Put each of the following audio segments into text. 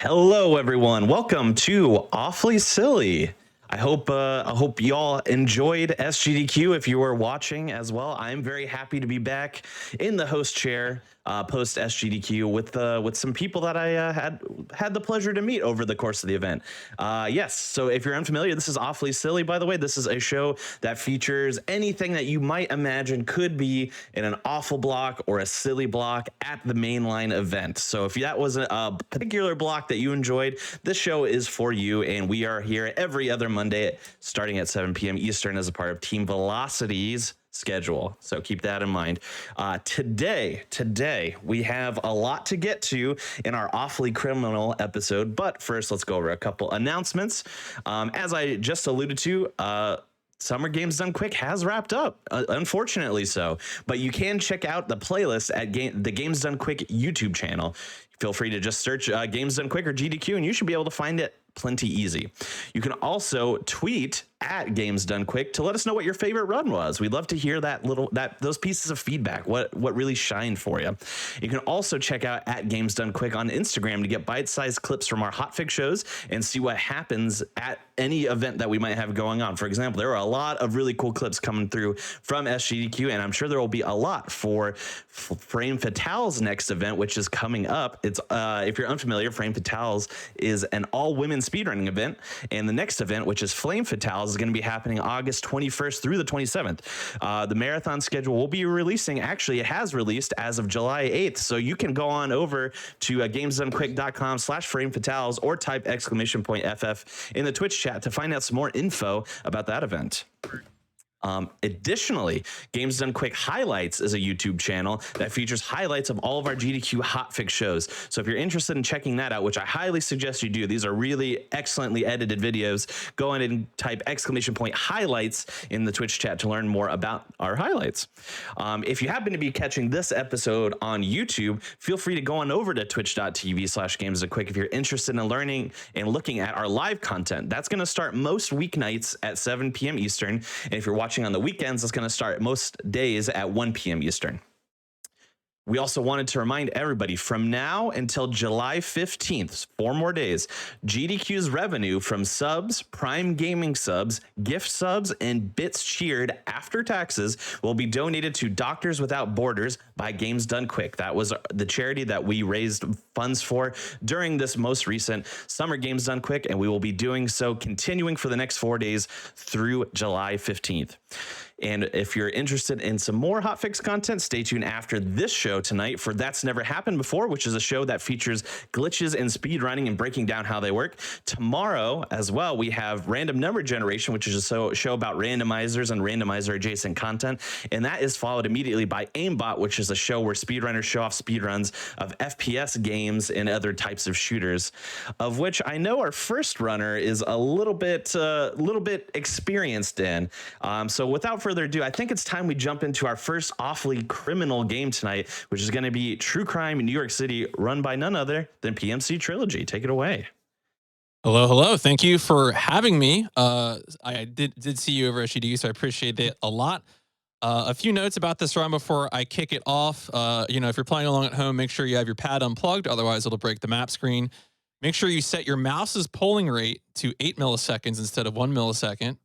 Hello, everyone. Welcome to Awfully Silly. I hope y'all enjoyed SGDQ. If you were watching as well, I'm very happy to be back in the host chair post SGDQ with some people that I had the pleasure to meet over the course of the event. Yes, so if you're unfamiliar, this is Awfully Silly. By the way, this is a show that features anything that you might imagine could be in an awful block or a silly block at the mainline event. So if that was a particular block that you enjoyed, this show is for you, and we are here every other Monday starting at 7 p.m. Eastern as a part of Team Velocity's schedule. So keep that in mind. Today we have a lot to get to in our Awfully Criminal episode, but first let's go over a couple announcements. As I just alluded to, Summer Games Done Quick has wrapped up, unfortunately so, but you can check out the playlist at the Games Done Quick YouTube channel. Feel free to just search Games Done Quick or GDQ, and you should be able to find it plenty easy. You can also tweet at Games Done Quick to let us know what your favorite run was. We'd love to hear those pieces of feedback, what really shined for you. You can also check out at Games Done Quick on Instagram to get bite-sized clips from our hotfix shows and see what happens at any event that we might have going on. For example, there are a lot of really cool clips coming through from SGDQ, and I'm sure there will be a lot for Frame Fatale's next event, which is coming up. It's if you're unfamiliar, Frame Fatale's is an all-women speedrunning event, and the next event, which is Flame Fatale's, is going to be happening August 21st through the 27th. The marathon schedule will be releasing. Actually, it has released as of July 8th, so you can go on over to gamesdonequick.com/framefatales or type !FF in the Twitch chat to find out some more info about that event. Additionally, Games Done Quick Highlights is a YouTube channel that features highlights of all of our GDQ Hotfix shows. So if you're interested in checking that out, which I highly suggest you do, these are really excellently edited videos. Go in and type !highlights in the Twitch chat to learn more about our highlights. If you happen to be catching this episode on YouTube, feel free to go on over to twitch.tv/gamesdonequick if you're interested in learning and looking at our live content. That's going to start most weeknights at 7 p.m. Eastern. And if you're watching on the weekends, it's going to start most days at 1 p.m. Eastern. We also wanted to remind everybody from now until July 15th, 4 more days, GDQ's revenue from subs, Prime Gaming subs, gift subs, and bits cheered after taxes will be donated to Doctors Without Borders by Games Done Quick. That was the charity that we raised funds for during this most recent Summer Games Done Quick, and we will be doing so continuing for the next 4 days through July 15th. And if you're interested in some more hotfix content, stay tuned after this show tonight for That's Never Happened Before, which is a show that features glitches in speedrunning and breaking down how they work. Tomorrow as well, we have Random Number Generation, which is a show about randomizers and randomizer adjacent content. And that is followed immediately by Aimbot, which is a show where speedrunners show off speedruns of FPS games and other types of shooters, of which I know our first runner is a little bit experienced in. So without further ado, I think it's time we jump into our first Awfully Criminal game tonight, which is going to be True Crime in New York City, run by none other than PMC Trilogy. Take it away. Hello. Thank you for having me. I did see you over at GDQ, so I appreciate it a lot. A few notes about this run before I kick it off. If you're playing along at home, make sure you have your pad unplugged, otherwise it'll break the map screen. Make sure you set your mouse's polling rate to 8 milliseconds instead of 1 millisecond.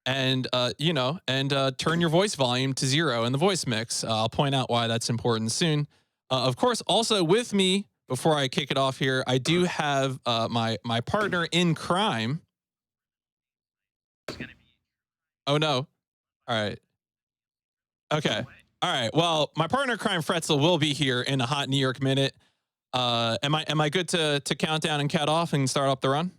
And, turn your voice volume to 0 in the voice mix. I'll point out why that's important soon. Of course, also with me, before I kick it off here, I do have my partner in crime. Oh, no. All right. Okay. All right. Well, my partner in crime, Fretzel, will be here in a hot New York minute. Am I good to count down and cut off and start up the run?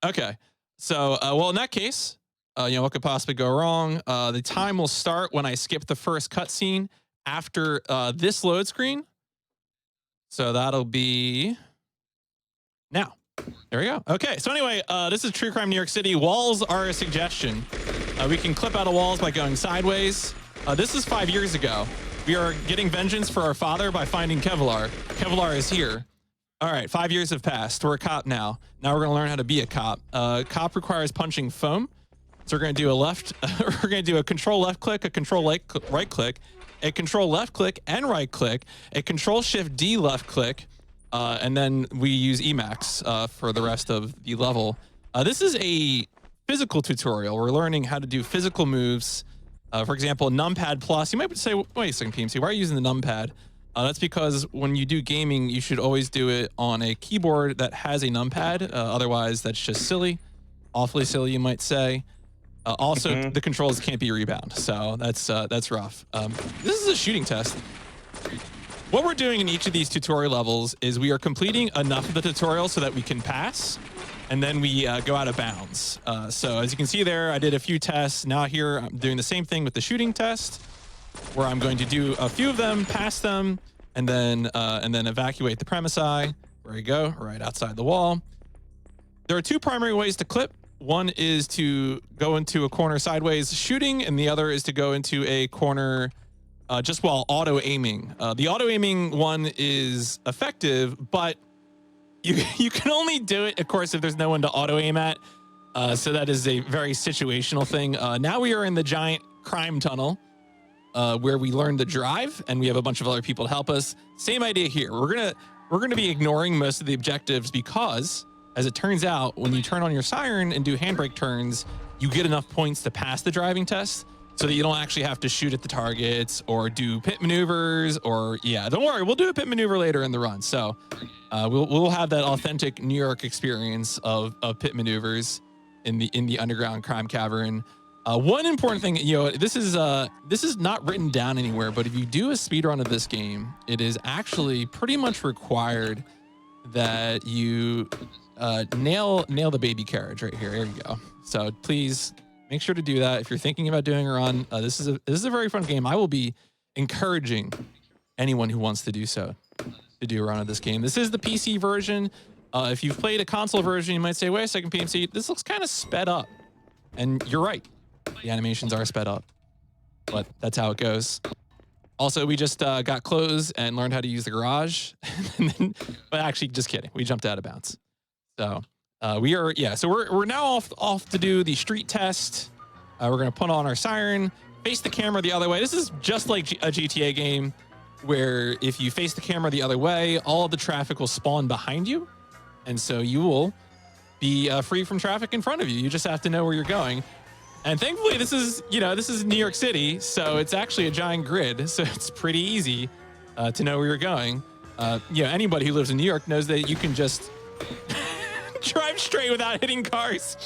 Okay. So, in that case, what could possibly go wrong? The time will start when I skip the first cutscene after this load screen. So that'll be now. There we go. Okay. So anyway, this is True Crime New York City. Walls are a suggestion. We can clip out of walls by going sideways. This is 5 years ago. We are getting vengeance for our father by finding Kevlar. Kevlar is here. All right, 5 years have passed. We're a cop now. Now we're gonna learn how to be a cop. Cop requires punching foam. So we're gonna do we're gonna do a control left click, a control right click, a control left click and right click, a control shift D left click, and then we use Emacs for the rest of the level. This is a physical tutorial. We're learning how to do physical moves. For example, numpad plus. You might say, wait a second, PMC, why are you using the numpad? That's because when you do gaming, you should always do it on a keyboard that has a numpad. Otherwise, that's just silly. Awfully silly, you might say. Also, the controls can't be rebound, so that's rough. This is a shooting test. What we're doing in each of these tutorial levels is we are completing enough of the tutorial so that we can pass, and then we go out of bounds. So as you can see there, I did a few tests. Now here, I'm doing the same thing with the shooting test, where I'm going to do a few of them, pass them, and then evacuate the premisi. Where you go, right outside the wall. There are two primary ways to clip. One is to go into a corner sideways shooting, and the other is to go into a corner just while auto-aiming. The auto-aiming one is effective, but you can only do it, of course, if there's no one to auto-aim at. So that is a very situational thing. Now we are in the giant crime tunnel where we learn to drive, and we have a bunch of other people to help us. Same idea here. We're gonna be ignoring most of the objectives because, as it turns out, when you turn on your siren and do handbrake turns, you get enough points to pass the driving test so that you don't actually have to shoot at the targets or do pit maneuvers or, yeah, don't worry, we'll do a pit maneuver later in the run. So we'll have that authentic New York experience of pit maneuvers in the underground crime cavern. One important thing, this is not written down anywhere, but if you do a speed run of this game, it is actually pretty much required that you nail the baby carriage right here. There you go. So please make sure to do that if you're thinking about doing a run. This is a very fun game. I will be encouraging anyone who wants to do so to do a run of this game. This is the PC version. If you've played a console version, you might say, wait a second, PMC, this looks kind of sped up. And you're right. The animations are sped up, but that's how it goes. Also, we just got clothes and learned how to use the garage. But actually, just kidding. We jumped out of bounds. So we're now off to do the street test. We're going to put on our siren, face the camera the other way. This is just like a GTA game where if you face the camera the other way, all of the traffic will spawn behind you. And so you will be free from traffic in front of you. You just have to know where you're going. And thankfully, this is New York City, so it's actually a giant grid, so it's pretty easy to know where you're going. Anybody who lives in New York knows that you can just drive straight without hitting cars.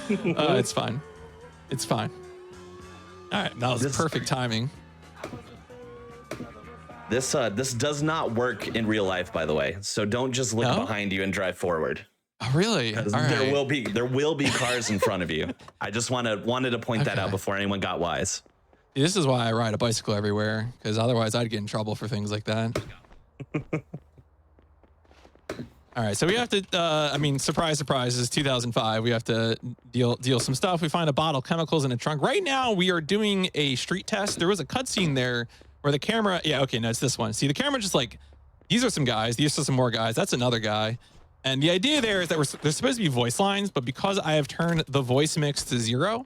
It's fine. It's fine. All right, that was perfect timing. This does not work in real life, by the way. So don't just look behind you and drive forward. Oh, really? All right. There will be cars in front of you. I just wanted to point that out before anyone got wise. This is why I ride a bicycle everywhere, because otherwise I'd get in trouble for things like that. All right, so we have to, surprise, surprise, this is 2005. We have to deal some stuff. We find a bottle of chemicals in a trunk. Right now, we are doing a street test. There was a cutscene there where the camera, it's this one. See, the camera just like, these are some guys, these are some more guys, that's another guy. And the idea there is that there's supposed to be voice lines, but because I have turned the voice mix to 0,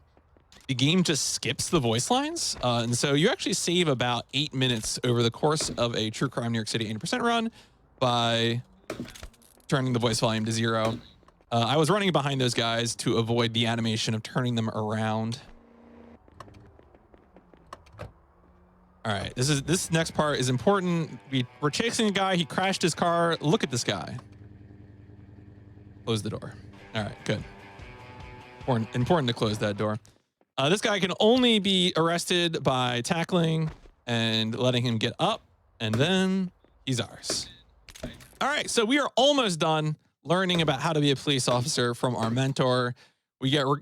the game just skips the voice lines. And so you actually save about 8 minutes over the course of a True Crime New York City 80% run by turning the voice volume to 0. I was running behind those guys to avoid the animation of turning them around. All right, this next part is important. We're chasing a guy. He crashed his car. Look at this guy. Close the door. All right, good. Important to close that door. This guy can only be arrested by tackling and letting him get up, and then he's ours. All right, so we are almost done learning about how to be a police officer from our mentor. We're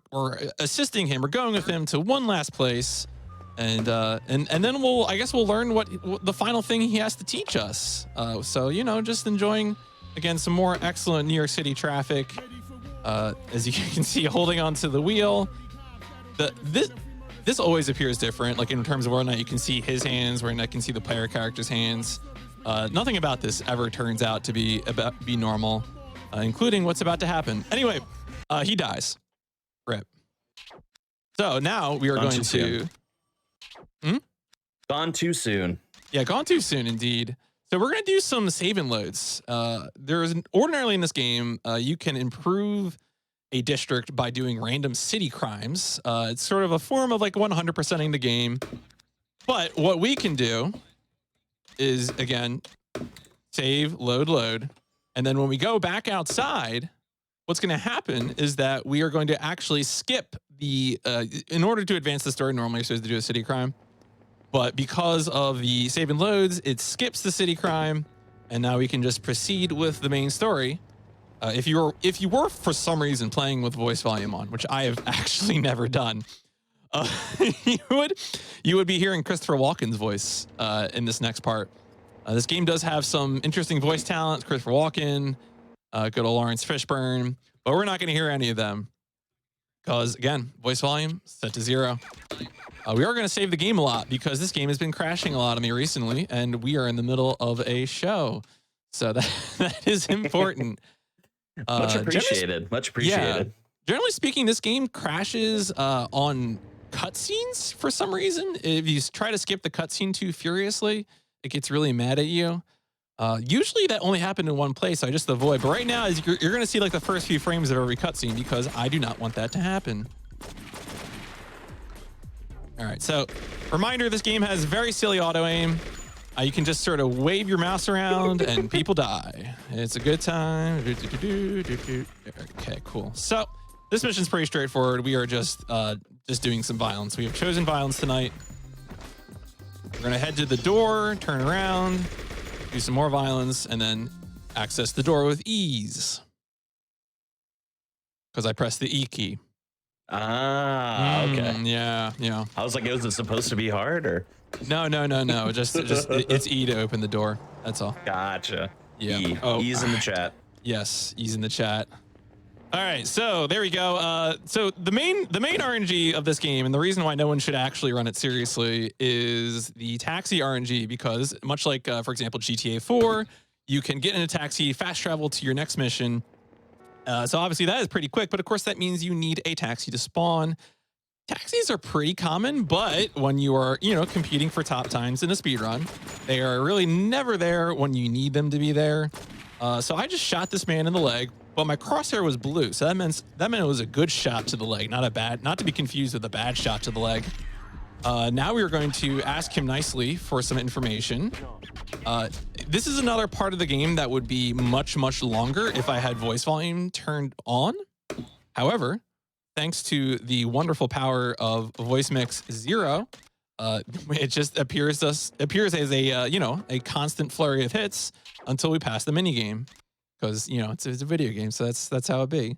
assisting him. We're going with him to one last place, and then we'll learn what the final thing he has to teach us. So just enjoying again some more excellent New York City traffic. As you can see, holding onto the wheel. This always appears different, like in terms of whether or not you can see his hands, whether or not you can see the player character's hands. Nothing about this ever turns out to be normal, including what's about to happen. Anyway, he dies. Rip. So now we are going to... Gone too soon. Yeah, gone too soon indeed. So we're going to do some save and loads. Ordinarily in this game, you can improve a district by doing random city crimes. It's sort of a form of like 100%ing the game. But what we can do is, again, save, load. And then when we go back outside, what's going to happen is that we are going to actually skip the, in order to advance the story, normally you're supposed to do a city crime. But because of the save and loads, it skips the city crime. And now we can just proceed with the main story. If you were for some reason playing with voice volume on, which I have actually never done, you would be hearing Christopher Walken's voice in this next part. This game does have some interesting voice talent. Christopher Walken, good old Lawrence Fishburne, but we're not going to hear any of them because, again, voice volume set to 0. We are going to save the game a lot because this game has been crashing a lot on me recently, and we are in the middle of a show, so that is important. Much appreciated. Much appreciated. Yeah, generally speaking, this game crashes on cutscenes for some reason. If you try to skip the cutscene too furiously, it gets really mad at you. Usually that only happened in one place, so I just avoid. But right now, you're going to see like the first few frames of every cutscene because I do not want that to happen. All right, so reminder, this game has very silly auto aim. You can just sort of wave your mouse around and people die. It's a good time. Okay, cool. So this mission's pretty straightforward. We are just doing some violence. We have chosen violence tonight. We're gonna head to the door, turn around, do some more violence, and then access the door with ease. Because I pressed the E key. Ah, okay. Yeah. I was like, was it supposed to be hard or? No. Just it's E to open the door. That's all. Gotcha. Yeah. E. E's in the chat. Yes, E's in the chat. All right, so there we go. So the main RNG of this game, and the reason why no one should actually run it seriously, is the taxi RNG, because much like, for example, GTA 4, you can get in a taxi, fast travel to your next mission. So obviously that is pretty quick, but of course that means you need a taxi to spawn. Taxis are pretty common, but when you are, competing for top times in a speedrun, they are really never there when you need them to be there. So I just shot this man in the leg, but my crosshair was blue, so that meant it was a good shot to the leg, not to be confused with a bad shot to the leg. Now we are going to ask him nicely for some information. This is another part of the game that would be much, much longer if I had voice volume turned on. However, thanks to the wonderful power of Voice Mix 0, it just appears as a constant flurry of hits until we pass the mini game, because it's a video game, so that's how it be.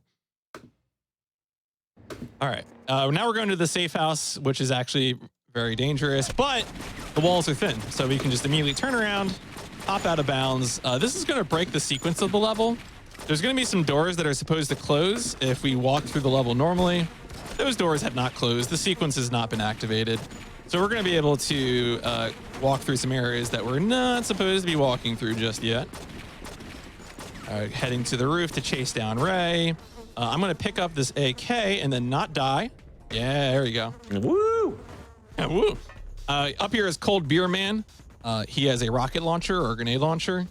All right, now we're going to the safe house, which is actually very dangerous, but the walls are thin, so we can just immediately turn around, hop out of bounds. This is going to break the sequence of the level. There's going to be some doors that are supposed to close if we walk through the level normally. Those doors have not closed. The sequence has not been activated. So we're going to be able to walk through some areas that we're not supposed to be walking through just yet. Heading to the roof to chase down Ray. I'm going to pick up this AK and then not die. Yeah, there we go. Woo! Yeah, woo. Up here is Cold Beer Man. He has a rocket launcher or a grenade launcher.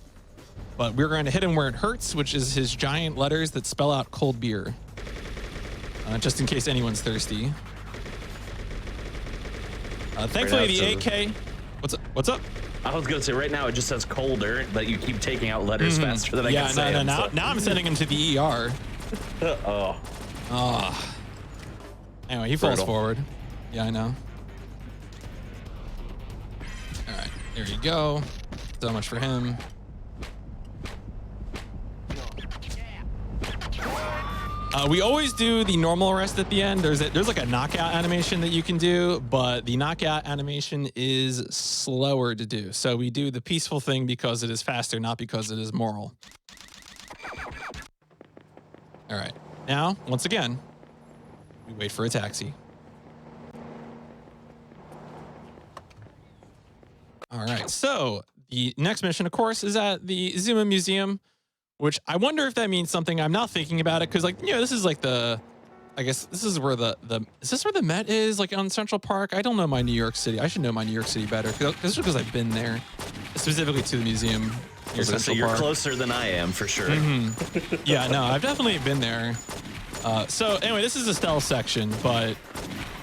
But we're going to hit him where it hurts, which is his giant letters that spell out cold beer. Just in case anyone's thirsty. Thankfully, the AK... What's up? I was going to say, right now it just says colder, but you keep taking out letters faster than I can say them. Now I'm sending him to the ER. Anyway, he falls forward. Yeah, I know. All right, there you go. So much for him. We always do the normal arrest at the end. There's like a knockout animation that you can do, but the knockout animation is slower to do. So we do the peaceful thing because it is faster, not because it is moral. All right. Now, once again, we wait for a taxi. All right. So the next mission, of course, is at the Zuma Museum, which I wonder if that means something. I'm not thinking about it because, this is like the I guess this is where is this where the Met is, like on Central Park? I don't know my New York City. I should know my New York City better because I've been there, specifically to the museum near Central So you're Park. closer than I am for sure. Yeah, no, I've definitely been there. So anyway, this is the stealth section, but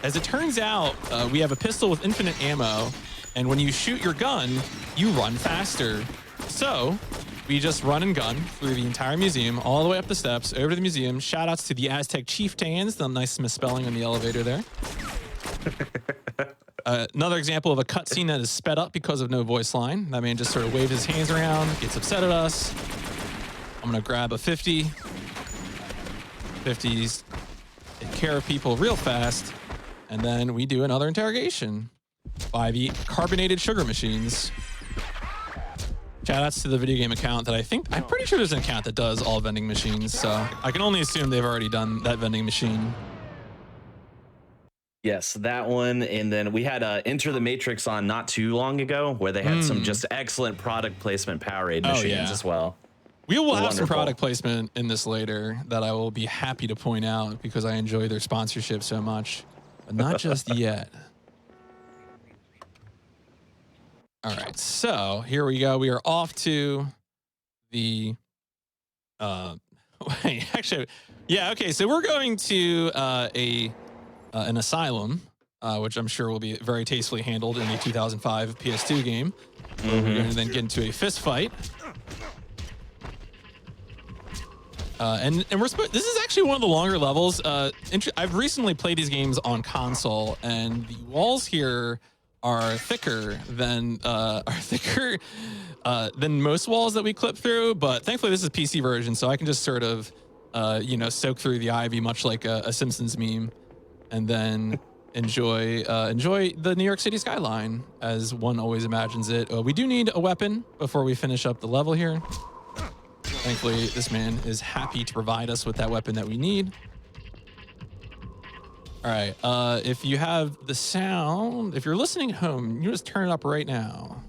as it turns out, we have a pistol with infinite ammo, and when you shoot your gun, you run faster. So we just run and gun through the entire museum, all the way up the steps, over to the museum. Shout outs to the Aztec chieftains, the nice misspelling on the elevator there. Another example of a cutscene that is sped up because of no voice line. That man just sort of waves his hands around, gets upset at us. I'm gonna grab a 50. 50s take care of people real fast, and then we do another interrogation by the carbonated sugar machines. Shout outs to the video game account that I'm pretty sure there's an account that does all vending machines, so I can only assume they've already done that vending machine. Yes, that one. And then we had Enter the Matrix on not too long ago, where they had some just excellent product placement Powerade machines as well. We will have some product placement in this later that I will be happy to point out because I enjoy their sponsorship so much, but not just yet. All right, so here we go. We are off to the wait, actually, yeah, okay. So we're going to an asylum, which I'm sure will be very tastefully handled in a 2005 PS2 game. We're going to then get into a fist fight. And this is actually one of the longer levels. I've recently played these games on console, and the walls here are thicker than most walls that we clip through. But thankfully, this is PC version, so I can just sort of, soak through the ivy, much like a Simpsons meme, and then enjoy the New York City skyline as one always imagines it. We do need a weapon before we finish up the level here. Thankfully, this man is happy to provide us with that weapon that we need. All right, if you have the sound, if you're listening at home, you just turn it up right now.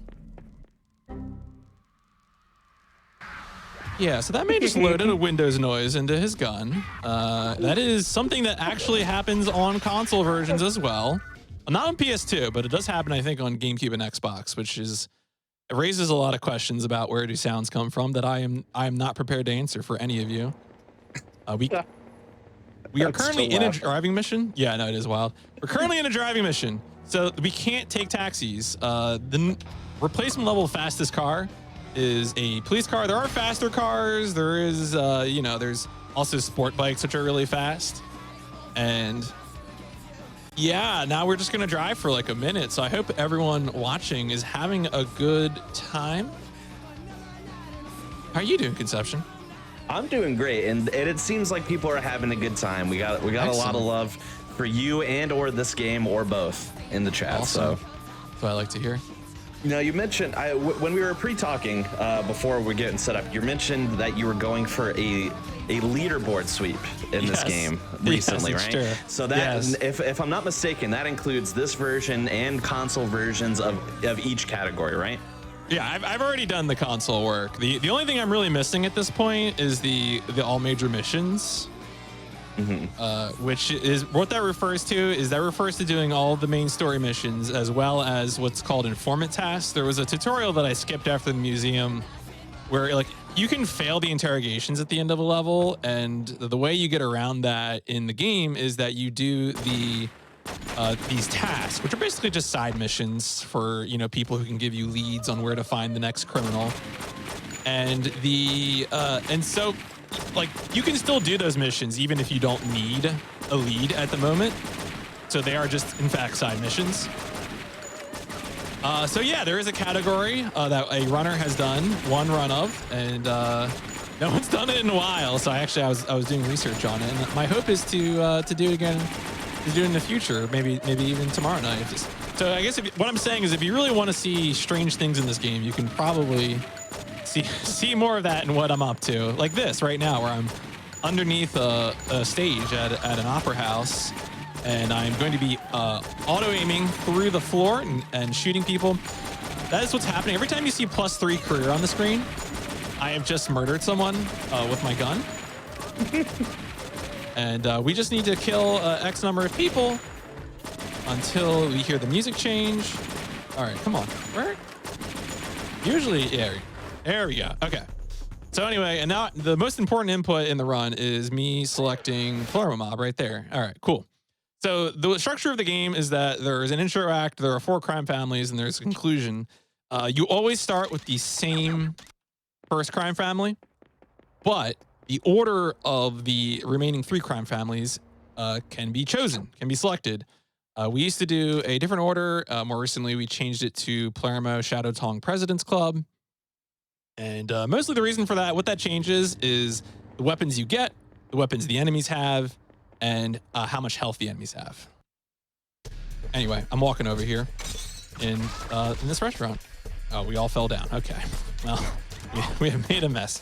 Yeah, so that man just loaded a Windows noise into his gun. That is something that actually happens on console versions as well. Not on PS2, but it does happen, I think, on GameCube and Xbox, which is... It raises a lot of questions about where do sounds come from that I am not prepared to answer for any of you. We are currently in a driving mission. Yeah, no, it is wild. We're currently in a driving mission, so we can't take taxis. The replacement level fastest car is a police car. There are faster cars. There is, there's also sport bikes, which are really fast. And yeah, now we're just going to drive for like a minute. So I hope everyone watching is having a good time. How are you doing, Conception? I'm doing great, and it seems like people are having a good time. We got a lot of love for you and or this game or both in the chat. Awesome. So that's what I like to hear. Now, you mentioned when we were pre-talking before we're getting set up, you mentioned that you were going for a leaderboard sweep in this game recently, right? True. So that, if I'm not mistaken, that includes this version and console versions of each category, right? Yeah, I've already done the console work. The only thing I'm really missing at this point is the all major missions, which is what that refers to. Is that refers to doing all the main story missions as well as what's called informant tasks. There was a tutorial that I skipped after the museum where like you can fail the interrogations at the end of a level, and the way you get around that in the game is that you do these tasks, which are basically just side missions for people who can give you leads on where to find the next criminal, and so like you can still do those missions even if you don't need a lead at the moment. So they are just in fact side missions. So yeah, there is a category that a runner has done one run of, and no one's done it in a while. So I was doing research on it, and my hope is to do it again, to do it in the future, maybe even tomorrow night. So I guess what I'm saying is, if you really want to see strange things in this game, you can probably see more of that in what I'm up to, like this right now, where I'm underneath a stage at an opera house. And I'm going to be auto-aiming through the floor and shooting people. That is what's happening. Every time you see +3 career on the screen, I have just murdered someone with my gun. And we just need to kill X number of people until we hear the music change. All right, come on. Where? Usually, yeah, there we go. Okay. So anyway, and now the most important input in the run is me selecting Palermo Mob right there. All right, cool. So the structure of the game is that there's an intro act, there are 4 crime families, and there's a conclusion. You always start with the same first crime family, but the order of the remaining 3 crime families can be chosen, can be selected. We used to do a different order. More recently, we changed it to Palermo Shadow Tong President's Club. And mostly the reason for that, what that changes is the weapons you get, the weapons the enemies have, and how much health the enemies have. Anyway, I'm walking over here in this restaurant. Oh, we all fell down. Okay. Well, we have made a mess.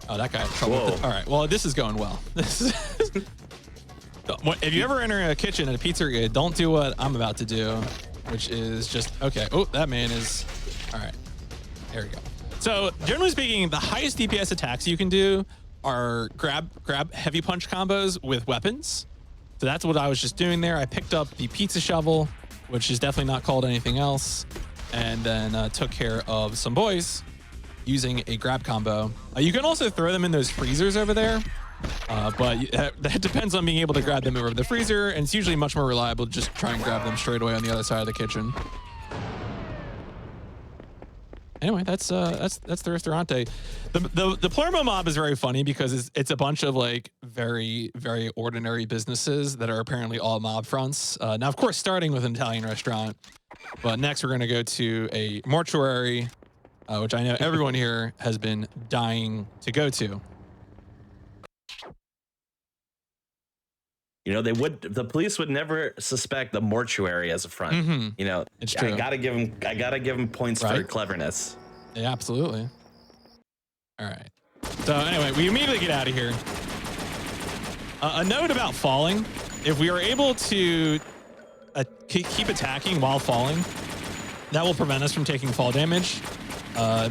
Oh, that guy had trouble with it. All right. Well, this is going well. This is if you ever enter a kitchen at a pizzeria, don't do what I'm about to do, which is just, okay. Oh, that man is, all right. There we go. So generally speaking, the highest DPS attacks you can do are grab heavy punch combos with weapons. So that's what I was just doing there. I picked up the pizza shovel, which is definitely not called anything else, and then took care of some boys using a grab combo. You can also throw them in those freezers over there, but that depends on being able to grab them over the freezer, and it's usually much more reliable to just try and grab them straight away on the other side of the kitchen. Anyway, that's the restaurante. The Palermo Mob is very funny because it's a bunch of like very, very ordinary businesses that are apparently all mob fronts. Now, of course, starting with an Italian restaurant, but next we're going to go to a mortuary, which I know everyone here has been dying to go to. You know, the police would never suspect the mortuary as a front. Mm-hmm. You know, it's true. I gotta give him points for cleverness. Yeah, absolutely. All right. So anyway, we immediately get out of here. A note about falling: if we are able to keep attacking while falling, that will prevent us from taking fall damage.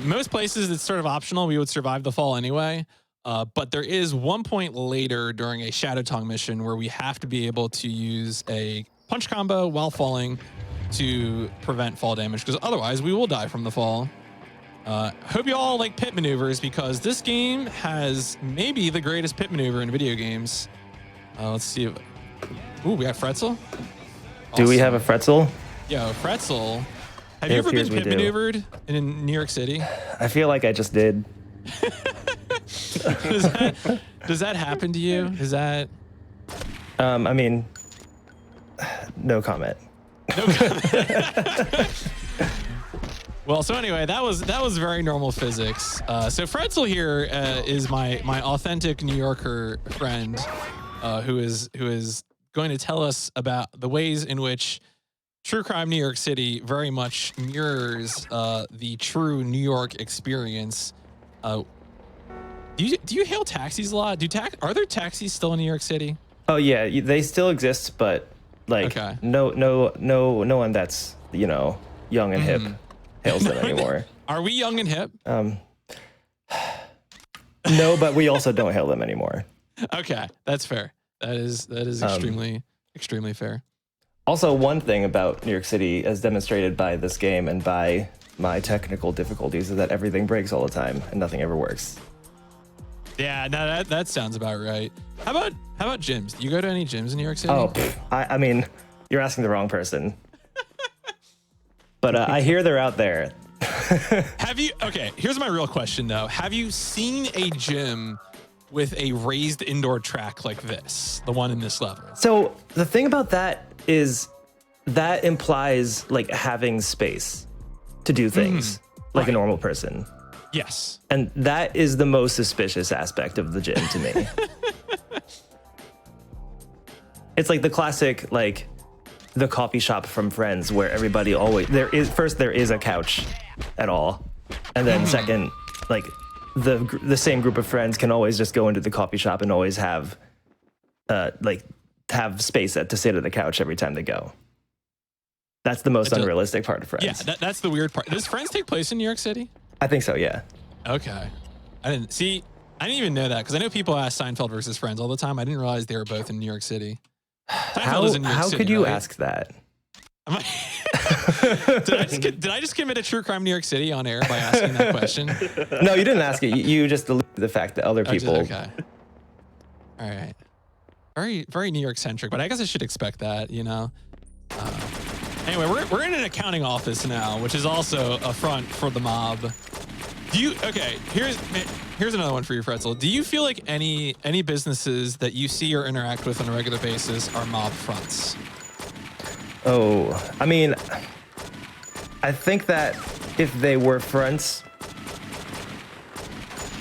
Most places it's sort of optional. We would survive the fall anyway. But there is one point later during a Shadow Tongue mission where we have to be able to use a punch combo while falling to prevent fall damage, because otherwise we will die from the fall. Hope you all like pit maneuvers, because this game has maybe the greatest pit maneuver in video games. Let's see. Ooh, we got Fretzel. Do we have a Fretzel? Yo, Fretzel. Have you ever been pit maneuvered in New York City? I feel like I just did. Does that happen to you? Is that? I mean, no comment. No comment. Well, so anyway, that was very normal physics. So Fretzel here is my authentic New Yorker friend, who is going to tell us about the ways in which True Crime New York City very much mirrors the true New York experience. Do you hail taxis a lot? Are there taxis still in New York City? Oh yeah, they still exist, but like no one that's, you know, young and hip hails them anymore. Are we young and hip? No, but we also don't hail them anymore. Okay, that's fair. That is extremely fair. Also, one thing about New York City, as demonstrated by this game and by my technical difficulties, is that everything breaks all the time and nothing ever works. Yeah, no, that sounds about right. How about gyms? Do you go to any gyms in New York City? Oh, I mean, you're asking the wrong person. But I hear they're out there. Okay, here's my real question though. Have you seen a gym with a raised indoor track like this, the one in this level? So the thing about that is that implies like having space to do things like a normal person. Yes. And that is the most suspicious aspect of the gym to me. It's like the classic, like the coffee shop from Friends, where everybody always, there is a couch at all. And then second, like the same group of friends can always just go into the coffee shop and always have space to sit at the couch every time they go. That's the most unrealistic part of Friends. Yeah, that's the weird part. Does Friends take place in New York City? I think so, yeah. Okay. I didn't see. I didn't even know that because I know people ask Seinfeld versus Friends all the time. I didn't realize they were both in New York City. Seinfeld is in New York How City, could you right? ask that? Am did I just commit a true crime in New York City on air by asking that question? No, you didn't ask it. You just alluded to the fact that other people. Okay. All right. Very, very New York centric, but I guess I should expect that, you know. Anyway, we're in an accounting office now, which is also a front for the mob. Okay, here's another one for you, Fretzel. Do you feel like any businesses that you see or interact with on a regular basis are mob fronts? Oh, I mean, I think that if they were fronts,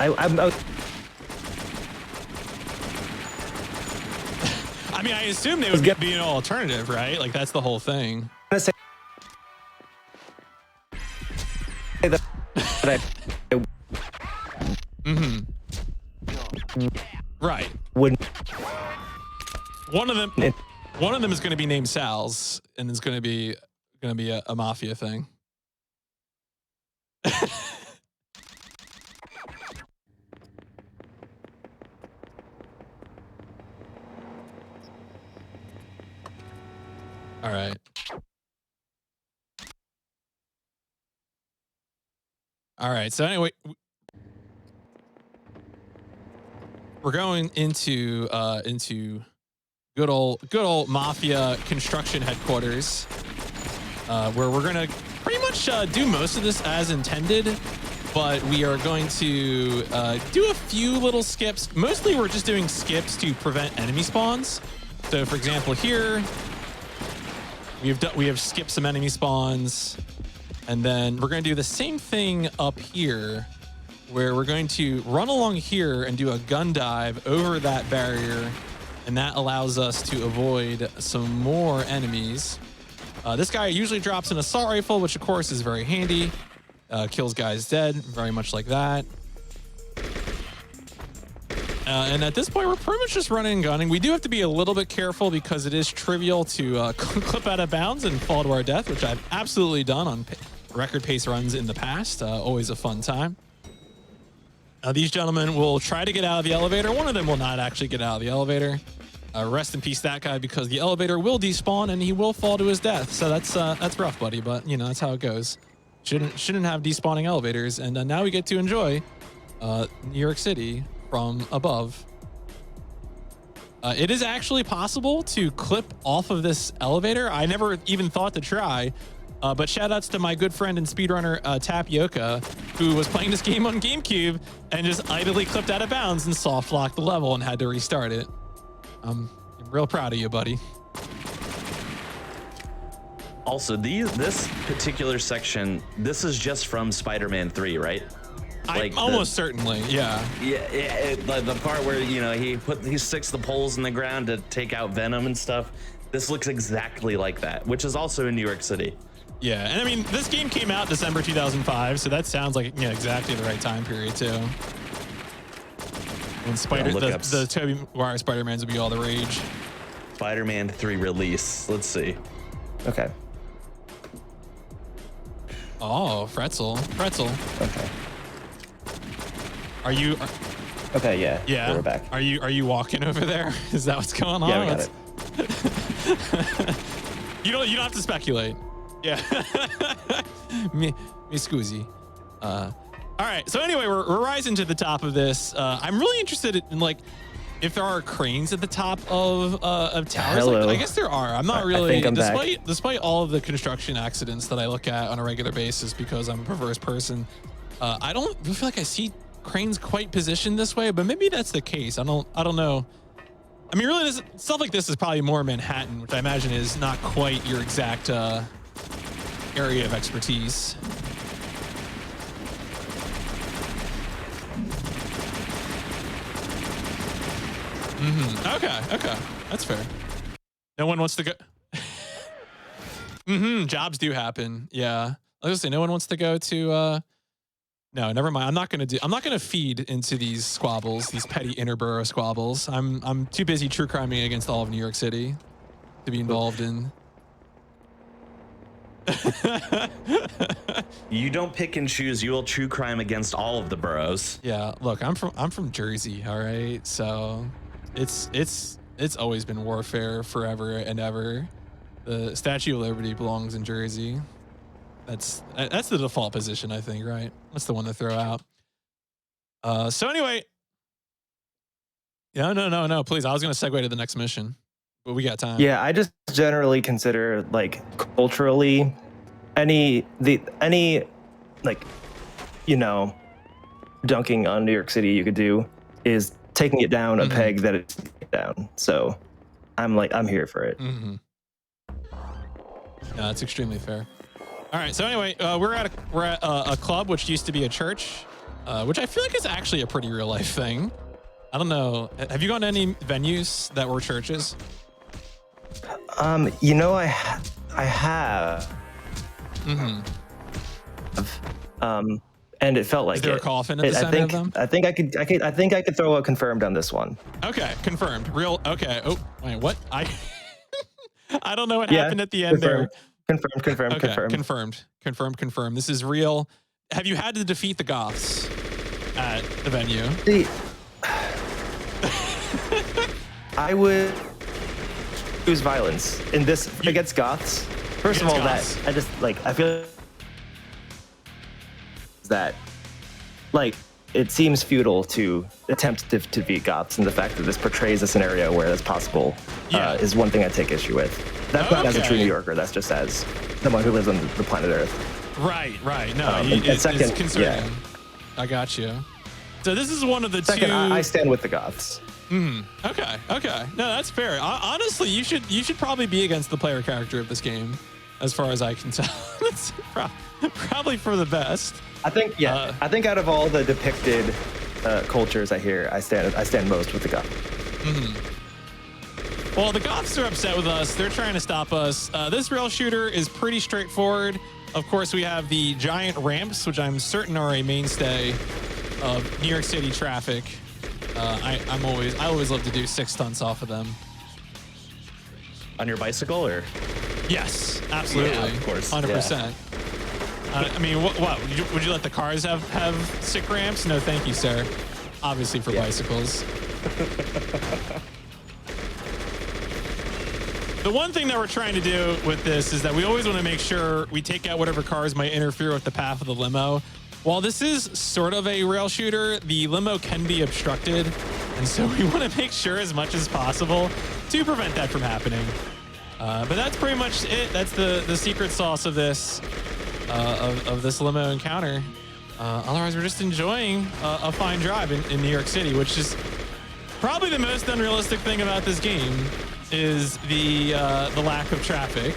I mean, I assume they would be an alternative, right? Like that's the whole thing. Say that Right. Wouldn't. One of them is going to be named Sal's, and it's going to be a mafia thing. All right. All right. So anyway, we're going into good old mafia construction headquarters, where we're gonna pretty much do most of this as intended, but we are going to do a few little skips. Mostly, we're just doing skips to prevent enemy spawns. So, for example, here we have skipped some enemy spawns, and then we're going to do the same thing up here, where we're going to run along here and do a gun dive over that barrier, and that allows us to avoid some more enemies. This guy usually drops an assault rifle, which of course is very handy. Kills guys dead, very much like that. And at this point, we're pretty much just running and gunning. We do have to be a little bit careful because it is trivial to clip out of bounds and fall to our death, which I've absolutely done on record pace runs in the past. Always a fun time. These gentlemen will try to get out of the elevator. One of them will not actually get out of the elevator. Rest in peace, that guy, because the elevator will despawn and he will fall to his death. So that's rough, buddy. But you know that's how it goes. Shouldn't have despawning elevators. And now we get to enjoy New York City from above. It is actually possible to clip off of this elevator. I never even thought to try. But shout outs to my good friend and speedrunner Tapioca, who was playing this game on GameCube and just idly clipped out of bounds and soft locked the level and had to restart it. I'm real proud of you, buddy. Also, this particular section, this is just from Spider-Man 3, right? Like almost certainly, yeah. Yeah, the part where he sticks the poles in the ground to take out Venom and stuff. This looks exactly like that, which is also in New York City. Yeah, and I mean, this game came out December 2005, so that sounds like exactly the right time period too. When the Tobey Maguire Spider-Mans would be all the rage. Spider-Man 3 release. Let's see. Okay. Oh, Fretzel. Okay. Are you? Okay. Yeah. Yeah. We're back. Are you walking over there? Is that what's going on? Yeah, we got it. You don't have to speculate. Yeah. me scusi. All right. So anyway, we're rising to the top of this. I'm really interested in if there are cranes at the top of towers. Hello. I guess there are. I'm not really. I think I'm despite all of the construction accidents that I look at on a regular basis because I'm a perverse person, I don't feel like I see cranes quite positioned this way. But maybe that's the case. I don't know. I mean, really, stuff like this is probably more Manhattan, which I imagine is not quite your exact area of expertise. Okay, that's fair. No one wants to go. Jobs do happen. Yeah, I was gonna say no one wants to go to. No, never mind. I'm not gonna feed into these squabbles, these petty interborough squabbles. I'm too busy true criming against all of New York City to be involved in. You don't pick and choose. You will true crime against all of the boroughs. Yeah, look, I'm from Jersey, all right? So it's always been warfare forever and ever. The Statue of Liberty belongs in Jersey. That's the default position, I think, right? That's the one to throw out. So anyway, no, please. I was gonna segue to the next mission, but we got time. Yeah, I just generally consider like culturally any like, you know, dunking on New York City you could do is taking it down a peg that it's down. So I'm here for it. No, that's extremely fair. All right, so anyway, we're at a club which used to be a church, which I feel like is actually a pretty real life thing. I don't know. Have you gone to any venues that were churches? You know, I have. And it felt like Is there it. a coffin at the center of them? I think I could throw a confirmed on this one. Okay, confirmed. Real. Okay. Oh, wait, what? I don't know what happened at the end confirmed. there. Confirmed. This is real. Have you had to defeat the Goths at the venue? I would use violence in this against Goths. First of all, Goths. that I just I feel that it seems futile to attempt to defeat Goths, and the fact that this portrays a scenario where that's possible is one thing I take issue with. That's not as a true New Yorker. That's just as someone who lives on the planet Earth. Right. No, it's concerning. Yeah. I got you. So this is one of the Second, two. I stand with the Goths. Okay. No, that's fair. Honestly, you should probably be against the player character of this game, as far as I can tell. It's probably for the best. I think I think out of all the depicted cultures I stand most with the Goths. Well, the Goths are upset with us. They're trying to stop us. This rail shooter is pretty straightforward. Of course, we have the giant ramps, which I'm certain are a mainstay of New York City traffic. I always love to do 6 stunts off of them. On your bicycle, or? Yes, absolutely. Yeah, of course. 100%. Yeah. I mean, what would you let the cars have sick ramps? No, thank you, sir. Obviously for bicycles. The one thing that we're trying to do with this is that we always want to make sure we take out whatever cars might interfere with the path of the limo. While this is sort of a rail shooter, the limo can be obstructed. And so we want to make sure as much as possible to prevent that from happening. But that's pretty much it. That's the secret sauce of this limo encounter. Otherwise, we're just enjoying a fine drive in New York City, which is probably the most unrealistic thing about this game is the lack of traffic.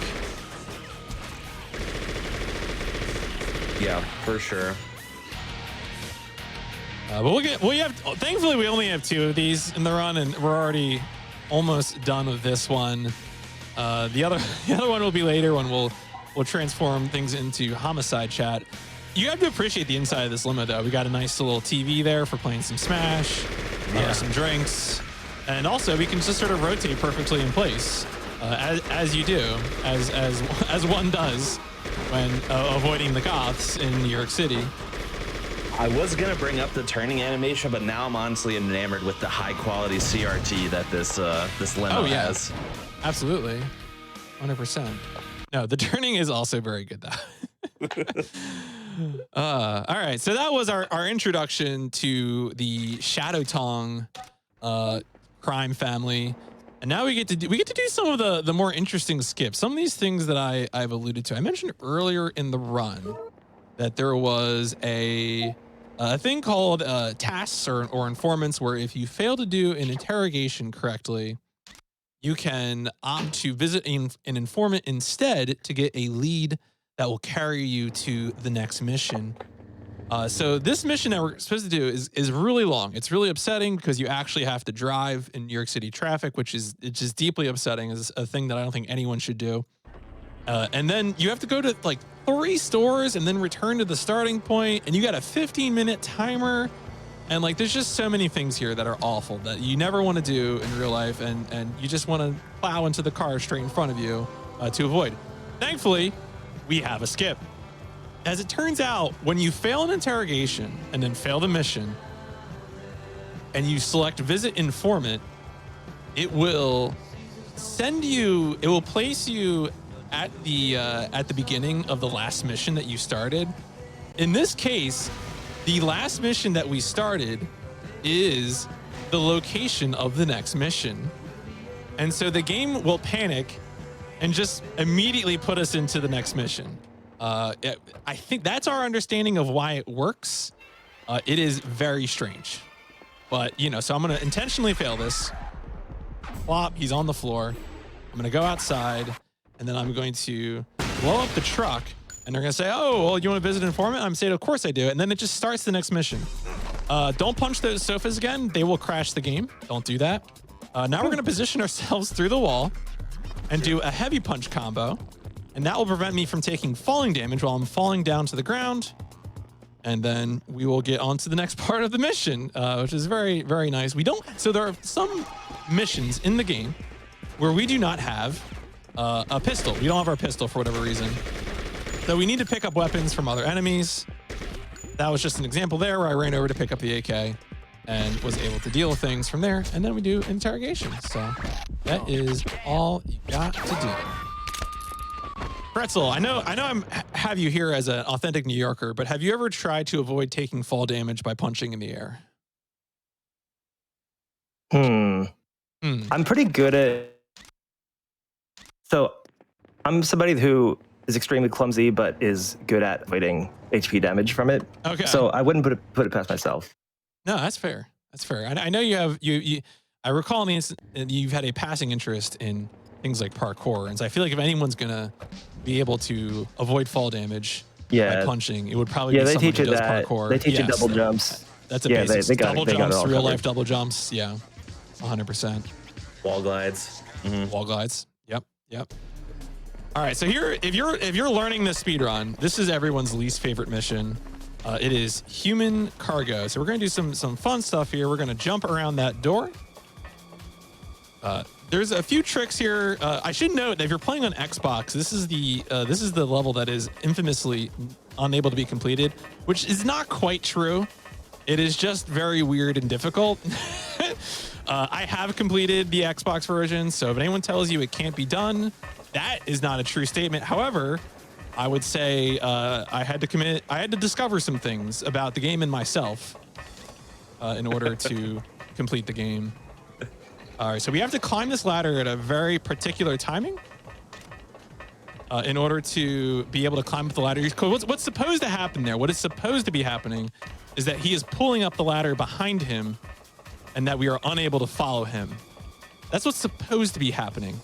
Yeah, for sure. But thankfully we only have 2 of these in the run, and we're already almost done with this one. The other one will be later when we'll transform things into homicide chat. You have to appreciate the inside of this limo, though. We got a nice little TV there for playing some Smash, some drinks, and also we can just sort of rotate perfectly in place, as you do, as one does when avoiding the Goths in New York City. I was gonna bring up the turning animation, but now I'm honestly enamored with the high quality CRT that this limo has. Absolutely, 100%. No, the turning is also very good though. All right, so that was our introduction to the Shadow Tong crime family, and now we get to do some of the more interesting skips. Some of these things that I've alluded to. I mentioned earlier in the run that there was a thing called tasks or informants, where if you fail to do an interrogation correctly, you can opt to visit an informant instead to get a lead that will carry you to the next mission. So this mission that we're supposed to do is really long. It's really upsetting because you actually have to drive in New York City traffic, which is just deeply upsetting. Is a thing that I don't think anyone should do. And then you have to go to like 3 stores and then return to the starting point, and you got a 15-minute timer. And like, there's just so many things here that are awful that you never want to do in real life, and you just want to plow into the car straight in front of you to avoid. Thankfully, we have a skip. As it turns out, when you fail an interrogation and then fail the mission, and you select Visit Informant, it will place you at the beginning of the last mission that you started. In this case, the last mission that we started is the location of the next mission. And so the game will panic and just immediately put us into the next mission. I think that's our understanding of why it works. It is very strange. But, you know, so I'm going to intentionally fail this. Plop, he's on the floor. I'm going to go outside, and then I'm going to blow up the truck. And they're going to say, oh, well, you want to visit an informant? I'm saying, of course I do. And then it just starts the next mission. Don't punch those sofas again. They will crash the game. Don't do that. Now we're going to position ourselves through the wall and do a heavy punch combo. And that will prevent me from taking falling damage while I'm falling down to the ground. And then we will get on to the next part of the mission, which is very, very nice. So there are some missions in the game where we do not have a pistol. We don't have our pistol for whatever reason. So we need to pick up weapons from other enemies. That was just an example there where I ran over to pick up the AK and was able to deal with things from there. And then we do interrogation. So that is all you got to do. Pretzel, I know have you here as an authentic New Yorker, but have you ever tried to avoid taking fall damage by punching in the air? I'm pretty good at... So I'm somebody who is extremely clumsy, but is good at avoiding HP damage from it. Okay. So I wouldn't put it past myself. No, that's fair. That's fair. I know you have, I recall in the instant you've had a passing interest in things like parkour. And so I feel like if anyone's going to be able to avoid fall damage by punching, it would probably be someone who does parkour. They teach you double jumps. That's a basic. They got double it jumps, all real covered. life double jumps. Yeah, 100%. Wall glides. Wall glides. Yep. All right, so here, if you're learning the speed run, this is everyone's least favorite mission. It is human cargo. So we're gonna do some fun stuff here. We're gonna jump around that door. There's a few tricks here. I should note that if you're playing on Xbox, this is the level that is infamously unable to be completed, which is not quite true. It is just very weird and difficult. I have completed the Xbox version, so if anyone tells you it can't be done, that is not a true statement. However, I would say I had to discover some things about the game and myself in order to complete the game. All right, so we have to climb this ladder at a very particular timing in order to be able to climb up the ladder. What's supposed to happen there, what is supposed to be happening, is that he is pulling up the ladder behind him and that we are unable to follow him. That's what's supposed to be happening.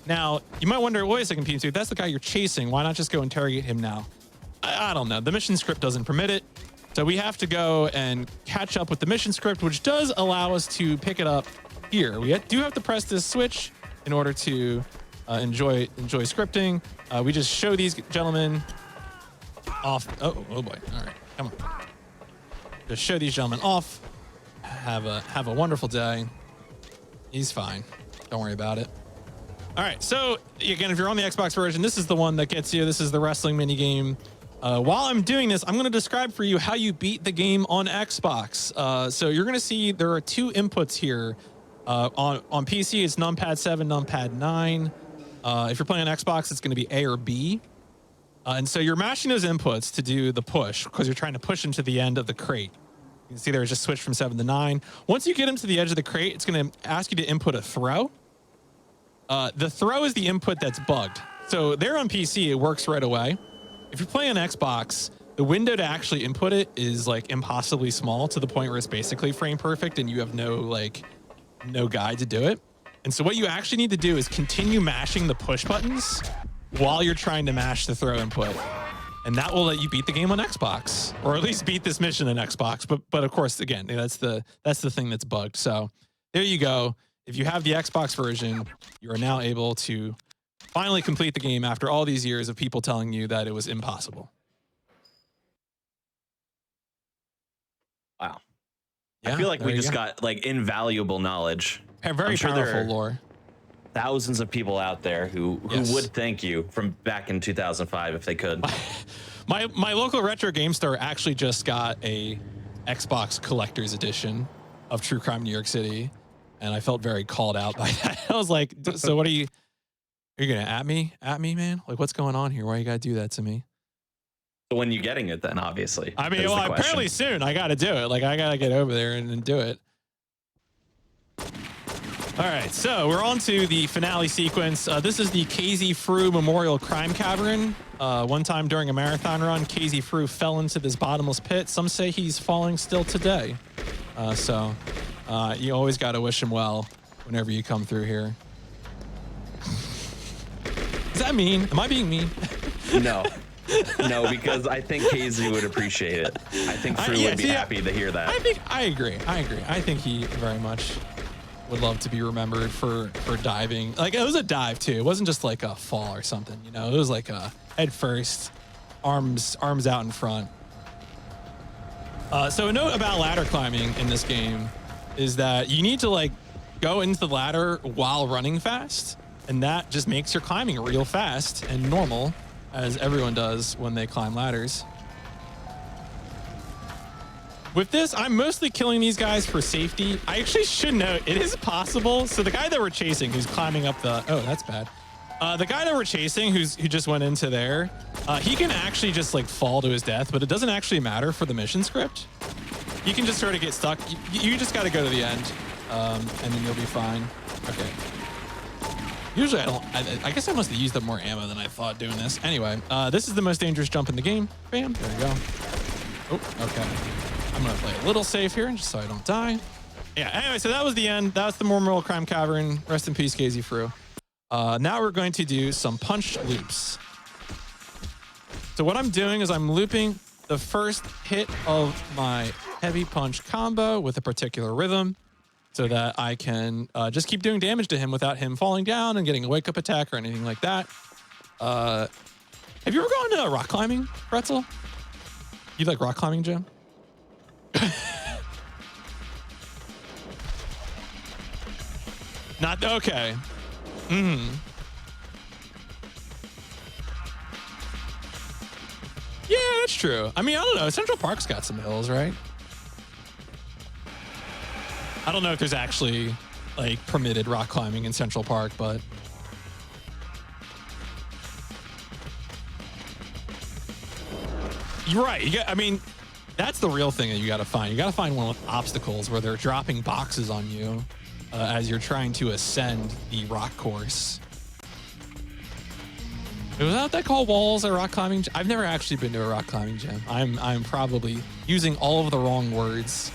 Now, you might wonder, wait a second, P2, that's the guy you're chasing. Why not just go interrogate him now? I don't know. The mission script doesn't permit it. So we have to go and catch up with the mission script, which does allow us to pick it up here. We do have to press this switch in order to enjoy scripting. We just show these gentlemen off. Oh boy. All right, come on. Just show these gentlemen off. Have a wonderful day. He's fine. Don't worry about it. All right, so again, if you're on the Xbox version, this is the one that gets you. This is the wrestling mini game. While I'm doing this, I'm going to describe for you how you beat the game on Xbox. So you're going to see there are two inputs here. On PC, it's numpad 7, numpad 9. If you're playing on Xbox, it's going to be A or B. And so you're mashing those inputs to do the push because you're trying to push into the end of the crate. You can see there's just switch from 7 to 9. Once you get him to the edge of the crate, it's going to ask you to input a throw. The throw is the input that's bugged. So there on PC, it works right away. If you're playing on Xbox, the window to actually input it is like impossibly small to the point where it's basically frame perfect and you have no guide to do it. And so what you actually need to do is continue mashing the push buttons while you're trying to mash the throw input. And that will let you beat the game on Xbox, or at least beat this mission on Xbox. But of course, again, that's the thing that's bugged. So there you go. If you have the Xbox version, you are now able to finally complete the game after all these years of people telling you that it was impossible. Wow. Yeah, I feel like we just go. got like invaluable knowledge. Very I'm sure powerful lore. thousands of people out there who Yes. would thank you from back in 2005 if they could. My local retro game store actually just got a Xbox collector's edition of True Crime New York City, and I felt very called out by that. I was like, so what are you gonna at me, man? Like, what's going on here? Why you gotta do that to me? So when you getting it then, obviously? I mean, is the well, question. apparently soon. I gotta do it. Like, I gotta get over there and do it. All right, so we're on to the finale sequence. This is the KZ Frew Memorial Crime Cavern. One time during a marathon run, KZ Frew fell into this bottomless pit. Some say he's falling still today. So you always got to wish him well whenever you come through here. Is that mean? Am I being mean? No. No, because I think KZ would appreciate it. I think Frew would be happy to hear that. I agree. I think he very much would love to be remembered for diving. Like, it was a dive too. It wasn't just like a fall or something, you know. It was like a head first, arms out in front. So a note about ladder climbing in this game is that you need to like go into the ladder while running fast, and that just makes your climbing real fast and normal, as everyone does when they climb ladders. With this, I'm mostly killing these guys for safety. I actually should note, it is possible. So the guy that we're chasing, who's climbing up the, oh, that's bad. The guy that we're chasing, who just went into there, he can actually just like fall to his death, but it doesn't actually matter for the mission script. You can just sort of get stuck. You just got to go to the end, and then you'll be fine. Okay. Usually I guess I must have used up more ammo than I thought doing this. Anyway, this is the most dangerous jump in the game. Bam, there you go. Oh, okay. I'm gonna play a little safe here just so I don't die. Yeah, anyway, so that was the end. That was the Memorial Crime Cavern. Rest in peace, KZ Frew. Now we're going to do some punch loops. So what I'm doing is I'm looping the first hit of my heavy punch combo with a particular rhythm so that I can just keep doing damage to him without him falling down and getting a wake-up attack or anything like that. Have you ever gone to rock climbing, Pretzel? You like rock climbing, Jim? Not okay. Yeah, that's true. I mean, I don't know. Central Park's got some hills, right? I don't know if there's actually like permitted rock climbing in Central Park, but you're right. I mean, that's the real thing that you got to find. You got to find one with obstacles where they're dropping boxes on you as you're trying to ascend the rock course. Was that what they call walls at rock climbing? I've never actually been to a rock climbing gym. I'm probably using all of the wrong words.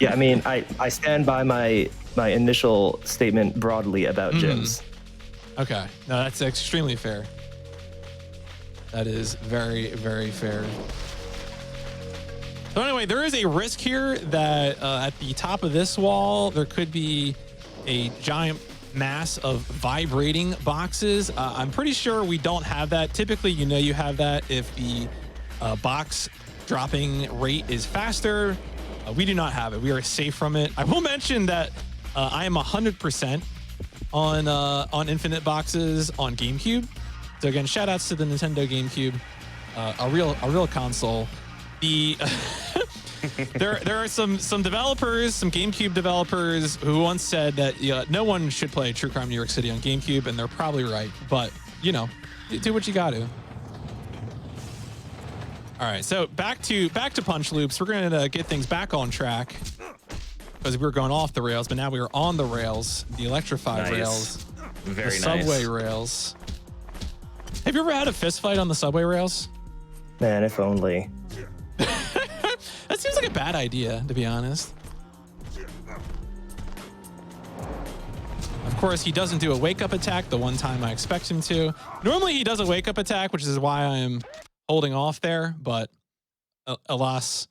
Yeah, I mean, I stand by my initial statement broadly about gyms. Okay, no, that's extremely fair. That is very, very fair. So anyway, there is a risk here that at the top of this wall, there could be a giant mass of vibrating boxes. I'm pretty sure we don't have that. Typically, you know you have that if the box dropping rate is faster. We do not have it. We are safe from it. I will mention that I am 100% on infinite boxes on GameCube. So again, shout outs to the Nintendo GameCube, a real console. The there are some developers, some GameCube developers who once said that no one should play True Crime New York City on GameCube, and they're probably right. But you know, do what you got to. All right, so back to punch loops. We're gonna get things back on track because we were going off the rails, but now we are on the rails, the electrified rails, Very the subway rails. Have you ever had a fist fight on the subway rails? Man, if only. That seems like a bad idea, to be honest. Of course, he doesn't do a wake-up attack the one time I expect him to. Normally, he does a wake-up attack, which is why I'm holding off there, but alas,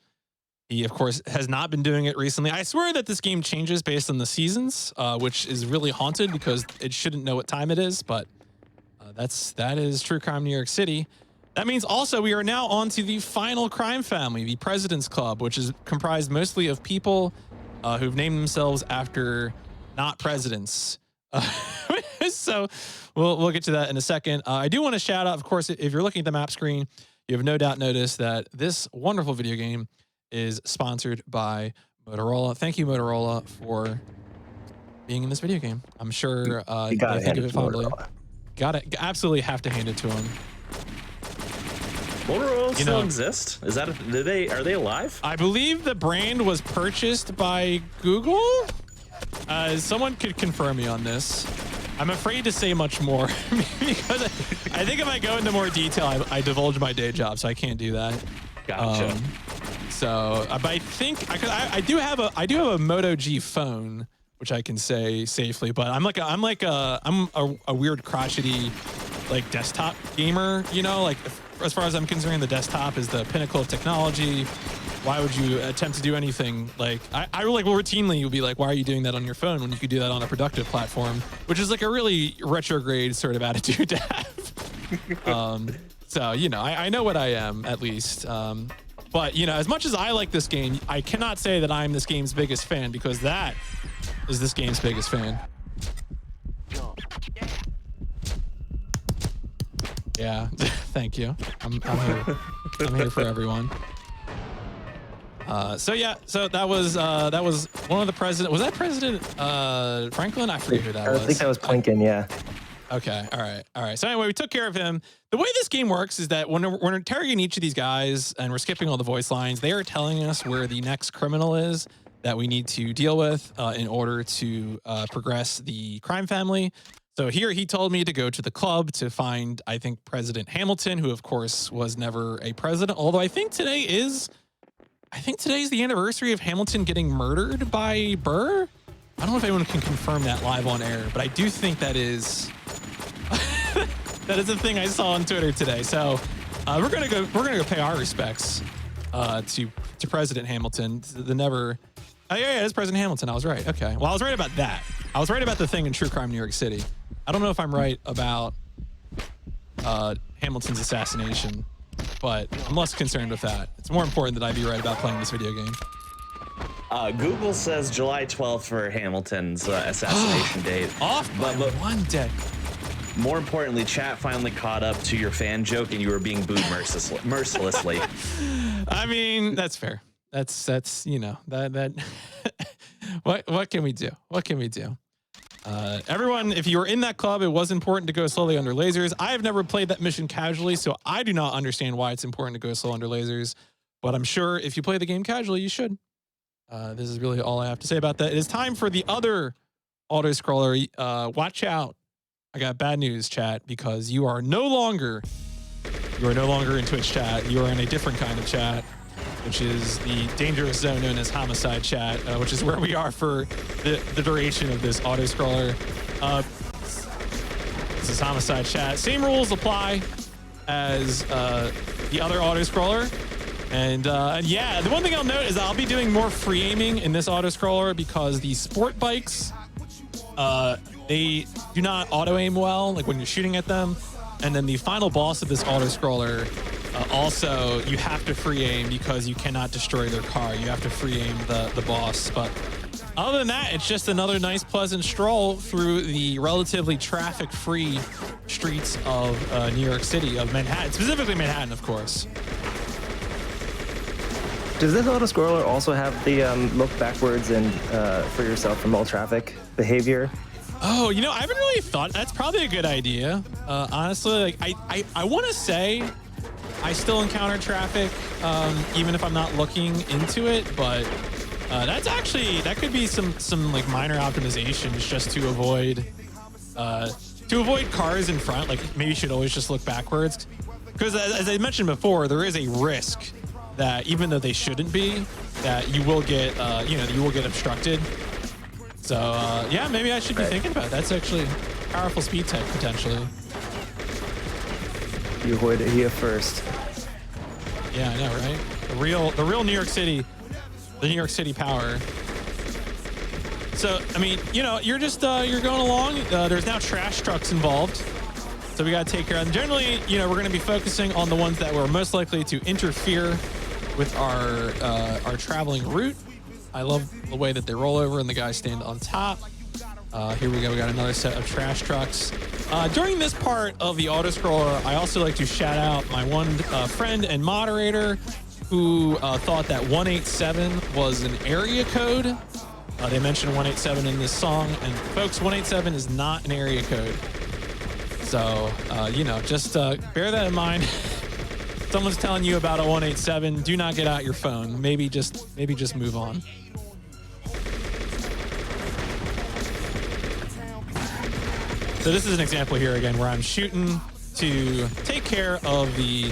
he, of course, has not been doing it recently. I swear that this game changes based on the seasons, which is really haunted because it shouldn't know what time it is, but that is True Crime New York City. That means also we are now on to the final crime family, the President's Club, which is comprised mostly of people who've named themselves after not presidents. So we'll get to that in a second. I do want to shout out, of course, if you're looking at the map screen, you have no doubt noticed that this wonderful video game is sponsored by Motorola. Thank you, Motorola, for being in this video game. I'm sure You gotta they think hand of it it to fondly. Motorola. Absolutely have to hand it to them. Motorola still exist? Is that are they alive? I believe the brand was purchased by Google. Someone could confirm me on this. I'm afraid to say much more because I think if I go into more detail, I divulge my day job, so I can't do that. Gotcha. But I think I do have a Moto G phone, which I can say safely. But I'm a weird crotchety like desktop gamer. You know, like as far as I'm concerned, the desktop is the pinnacle of technology. Why would you attempt to do anything? Like I will routinely be like, why are you doing that on your phone when you could do that on a productive platform? Which is like a really retrograde sort of attitude to have. So, you know, I know what I am at least. But, you know, as much as I like this game, I cannot say that I'm this game's biggest fan because that is this game's biggest fan. Yeah, thank you. I'm here. I'm here for everyone. So that was one of the president. Was that President Franklin? I forget who that was. I think that was Plinkin, yeah. Okay, all right. So anyway, we took care of him. The way this game works is that when we're interrogating each of these guys and we're skipping all the voice lines, they are telling us where the next criminal is that we need to deal with in order to progress the crime family. So here he told me to go to the club to find, I think, President Hamilton, who of course was never a president. Although I think today is the anniversary of Hamilton getting murdered by Burr. I don't know if anyone can confirm that live on air, but I do think that is that is a thing I saw on Twitter today. So we're gonna go pay our respects to President Hamilton. Yeah, it's President Hamilton. I was right. Okay. Well, I was right about that. I was right about the thing in True Crime New York City. I don't know if I'm right about Hamilton's assassination, but I'm less concerned with that. It's more important that I be right about playing this video game. Google says July 12th for Hamilton's assassination date. Off by one day. More importantly, chat finally caught up to your fan joke, and you were being booed mercilessly. I mean, that's fair. That's you know that. What can we do? What can we do? Everyone, if you were in that club, it was important to go slowly under lasers. I have never played that mission casually, so I do not understand why it's important to go slow under lasers. But I'm sure if you play the game casually, you should. This is really all I have to say about that. It is time for the other auto-scroller. Watch out. I got bad news, chat, because you are no longer in Twitch chat. You are in a different kind of chat, which is the dangerous zone known as homicide chat, which is where we are for the duration of this auto-scroller. This is homicide chat. Same rules apply as the other auto-scroller. And yeah, the one thing I'll note is I'll be doing more free aiming in this auto-scroller because the sport bikes, they do not auto-aim well, like when you're shooting at them. And then the final boss of this auto-scroller, also, you have to free aim because you cannot destroy their car. You have to free aim the boss. But other than that, it's just another nice, pleasant stroll through the relatively traffic-free streets of New York City, of Manhattan, specifically Manhattan, of course. Does this auto-scroller also have the look backwards and for yourself from all traffic behavior? Oh, you know, I haven't really thought. That's probably a good idea. Honestly, like I want to say I still encounter traffic, even if I'm not looking into it. But that could be some like minor optimizations just to avoid cars in front. Like maybe you should always just look backwards, because as I mentioned before, there is a risk that even though they shouldn't be, that you will get you will get obstructed. So yeah, maybe I should be thinking about it. That's actually powerful speed tech potentially. You heard it here first. Yeah, I know, right? The real New York City, the New York City power. So I mean, you know, you're just you're going along. There's now trash trucks involved, so we got to take care of them. Generally, you know, we're going to be focusing on the ones that were most likely to interfere with our traveling route. I love the way that they roll over and the guys stand on top. Here we go. We got another set of trash trucks. During this part of the auto scroller, I also like to shout out my one friend and moderator who thought that 187 was an area code. They mentioned 187 in this song, and folks, 187 is not an area code. So, you know, just bear that in mind. Someone's telling you about a 187, do not get out your phone. Maybe just move on. So this is an example here again where I'm shooting to take care of the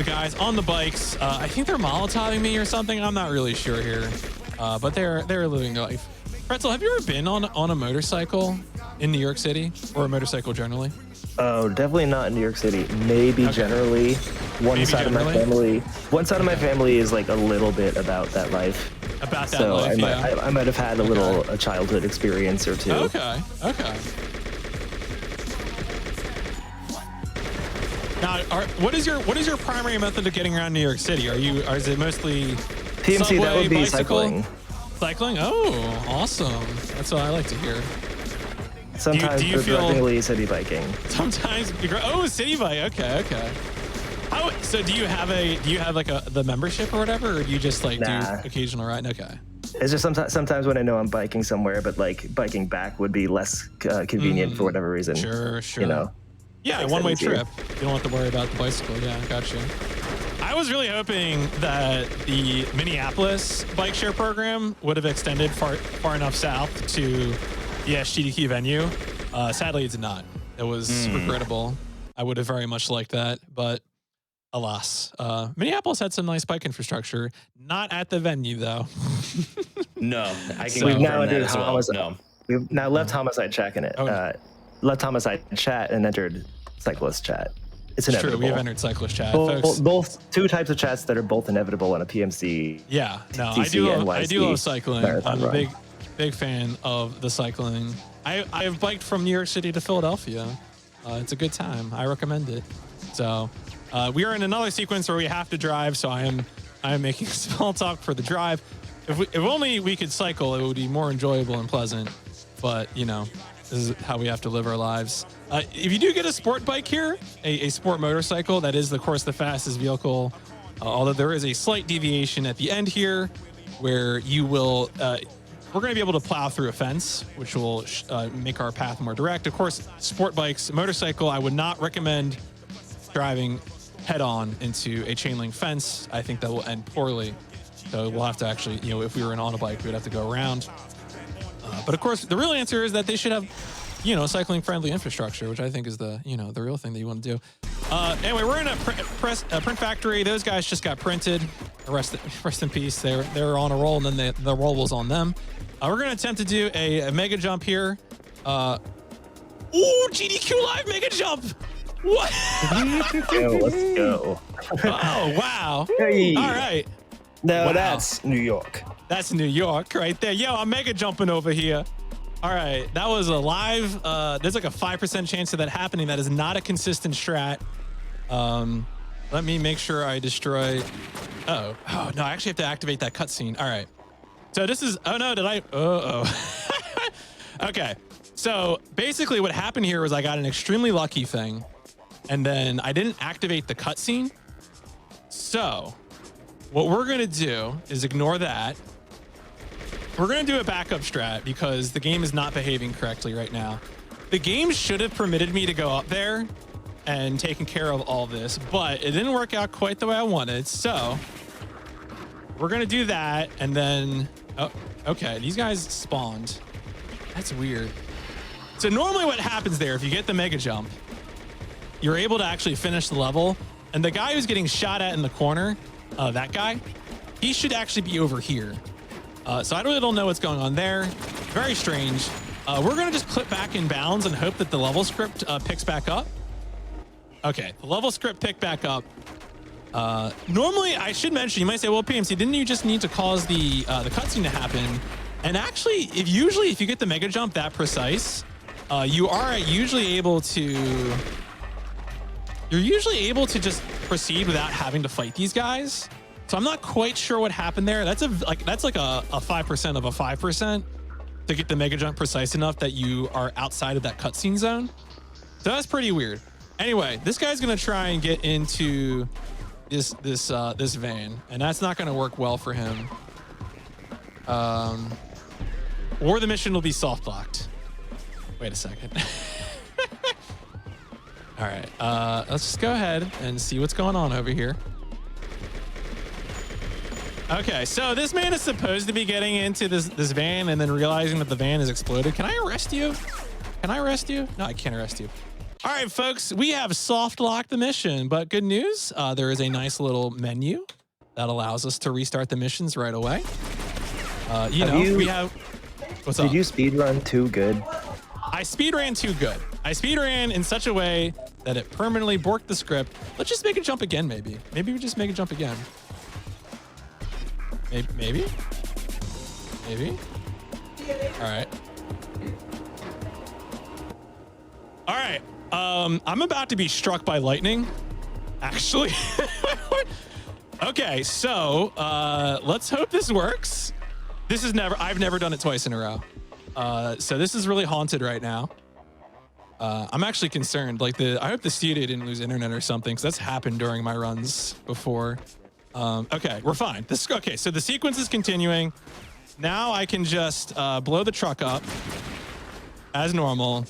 guys on the bikes. I think they're Molotoving me or something. I'm not really sure here, but they're living life. Pretzel, have you ever been on a motorcycle in New York City, or a motorcycle generally? Oh, definitely not in New York City. Maybe generally. One side of my family is like a little bit about that life. About that life, I might have had a childhood experience or two. Okay. Now, what is your primary method of getting around New York City? Is it mostly PMC? subway, That would be bicycle? cycling. Cycling? Oh, awesome. That's what I like to hear. Sometimes do you feel city biking. Sometimes city bike. Okay. So do you have like the membership or whatever, or do you just like do occasional ride? Okay. It's just sometimes when I know I'm biking somewhere, but like biking back would be less convenient for whatever reason. Sure. You know. Yeah, one-way trip. You don't have to worry about the bicycle. Yeah, gotcha. I was really hoping that the Minneapolis bike share program would have extended far enough south to the GDQ venue. Sadly, it did not. It was regrettable. I would have very much liked that, but alas. Minneapolis had some nice bike infrastructure. Not at the venue, though. No, I can confirm that as well. No. We've now left Homicide Chat in it. Left Homicide Chat and entered Cyclist Chat. It's inevitable. True, we have entered Cyclist Chat. Both two types of chats that are both inevitable on a PMC. Yeah, no, TC, I do love cycling. I'm a run. big fan of the cycling. I've biked from New York City to Philadelphia. It's a good time. I recommend it. So we are in another sequence where we have to drive. So I am making small talk for the drive. If only we could cycle, it would be more enjoyable and pleasant. But you know, this is how we have to live our lives. If you do get a sport bike here, a sport motorcycle, that is, of course, the fastest vehicle. Although there is a slight deviation at the end here, where you will. We're going to be able to plow through a fence, which will make our path more direct. Of course, sport bikes, motorcycle, I would not recommend driving head-on into a chain link fence. I think that will end poorly. So we'll have to actually, you know, if we were on a bike, we'd have to go around. But of course, the real answer is that they should have, you know, cycling-friendly infrastructure, which I think is the, you know, the real thing that you want to do. Anyway, we're in a print factory. Those guys just got printed. Rest in peace. They're on a roll, and then the roll was on them. We're going to attempt to do a mega jump here. Ooh, GDQ Live mega jump. What? Let's go. Oh, wow. Hey. All right. No, that's New York. That's New York right there. Yo, I'm mega jumping over here. All right, that was a live. There's like a 5% chance of that happening. That is not a consistent strat. Let me make sure I destroy. Oh no, I actually have to activate that cutscene. All right. So this is. Oh no, did I? Okay. So basically, what happened here was I got an extremely lucky thing, and then I didn't activate the cutscene. So what we're gonna do is ignore that. We're going to do a backup strat because the game is not behaving correctly right now. The game should have permitted me to go up there and taken care of all this, but it didn't work out quite the way I wanted. So we're going to do that. And then, oh, okay. These guys spawned. That's weird. So normally what happens there, if you get the mega jump, you're able to actually finish the level. And the guy who's getting shot at in the corner, that guy, he should actually be over here. So I really don't know what's going on there. Very strange. We're going to just clip back in bounds and hope that the level script picks back up. Okay, the level script picked back up. Normally, I should mention, you might say, well, PMC, didn't you just need to cause the cutscene to happen? And actually, if you get the mega jump that precise, you are usually able to just proceed without having to fight these guys. So I'm not quite sure what happened there. That's like a 5% of a 5%. to get the mega jump precise enough that you are outside of that cutscene zone. So that's pretty weird. Anyway, this guy's gonna try and get into this van, and that's not gonna work well for him. Or the mission will be soft locked. Wait a second. All right, let's just go ahead and see what's going on over here. Okay, so this man is supposed to be getting into this van and then realizing that the van is exploded. Can I arrest you? Can I arrest you? No, I can't arrest you. All right, folks, we have soft locked the mission, but good news, there is a nice little menu that allows us to restart the missions right away. We have. What's up? Did you speedrun too good? I speedran too good. I speedran in such a way that it permanently borked the script. Let's just make a jump again, maybe. Maybe we just make a jump again. Maybe? All right. All right. I'm about to be struck by lightning, actually. Okay, so let's hope this works. I've never done it twice in a row. So this is really haunted right now. I'm actually concerned. I hope the studio didn't lose internet or something, because that's happened during my runs before. Okay, we're fine. Okay, so the sequence is continuing. Now I can just blow the truck up as normal.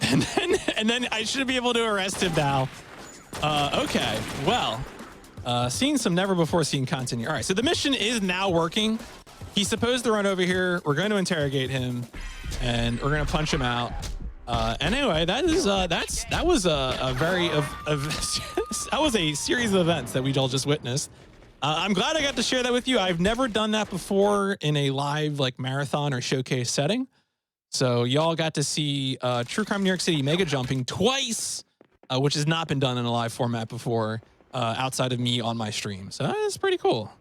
And then I should be able to arrest him now. Okay, well, seeing some never before seen content here. All right, so the mission is now working. He's supposed to run over here. We're going to interrogate him, and we're going to punch him out. Anyway, that was a series of events that we all just witnessed. I'm glad I got to share that with you. I've never done that before in a live marathon or showcase setting. So y'all got to see True Crime New York City mega jumping twice, which has not been done in a live format before, outside of me on my stream. So that's pretty cool.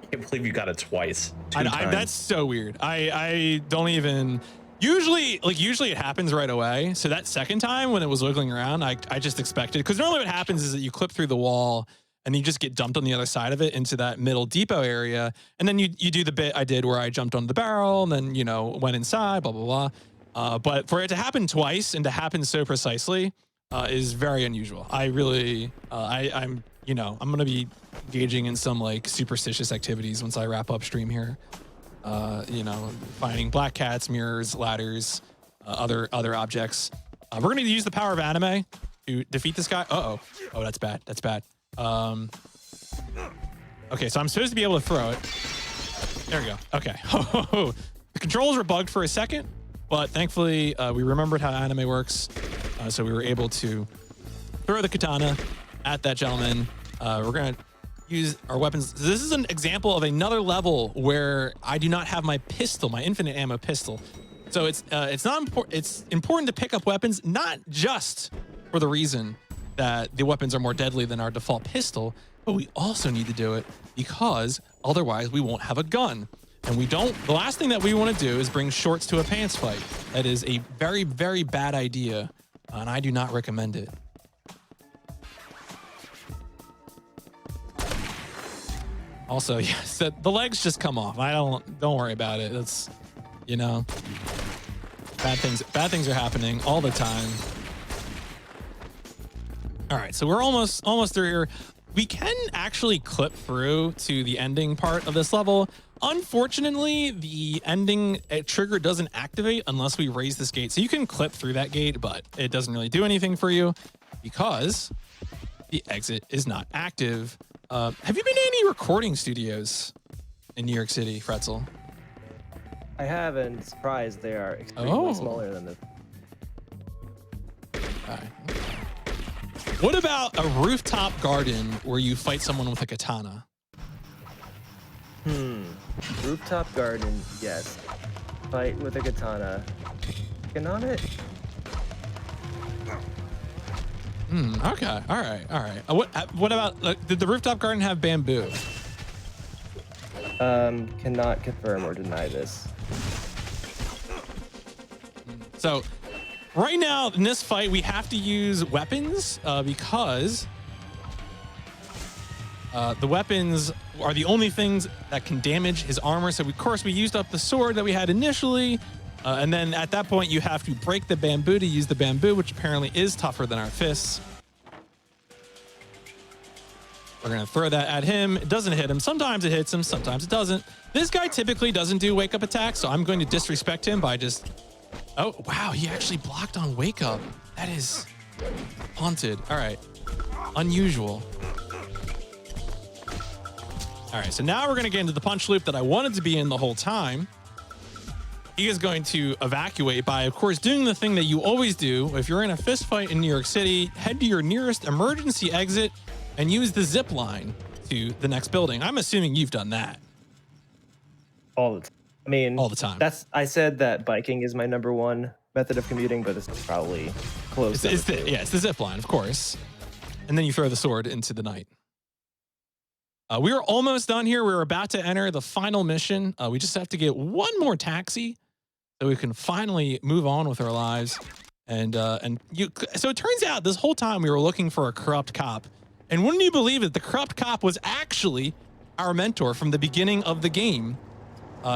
I can't believe you got it twice. That's so weird. I don't even. Usually it happens right away. So that second time when it was wiggling around, I just expected, because normally what happens is that you clip through the wall and you just get dumped on the other side of it into that middle depot area. And then you do the bit I did where I jumped on the barrel and then, went inside, blah, blah, blah. But for it to happen twice and to happen so precisely is very unusual. I really, I'm going to be engaging in some superstitious activities once I wrap up stream here. Finding black cats, mirrors, ladders, other objects. We're going to use the power of anime to defeat this guy. Oh, that's bad. That's bad. Okay, so I'm supposed to be able to throw it. There we go. Okay. The controls were bugged for a second, but thankfully we remembered how anime works. So we were able to throw the katana at that gentleman. We're going to use our weapons. This is an example of another level where I do not have my pistol, my infinite ammo pistol. So it's not important. It's important to pick up weapons, not just for the reason that the weapons are more deadly than our default pistol, but we also need to do it because otherwise we won't have a gun. And the last thing that we want to do is bring shorts to a pants fight. That is a very, very bad idea, and I do not recommend it. Also, yes, the legs just come off. Don't worry about it. It's, bad things are happening all the time. All right, so we're almost through here. We can actually clip through to the ending part of this level. Unfortunately, the ending trigger doesn't activate unless we raise this gate. So you can clip through that gate, but it doesn't really do anything for you because the exit is not active. Have you been to any recording studios in New York City, Fretzel? I have, and surprised they are extremely smaller than this. All right. What about a rooftop garden where you fight someone with a katana? Rooftop garden, yes. Fight with a katana. Can on it? Okay. All right. What about, did the rooftop garden have bamboo? Cannot confirm or deny this. So right now in this fight, we have to use weapons because The weapons are the only things that can damage his armor. So, of course, we used up the sword that we had initially. And then at that point, you have to break the bamboo to use the bamboo, which apparently is tougher than our fists. We're going to throw that at him. It doesn't hit him. Sometimes it hits him. Sometimes it doesn't. This guy typically doesn't do wake up attacks, so I'm going to disrespect him by just... Oh, wow. He actually blocked on wake up. That is haunted. All right. Unusual. All right, so now we're going to get into the punch loop that I wanted to be in the whole time. He is going to evacuate by, of course, doing the thing that you always do. If you're in a fist fight in New York City, head to your nearest emergency exit and use the zip line to the next building. I'm assuming you've done that. All the time. I mean, all the time. I said that biking is my #1 method of commuting, but this is probably close. It's the zip line, of course. And then you throw the sword into the night. We are almost done here. We're about to enter the final mission. We just have to get one more taxi so we can finally move on with our lives. So it turns out this whole time we were looking for a corrupt cop. And wouldn't you believe it, the corrupt cop was actually our mentor from the beginning of the game.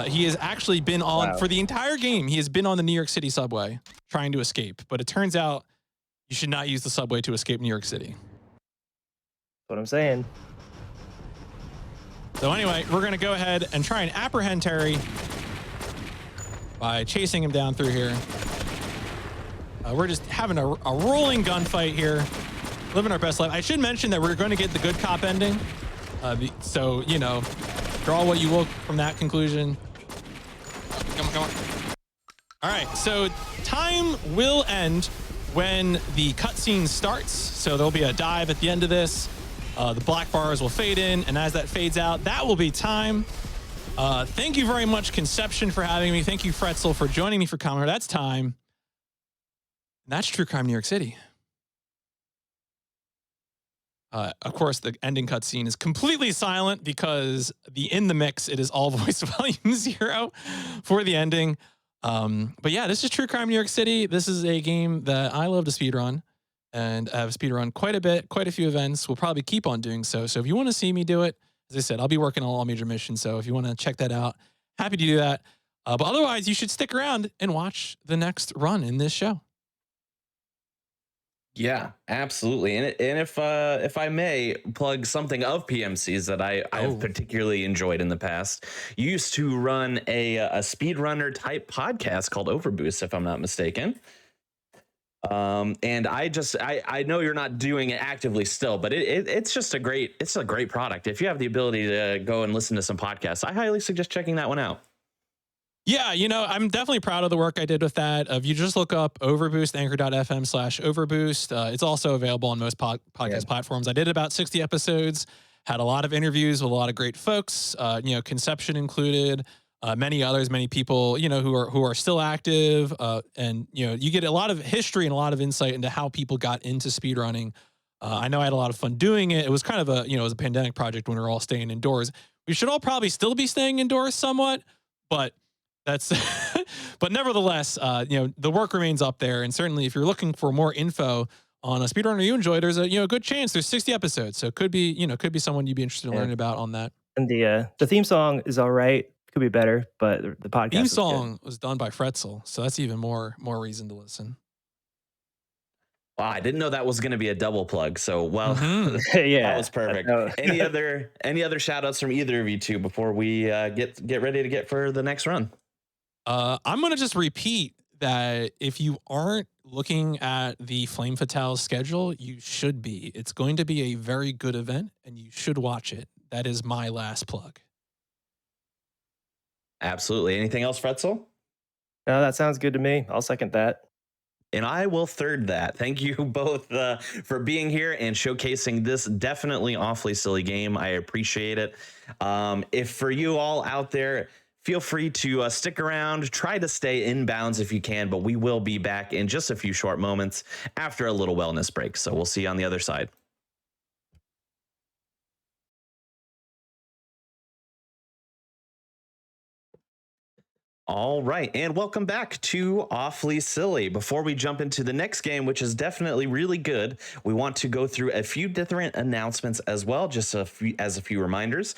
He has actually been on, for the entire game, he has been on the New York City subway trying to escape. But it turns out you should not use the subway to escape New York City. That's what I'm saying. So anyway, we're going to go ahead and try and apprehend Terry by chasing him down through here. We're just having a rolling gunfight here, living our best life. I should mention that we're going to get the good cop ending. So, you know, draw what you will from that conclusion. Come on. All right, so time will end when the cutscene starts. So there'll be a dive at the end of this. The black bars will fade in, and as that fades out, that will be time. Thank you very much, Conception, for having me. Thank you, Fretzel, for joining me for Common. That's time. And that's True Crime New York City. Of course, the ending cutscene is completely silent because in the mix, it is all voice volume 0 for the ending. But yeah, this is True Crime New York City. This is a game that I love to speedrun. And I have speedrun quite a bit, quite a few events. We'll probably keep on doing so. So if you want to see me do it, as I said, I'll be working on all major missions. So if you want to check that out, happy to do that. But otherwise, you should stick around and watch the next run in this show. Yeah, absolutely. And if I may plug something of PMC's that I've particularly enjoyed in the past, you used to run a speedrunner type podcast called Overboost, if I'm not mistaken. And I know you're not doing it actively still, but it's just a great product. If you have the ability to go and listen to some podcasts, I highly suggest checking that one out. Yeah, you know, I'm definitely proud of the work I did with that. If you just look up Overboost, anchor.fm/Overboost, it's also available on most podcast platforms. I did about 60 episodes, had a lot of interviews with a lot of great folks, you know, Conception included, many others, many people, you know, who are still active. And, you know, you get a lot of history and a lot of insight into how people got into speedrunning. I know I had a lot of fun doing it. It was kind of it was a pandemic project when we were all staying indoors. We should all probably still be staying indoors somewhat, but that's, but nevertheless, you know, the work remains up there. And certainly if you're looking for more info on a speedrunner you enjoy, there's a good chance there's 60 episodes. So it could be someone you'd be interested in learning about on that. And the theme song is all right. Could be better, but the podcast theme song was done by Fretzel. So that's even more reason to listen. Wow, I didn't know that was going to be a double plug. So, well, yeah, that was perfect. Any other shout outs from either of you two before we get ready to get for the next run? I'm going to just repeat that if you aren't looking at the Flame Fatale schedule, you should be. It's going to be a very good event and you should watch it. That is my last plug. Absolutely. Anything else, Fretzel? No, that sounds good to me. I'll second that. And I will third that. Thank you both for being here and showcasing this definitely awfully silly game. I appreciate it. If for you all out there, feel free to stick around, try to stay inbounds if you can, but we will be back in just a few short moments after a little wellness break. So we'll see you on the other side. All right, and welcome back to Awfully Silly. Before we jump into the next game, which is definitely really good, we want to go through a few different announcements as well, just as a few reminders.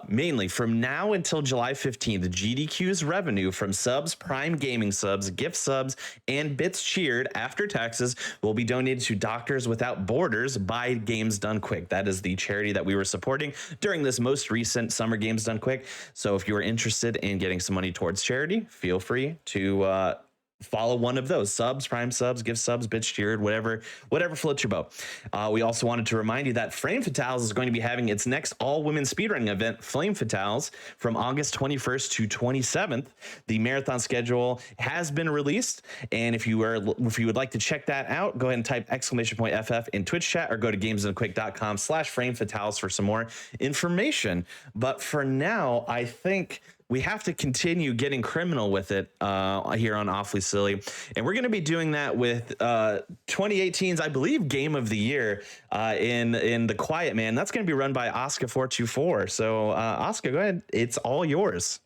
Mainly, from now until July 15th, GDQ's revenue from subs, Prime Gaming subs, gift subs, and bits cheered after taxes will be donated to Doctors Without Borders by Games Done Quick. That is the charity that we were supporting during this most recent Summer Games Done Quick. So if you are interested in getting some money towards charity, feel free to follow one of those: subs, prime subs, gift subs, bits cheered, whatever floats your boat. We also wanted to remind you that Flame Fatales is going to be having its next all-women speedrunning event, Flame Fatales, from August 21st to 27th. The marathon schedule has been released, and if you would like to check that out, go ahead and type !FF in Twitch chat or go to gamesandquick.com/framefatales for some more information. But for now, I think we have to continue getting criminal with it here on Awfully Silly. And we're going to be doing that with 2018's, I believe, Game of the Year in The Quiet Man. That's going to be run by Oscar424. So, Oscar, go ahead. It's all yours.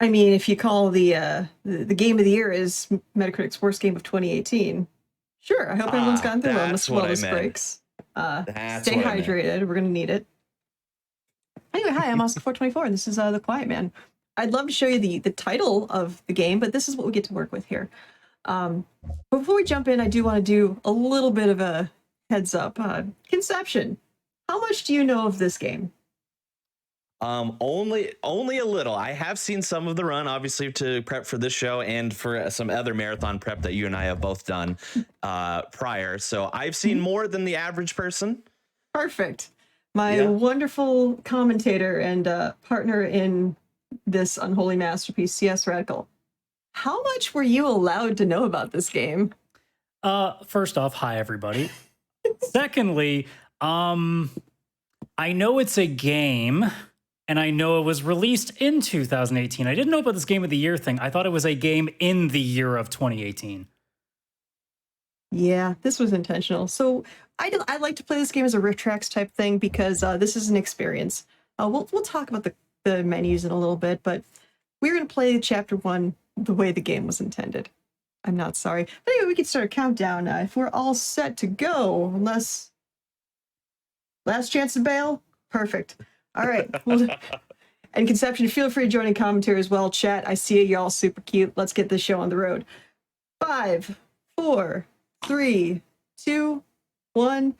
I mean, if you call the Game of the Year is Metacritic's worst game of 2018, sure. I hope everyone's gotten through wellness breaks. Stay hydrated. We're going to need it. Anyway, hi, I'm Oscar424, and this is The Quiet Man. I'd love to show you the title of the game, but this is what we get to work with here. Before we jump in, I do want to do a little bit of a heads up. Conception, how much do you know of this game? Only a little. I have seen some of the run, obviously, to prep for this show and for some other marathon prep that you and I have both done prior. So I've seen more than the average person. Perfect. My wonderful commentator and partner in this unholy masterpiece, CS Radical. How much were you allowed to know about this game? First off, hi everybody. Secondly, I know it's a game, and I know it was released in 2018. I didn't know about this Game of the Year thing. I thought it was a game in the year of 2018. Yeah, this was intentional. So I like to play this game as a riff tracks type thing because this is an experience. We'll talk about the menus in a little bit, but we're going to play Chapter 1 the way the game was intended. I'm not sorry. But anyway, we can start a countdown if we're all set to go, unless... Last chance to bail? Perfect. All right. And Conception, feel free to join in commentary as well. Chat, I see you all super cute. Let's get this show on the road. 5, 4, 3, 2, 1.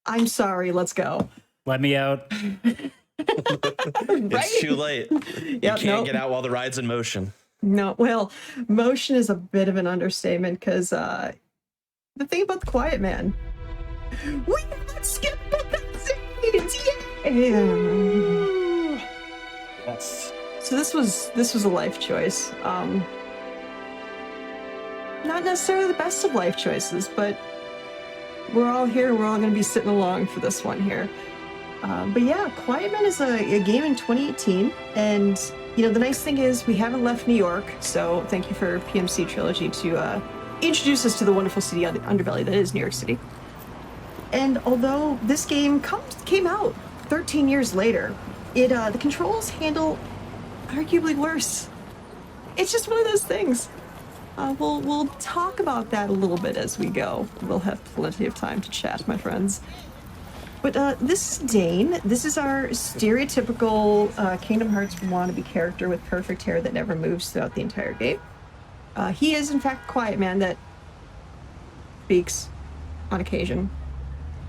I'm sorry. Let's go. Let me out. Right? It's too late. You can't get out while the ride's in motion. No, well, motion is a bit of an understatement because the thing about The Quiet Man, we got skippable cutscenes! Yeah. Yes. So this was a life choice. Not necessarily the best of life choices, but we're all here. We're all going to be sitting along for this one here. But yeah, Quiet Man is a game in 2018, and you know the nice thing is we haven't left New York. So thank you for PMC Trilogy to introduce us to the wonderful city underbelly that is New York City. And although this game came out 13 years later, the controls handle arguably worse. It's just one of those things. We'll talk about that a little bit as we go. We'll have plenty of time to chat, my friends. But this is Dane. This is our stereotypical Kingdom Hearts wannabe character with perfect hair that never moves throughout the entire game. He is, in fact, Quiet Man that speaks on occasion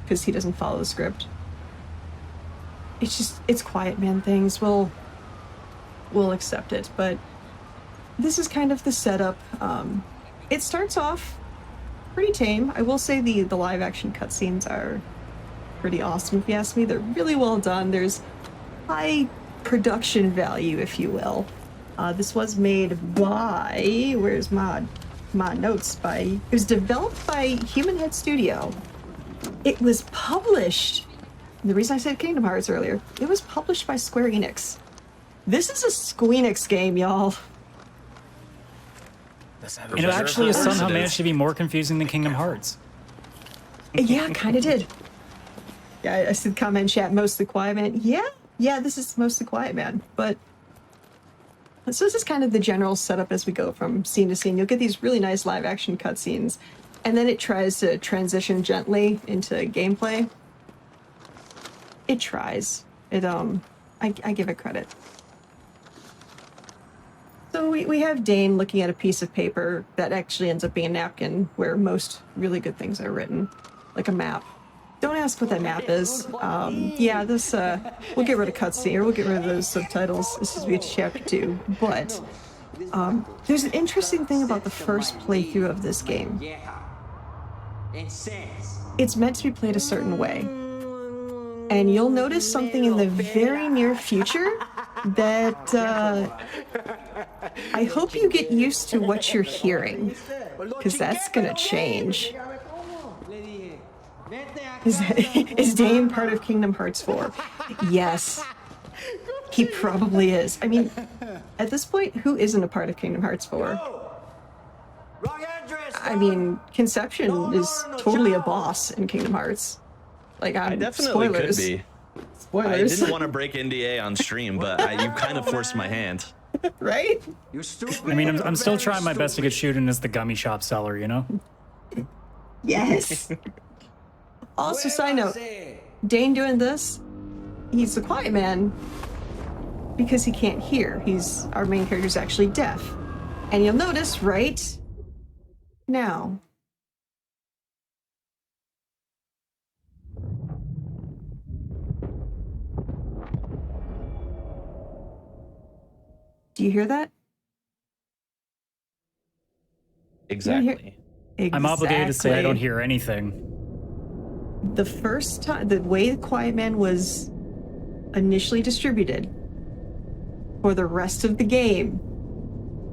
because he doesn't follow the script. It's Quiet Man things. We'll accept it, but this is kind of the setup. It starts off pretty tame. I will say the live action cutscenes are pretty awesome, if you ask me. They're really well done. There's high production value, if you will. This was made by, where's my notes? It was developed by Human Head Studio. It was published, the reason I said Kingdom Hearts earlier, it was published by Square Enix. This is a Squeenix game, y'all. And it actually somehow managed to be more confusing than Kingdom Hearts. Yeah, kind of did. Yeah, I see the comment chat, mostly Quiet Man. Yeah, this is mostly Quiet Man. But So this is kind of the general setup as we go from scene to scene. You'll get these really nice live action cutscenes, and then it tries to transition gently into gameplay. It tries. I give it credit. So we have Dane looking at a piece of paper that actually ends up being a napkin where most really good things are written, like a map. Don't ask what that map is. Yeah, this, we'll get rid of cutscene, or we'll get rid of those subtitles. This is chapter 2. But, there's an interesting thing about the first playthrough of this game. It's meant to be played a certain way. And you'll notice something in the very near future that, I hope you get used to what you're hearing, because that's gonna change. Is Dane part of Kingdom Hearts 4? Yes. He probably is. I mean, at this point, who isn't a part of Kingdom Hearts 4? I mean, Conception is totally a boss in Kingdom Hearts. Like, I definitely spoilers. could be. Spoilers. I didn't want to break NDA on stream, but you kind of forced my hand. Right? I mean, I'm still trying my best to get shooting as the gummy shop seller, you know? Yes. Also, side note, Dane doing this, he's a quiet man because he can't hear. Our main character's actually deaf. And you'll notice right now. Do you hear that? Exactly. I'm obligated to say I don't hear anything. The first time, the way Quiet Man was initially distributed for the rest of the game,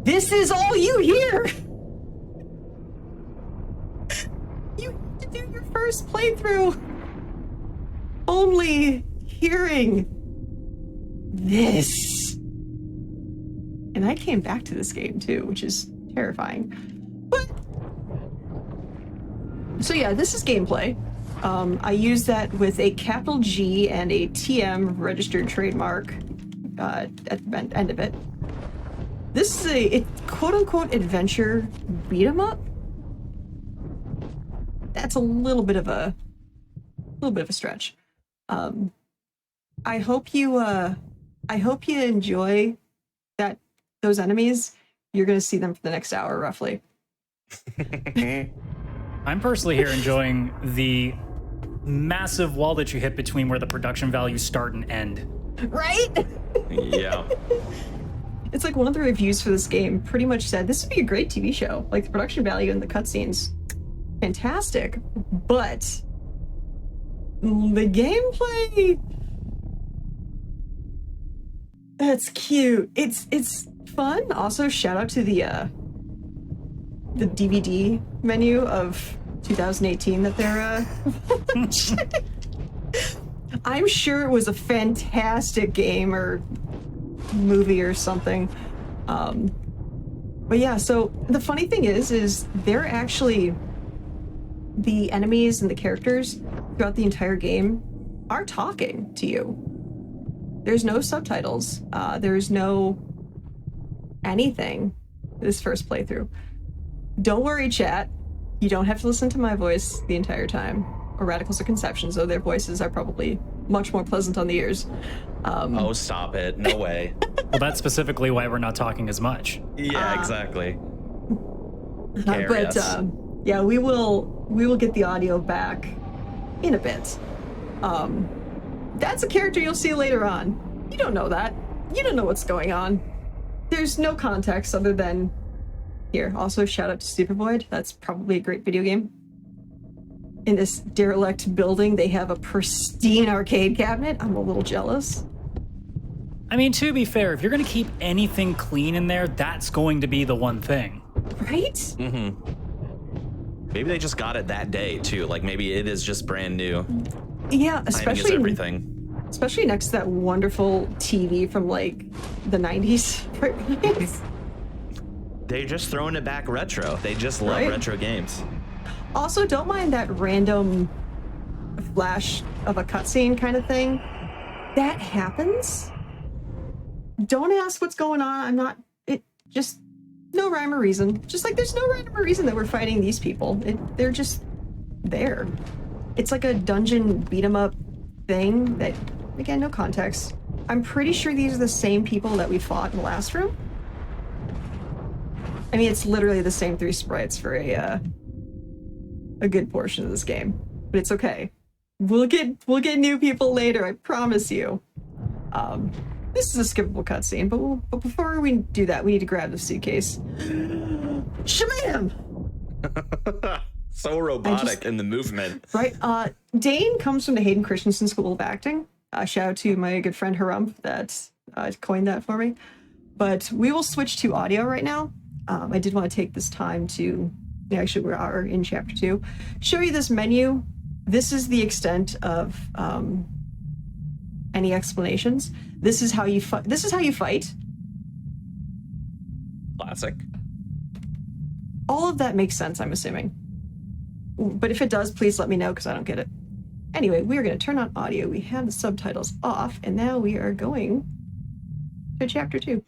this is all you hear! You have to do your first playthrough only hearing this. And I came back to this game too, which is terrifying. But so yeah, this is gameplay. I use that with a capital G and a TM registered trademark at the end of it. This is a quote-unquote adventure beat 'em up. That's a little bit of a stretch. I hope you enjoy those enemies. You're gonna see them for the next hour roughly. I'm personally here enjoying the massive wall that you hit between where the production values start and end. Right? Yeah. It's like one of the reviews for this game pretty much said this would be a great TV show. Like the production value and the cutscenes, fantastic. But the gameplay, that's cute. It's fun. Also, shout out to the DVD menu of 2018 that they're I'm sure it was a fantastic game or movie or something. But yeah, so the funny thing is they're actually, the enemies and the characters throughout the entire game are talking to you. There's no subtitles. There's no anything this first playthrough. Don't worry, chat. You don't have to listen to my voice the entire time. Or Radicals or Conceptions, though their voices are probably much more pleasant on the ears. Oh, stop it. No way. Well, that's specifically why we're not talking as much. Yeah, exactly. But yeah, we will get the audio back in a bit. That's a character you'll see later on. You don't know that. You don't know what's going on. There's no context other than here. Also, shout out to Supervoid. That's probably a great video game. In this derelict building, they have a pristine arcade cabinet. I'm a little jealous. I mean, to be fair, if you're going to keep anything clean in there, that's going to be the one thing. Right? Mm-hmm. Maybe they just got it that day, too. Like, maybe it is just brand new. Yeah, Timing is especially everything. Especially next to that wonderful TV from, like, the 90s. They're just throwing it back retro. They just love retro games. Also, don't mind that random flash of a cutscene kind of thing. That happens. Don't ask what's going on. I'm not Just no rhyme or reason. Just like there's no rhyme or reason that we're fighting these people. They're just there. It's like a dungeon beat 'em up thing that, again, no context. I'm pretty sure these are the same people that we fought in the last room. I mean, it's literally the same 3 sprites for a good portion of this game, but it's okay. We'll get new people later, I promise you. This is a skippable cutscene, but before we do that, we need to grab the suitcase. Shabam! So robotic in the movement. Right. Dane comes from the Hayden Christensen School of Acting. Shout out to my good friend Harum that coined that for me. But we will switch to audio right now. I did want to take this time to, actually we are in chapter 2, show you this menu. This is the extent of any explanations. This is how you fight. This is how you fight. Classic. All of that makes sense, I'm assuming. But if it does, please let me know because I don't get it. Anyway, we are going to turn on audio. We have the subtitles off, and now we are going to chapter 2.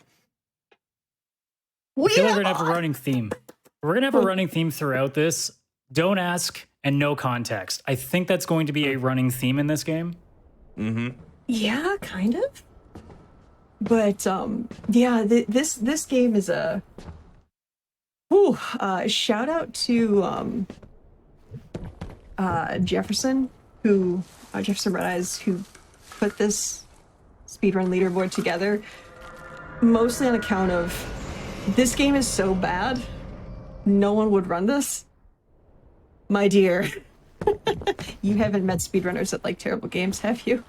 I feel like we're going to have a running theme. We're going to have a running theme throughout this. Don't ask and no context. I think that's going to be a running theme in this game. Mm-hmm. Yeah, kind of. But yeah, this game is a shout out to Jefferson Red Eyes, who put this speedrun leaderboard together, mostly on account of this game is so bad, no one would run this. My dear, you haven't met speedrunners that like terrible games, have you?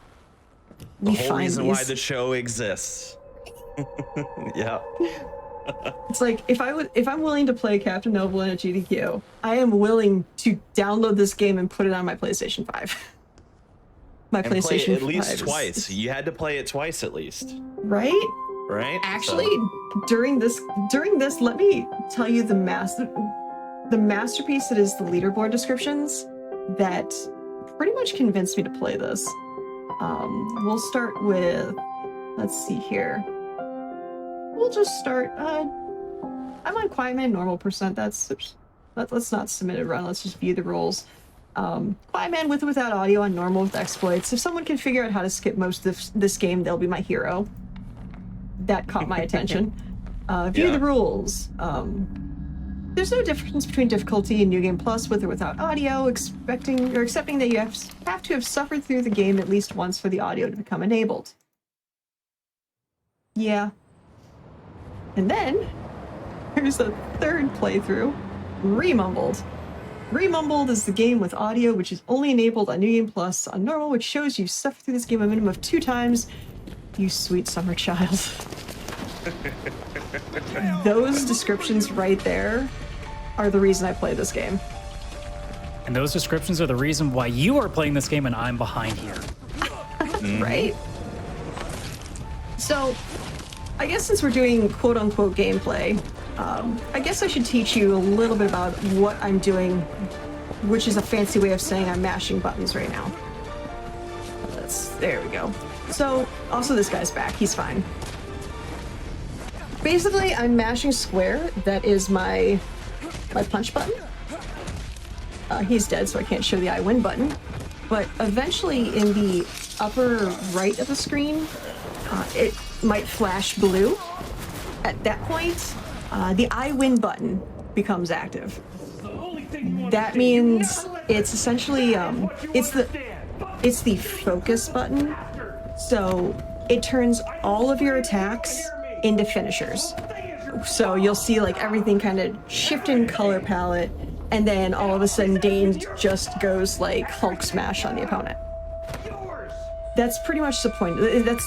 The whole reason why the show exists. Yeah. It's like if I'm willing to play Captain Noble in a GDQ, I am willing to download this game and put it on my PlayStation 5. My and PlayStation play it at least 5 twice. You had to play it twice at least. Right? Right? Actually, during this, let me tell you the masterpiece that is the leaderboard descriptions that pretty much convinced me to play this. We'll start with, let's see here. We'll just start, I'm on Quiet Man normal percent. Let's not submit a run. Let's just view the rules. Quiet Man with or without audio on normal with exploits. If someone can figure out how to skip most of this game, they'll be my hero. That caught my attention. View the rules. There's no difference between difficulty in New Game Plus with or without audio, accepting that you have to have suffered through the game at least once for the audio to become enabled. Yeah. And then, here's a third playthrough, Remumbled. Remumbled is the game with audio which is only enabled on New Game Plus on normal, which shows you suffer through this game a minimum of 2 times. You sweet summer child. Those descriptions right there are the reason I play this game. And those descriptions are the reason why you are playing this game and I'm behind here. Right? So, I guess since we're doing quote-unquote gameplay, I guess I should teach you a little bit about what I'm doing, which is a fancy way of saying I'm mashing buttons right now. There we go. So, also this guy's back. He's fine. Basically, I'm mashing square. That is my punch button. He's dead, so I can't show the I win button. But eventually, in the upper right of the screen, it might flash blue. At that point, the I win button becomes active. That means it's essentially it's the focus button. So it turns all of your attacks into finishers. So you'll see like everything kind of shift in color palette, and then all of a sudden Dane just goes like Hulk smash on the opponent. That's pretty much the point.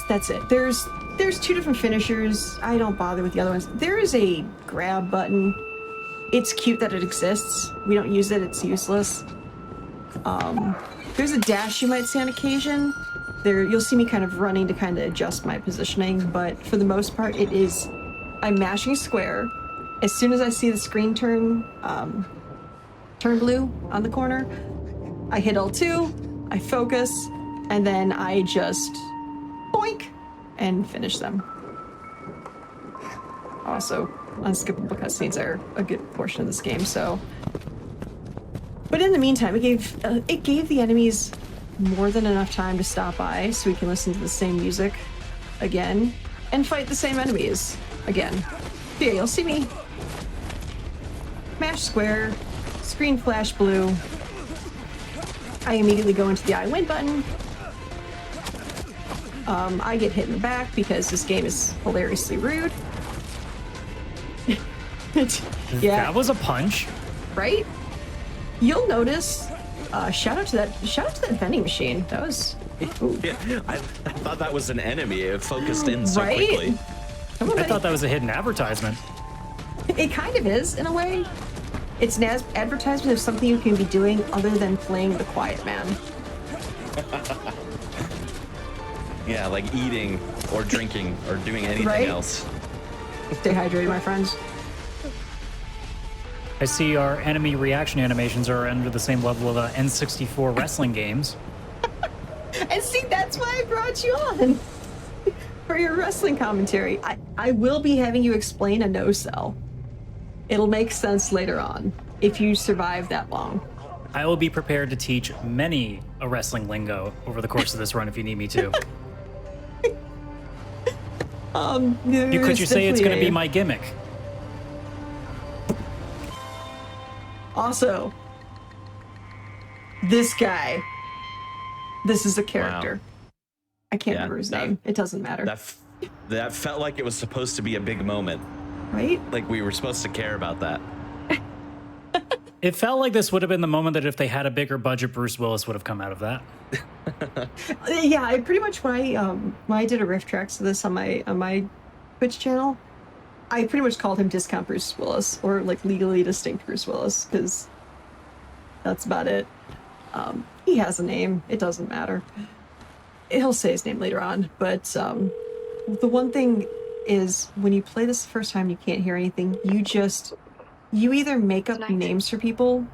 That's it. There's 2 different finishers. I don't bother with the other ones. There is a grab button. It's cute that it exists. We don't use it. It's useless. There's a dash you might see on occasion. There, you'll see me kind of running to kind of adjust my positioning, but for the most part, I'm mashing square. As soon as I see the screen turn blue on the corner, I hit L2, I focus, and then I just boink and finish them. Also, unskippable cutscenes are a good portion of this game. So, but in the meantime, it gave the enemies more than enough time to stop by, so we can listen to the same music again and fight the same enemies again. So yeah, you'll see me mash square, screen flash blue. I immediately go into the I win button. I get hit in the back because this game is hilariously rude. Yeah, That was a punch. right? You'll notice. Shout out to that vending machine. That was. Ooh. Yeah, I thought that was an enemy. It focused in so Right? quickly. Come on, I buddy. thought that was a hidden advertisement. It kind of is, in a way. It's an advertisement of something you can be doing other than playing the quiet man. Yeah, like eating or drinking or doing anything Right? else. Stay hydrated, my friends. I see our enemy reaction animations are under the same level of N64 wrestling games. And see, that's why I brought you on for your wrestling commentary. I will be having you explain a no-sell. It'll make sense later on if you survive that long. I will be prepared to teach many a wrestling lingo over the course of this run if you need me to. Could you say it's going to be my gimmick? Also, this guy. This is a character. I can't remember his name. It doesn't matter. That felt like it was supposed to be a big moment. Right? Like we were supposed to care about that. It felt like this would have been the moment that if they had a bigger budget, Bruce Willis would have come out of that. Yeah, I pretty much when I did a riff tracks to this on my Twitch channel, I pretty much called him Discount Bruce Willis, or like Legally Distinct Bruce Willis, because that's about it. He has a name. It doesn't matter. He'll say his name later on, but the one thing is when you play this the first time, you can't hear anything. You either make up names for people,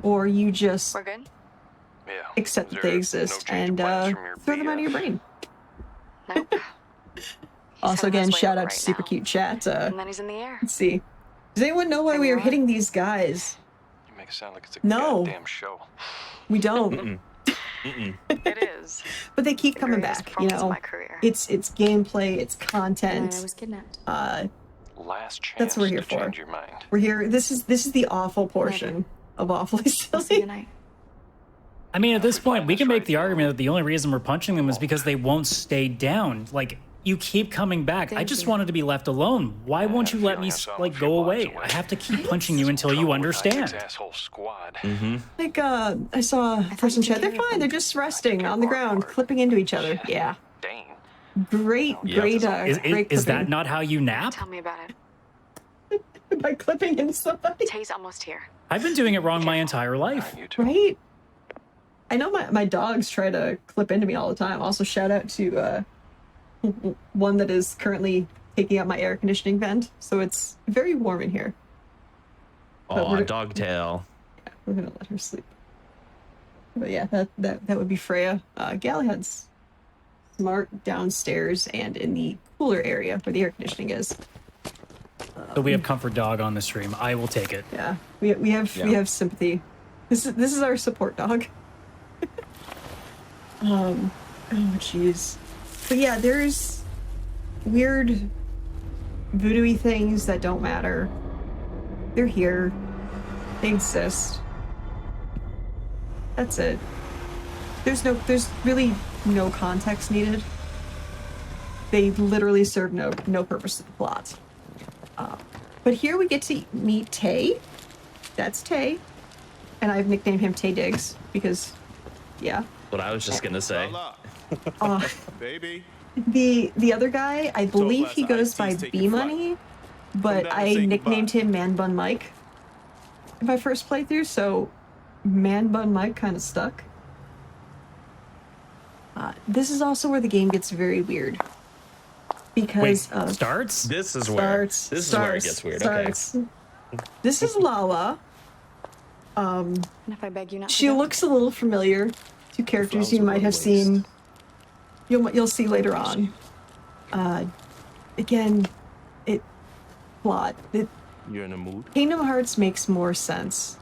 or you just We're good? accept that they exist and throw them out of your brain. Nope. Also, heading again, this way shout over out to right Super now. Cute Chat. And then he's in the air. Let's see. Does anyone know why And we you are know hitting these guys? You make it sound like it's a No. goddamn show. We don't. It is. But they keep The coming greatest back. You performance of know, my career. it's gameplay, it's And I content. was kidnapped. Last chance That's what we're here to for. change your mind. We're here. This is the awful portion of Awfully I'll see you Silly. tonight. I mean, at this point, we can make the argument that the only reason we're punching them is because they won't stay down. Like, you keep coming back. I Thank just you. wanted to be left alone. Why won't you let me, like, go away? I have to keep punching you until you Trouble with understand. Isaac's asshole squad. Like I saw a person chat. They're fine. They're just resting on the ground, clipping into each other. Yeah. Dang. Great. Is Great that clipping. not how you nap? Tell me about it. By clipping into somebody? Tay's almost here. I've been doing it wrong my entire life. You too. Right? I know my dogs try to clip into me all the time. Also, shout out to one that is currently taking out my air conditioning vent, so it's very warm in here. But Aw, we're- dogtail. Yeah, we're gonna let her sleep. But yeah, that would be Freya. Galahad's smart downstairs and in the cooler area where the air conditioning is. So we have Comfort Dog on the stream. I will take it. Yeah, we have sympathy. This is our support dog. Oh jeez. But yeah, there's weird voodoo-y things that don't matter. They're here. They exist. That's it. There's really no context needed. They literally serve no purpose to the plot. But here we get to meet Tay. That's Tay. And I've nicknamed him Tay Diggs because, yeah. What I was just gonna say. Baby. The other guy, I believe he goes by B Money, but down and I say nicknamed goodbye. him Man Bun Mike in my first playthrough, so Man Bun Mike kind of stuck. This is also where the game gets very weird. Because Wait, starts? This is where it gets weird. Okay. This is Lala. And if I beg you not She to go? looks a little familiar to characters you might have seen. You'll see later on. Again, plot. You're in a mood? Kingdom Hearts makes more sense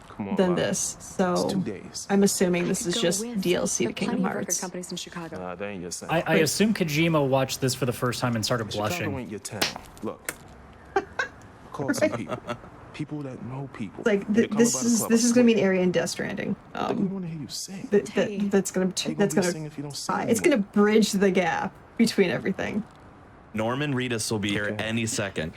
Come on, than Lana. this, It's so 2 days. I'm assuming this is Go just with. DLC There to are Kingdom plenty of record Hearts. companies in Chicago. Nah, that ain't your thing. I assume Kojima watched this for the first time and started Chicago blushing. ain't your town. Look. Call some people. People that know people. Like They're coming this by the is club, this I is gonna be an swear. area in Death Stranding. They don't want to hear you sing. That's gonna How you that's be gonna singing if you don't sing it's anymore? gonna bridge the gap between everything. Norman Reedus will be here any second.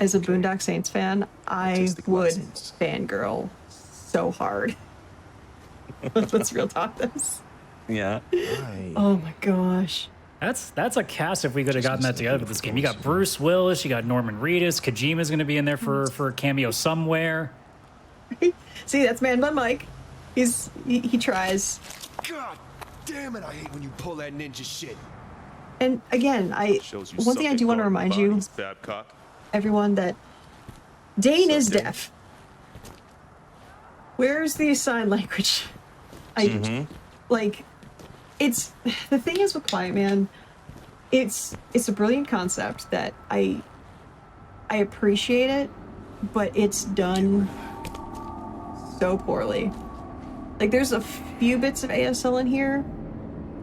As a Boondock Saints fan, I Artistic would license. fangirl so hard. Let's real talk this. Yeah. Right. Oh my gosh. That's a cast if we could have gotten that together with this game. You got Bruce Willis, you got Norman Reedus, Kojima's going to be in there for a cameo somewhere. See, that's Man Bun Mike. He tries. God damn it, I hate when you pull that ninja shit. And again, Shows you one thing I suck do at want to guarding remind you, bodies, Babcock. everyone, that Dane is Suck, Dane. deaf. Where's the sign language? Like, it's the thing is with Quiet Man, it's a brilliant concept that I appreciate it, but it's done so poorly. Like, there's a few bits of ASL in here,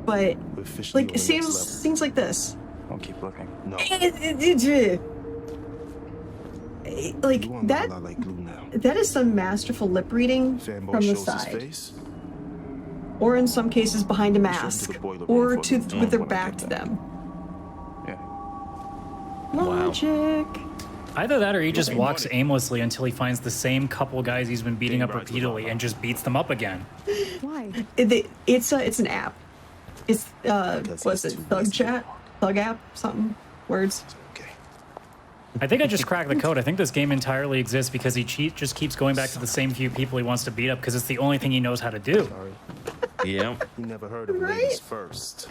but We're officially like on the it next seems level. things like this. Don't keep looking. No. Like You on that. La La like glue now. That is some masterful lip reading Fanboy from the shows his side, face. or in some cases behind a Shows to mask, the boiler room or for to the with their when I back get to there. them. Yeah. Logic. Either that or he just Hey, walks money. aimlessly until he finds the same couple guys he's been beating Dane up rides the repeatedly Lala. and just beats them up again. Why? It's an app. It's what's he's it? too Thug lazy to chat, walk. thug app, something words. Okay. I think I just cracked the code. I think this game entirely exists because he just keeps going back to the same few people he wants to beat up because it's the only thing he knows how to do. Sorry. Yeah. You never heard of Right? ladies first.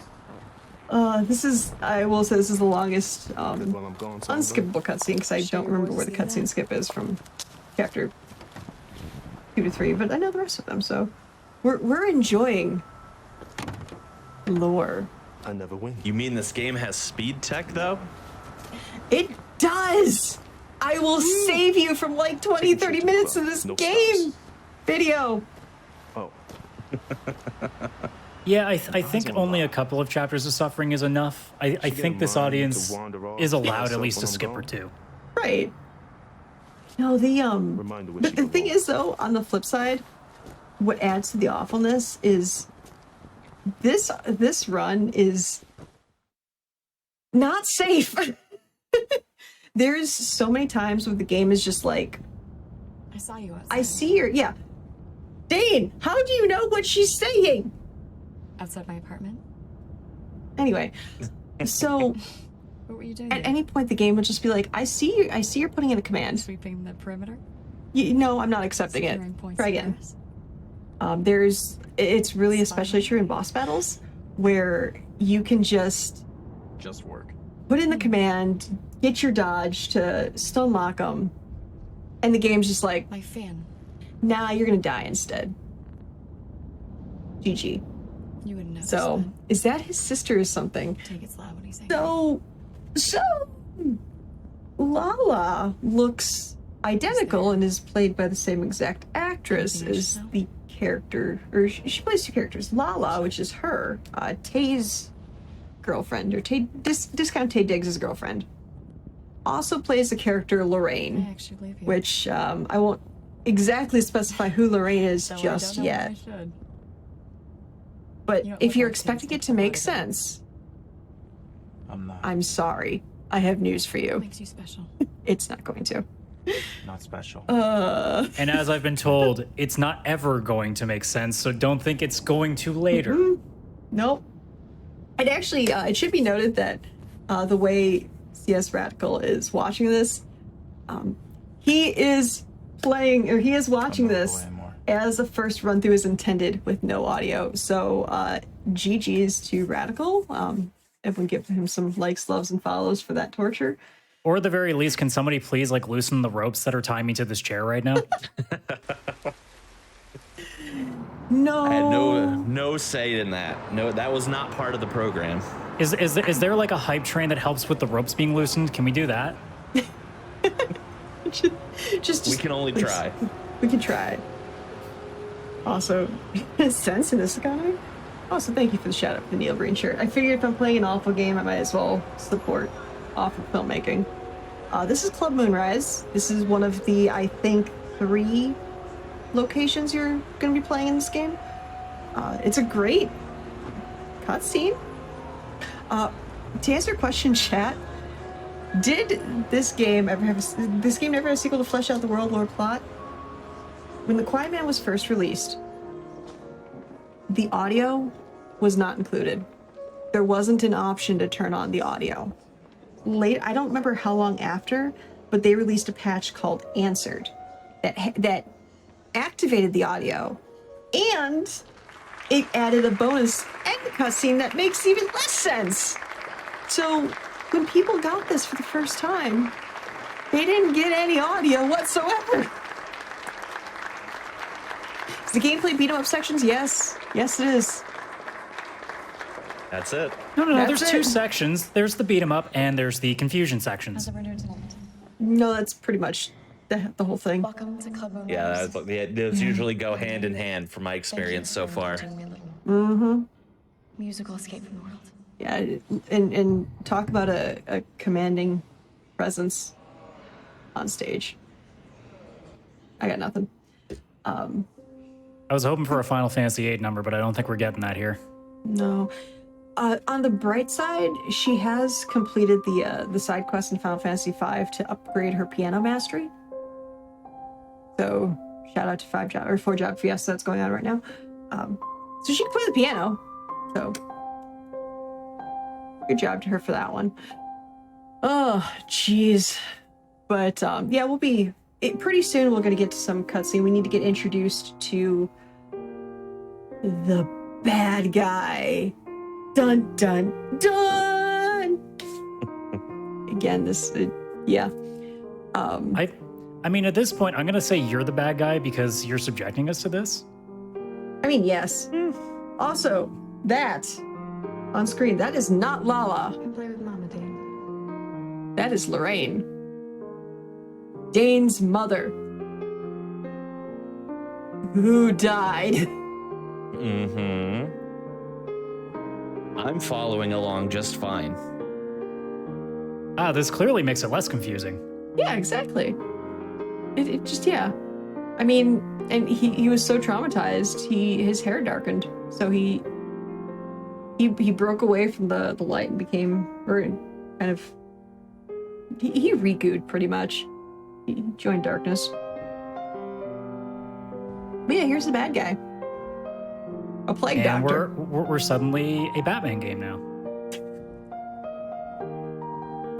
I will say this is the longest While I'm gone, son, unskippable cutscene because I don't remember where the cutscene skip is from chapter 2 to 3, but I know the rest of them, so we're enjoying lore. I never win. You mean this game has speed tech though? It does! I will save you from like 20, Taking 30 shit to minutes the of club. this No game stops. video. Oh. Yeah, I think on only a lock. couple of chapters of suffering is enough. I get think in this line audience to wander off is by allowed at myself least when a I'm skip or gone. two. Right. No, the Reminder when but she the go thing home. is though, on the flip side, what adds to the awfulness is this run is not safe. There's so many times where the game is just like, I saw you outside. I see her, yeah. Dane, how do you know what she's saying? Outside my apartment. Anyway, so What were you doing? at any point the game would just be like, I see you're putting in a command. Sweeping the perimeter? No, I'm not accepting it. Securing points Try of again. theirs? It's really especially true in boss battles where you can just work. put in the command, get your dodge to stun lock them, and the game's just like, My fan. nah, you're gonna die instead. GG. You wouldn't know. So, is that his sister or something? Take it slow when he's saying. So Lala looks identical and is played by the same exact actress Anything I as should know? the character, or she plays two characters. Lala, which is her, Tay's girlfriend, or discount Tay Diggs' girlfriend, also plays the character I Lorraine, actually believe you. which I won't exactly specify who Lorraine is Though I just don't know yet. when I should. But You don't if look you're like Tay's expecting it gets to a make lot of it. sense, I'm not. I'm sorry. I have news for you. Makes you special. It's not going to. Not special. And as I've been told, it's not ever going to make sense, so don't think it's going to later. Nope. And actually, it should be noted that the way CS Radical is watching this, he is playing, or he is watching I'm not this going anymore. as a first run through is intended with no audio. So GG's to Radical. Everyone give him some likes, loves, and follows for that torture. Or at the very least, can somebody please like loosen the ropes that are tying me to this chair right now? No. I had no say in that. No, that was not part of the program. Is there like a hype train that helps with the ropes being loosened? Can we do that? We can only please. try. We can try. Also, sense in this economy. Also, thank you for the shout out for the Neil Breen shirt. I figured if I'm playing an awful game, I might as well support awful filmmaking. This is Club Moonrise. This is one of the, I think, 3 locations you're going to be playing in this game. It's a great cutscene. To answer your question, chat, did this game ever have a sequel to flesh out the world lore plot? When The Quiet Man was first released, the audio was not included. There wasn't an option to turn on the audio. I don't remember how long after, but they released a patch called Answered that activated the audio, and it added a bonus end cutscene that makes even less sense. So when people got this for the first time, they didn't get any audio whatsoever. Is the gameplay beat 'em up sections? Yes. Yes, it is. That's it. No, That's there's 2 it. sections. There's the beat 'em up and there's the confusion sections. How's everyone doing tonight? No, that's pretty much the whole thing. Welcome to Club Moonrise. Yeah, those usually go hand in hand from my Thank you experience so for far. indulging me a little Mm-hmm. musical escape from the world. Yeah, and talk about a commanding presence on stage. I got nothing. I was hoping for a Final Fantasy VIII number, but I don't think we're getting that here. No. On the bright side, she has completed the side quest in Final Fantasy V to upgrade her piano mastery. So shout out to 4 Job Fiesta that's going on right now. So she can play the piano. So good job to her for that one. Oh, jeez. But yeah, pretty soon we're gonna get to some cutscene. We need to get introduced to the bad guy. Dun dun dun. Again, yeah. I mean, at this point, I'm gonna say you're the bad guy because you're subjecting us to this. I mean, yes. Also, that on screen, that is not Lala. Come play with Mama, Dane. That is Lorraine. Dane's mother. Who died. Mm-hmm. I'm following along just fine. This clearly makes it less confusing. Yeah, exactly. It just, yeah. I mean, and he was so traumatized, his hair darkened. So he broke away from the light and became, or kind of, he regooed pretty much. He joined darkness. But yeah, here's the bad guy. A plague And doctor. we're suddenly a Batman game now.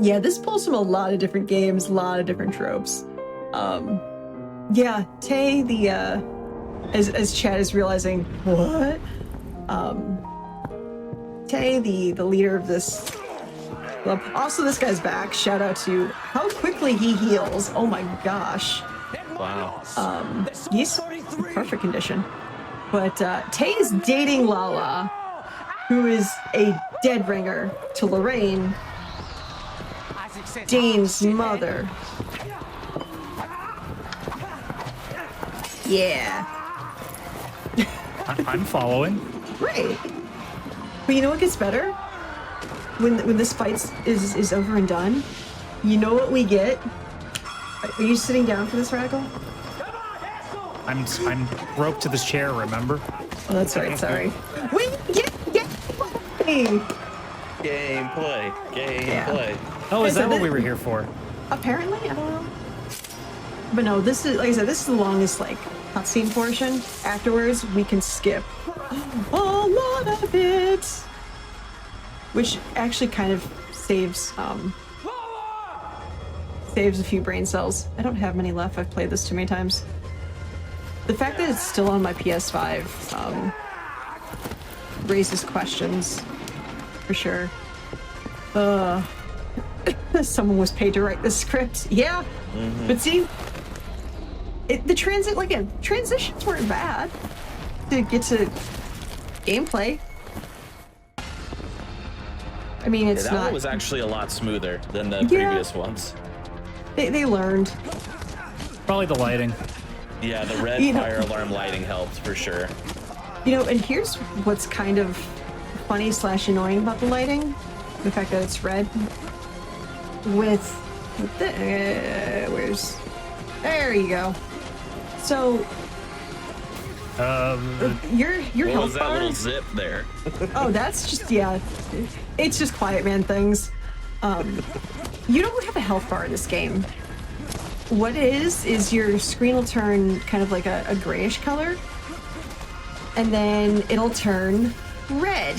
Yeah, this pulls from a lot of different games, a lot of different tropes. Yeah, Tay, as Chad is realizing, what? Tay, the leader of this club. Also, this guy's back. Shout out to how quickly he heals. Oh my gosh. Wow. He's in perfect condition. But Tay is dating Lala, who is a dead ringer to Lorraine, Dane's mother. Yeah. I'm following. Right. But you know what gets better? When this fight is over and done, you know what we get? Are you sitting down for this, Radical? I'm roped to this chair, remember? Oh, that's right, sorry. Wait, get Gameplay. Oh, is So that what thi- we were here for? Apparently, I don't know. But no, this is, like I said, this is the longest, like, cutscene portion. Afterwards, we can skip a lot of it. Which actually kind of saves a few brain cells. I don't have many left. I've played this too many times. The fact that it's still on my PS5 raises questions, for sure. Someone was paid to write this script. Yeah, but see, transitions weren't bad to get to gameplay. I mean, it's That not. one was actually a lot smoother than the Yeah. previous ones. They learned. Probably the lighting. Yeah, the red fire alarm lighting helps for sure. You know, and here's what's kind of funny / annoying about the lighting. The fact that it's red. With the, there you go. So, your What health was that bar, little zip there? oh, that's just, yeah, it's just Quiet Man things. You don't have a health bar in this game. What it is your screen will turn kind of like a grayish color, and then it'll turn red.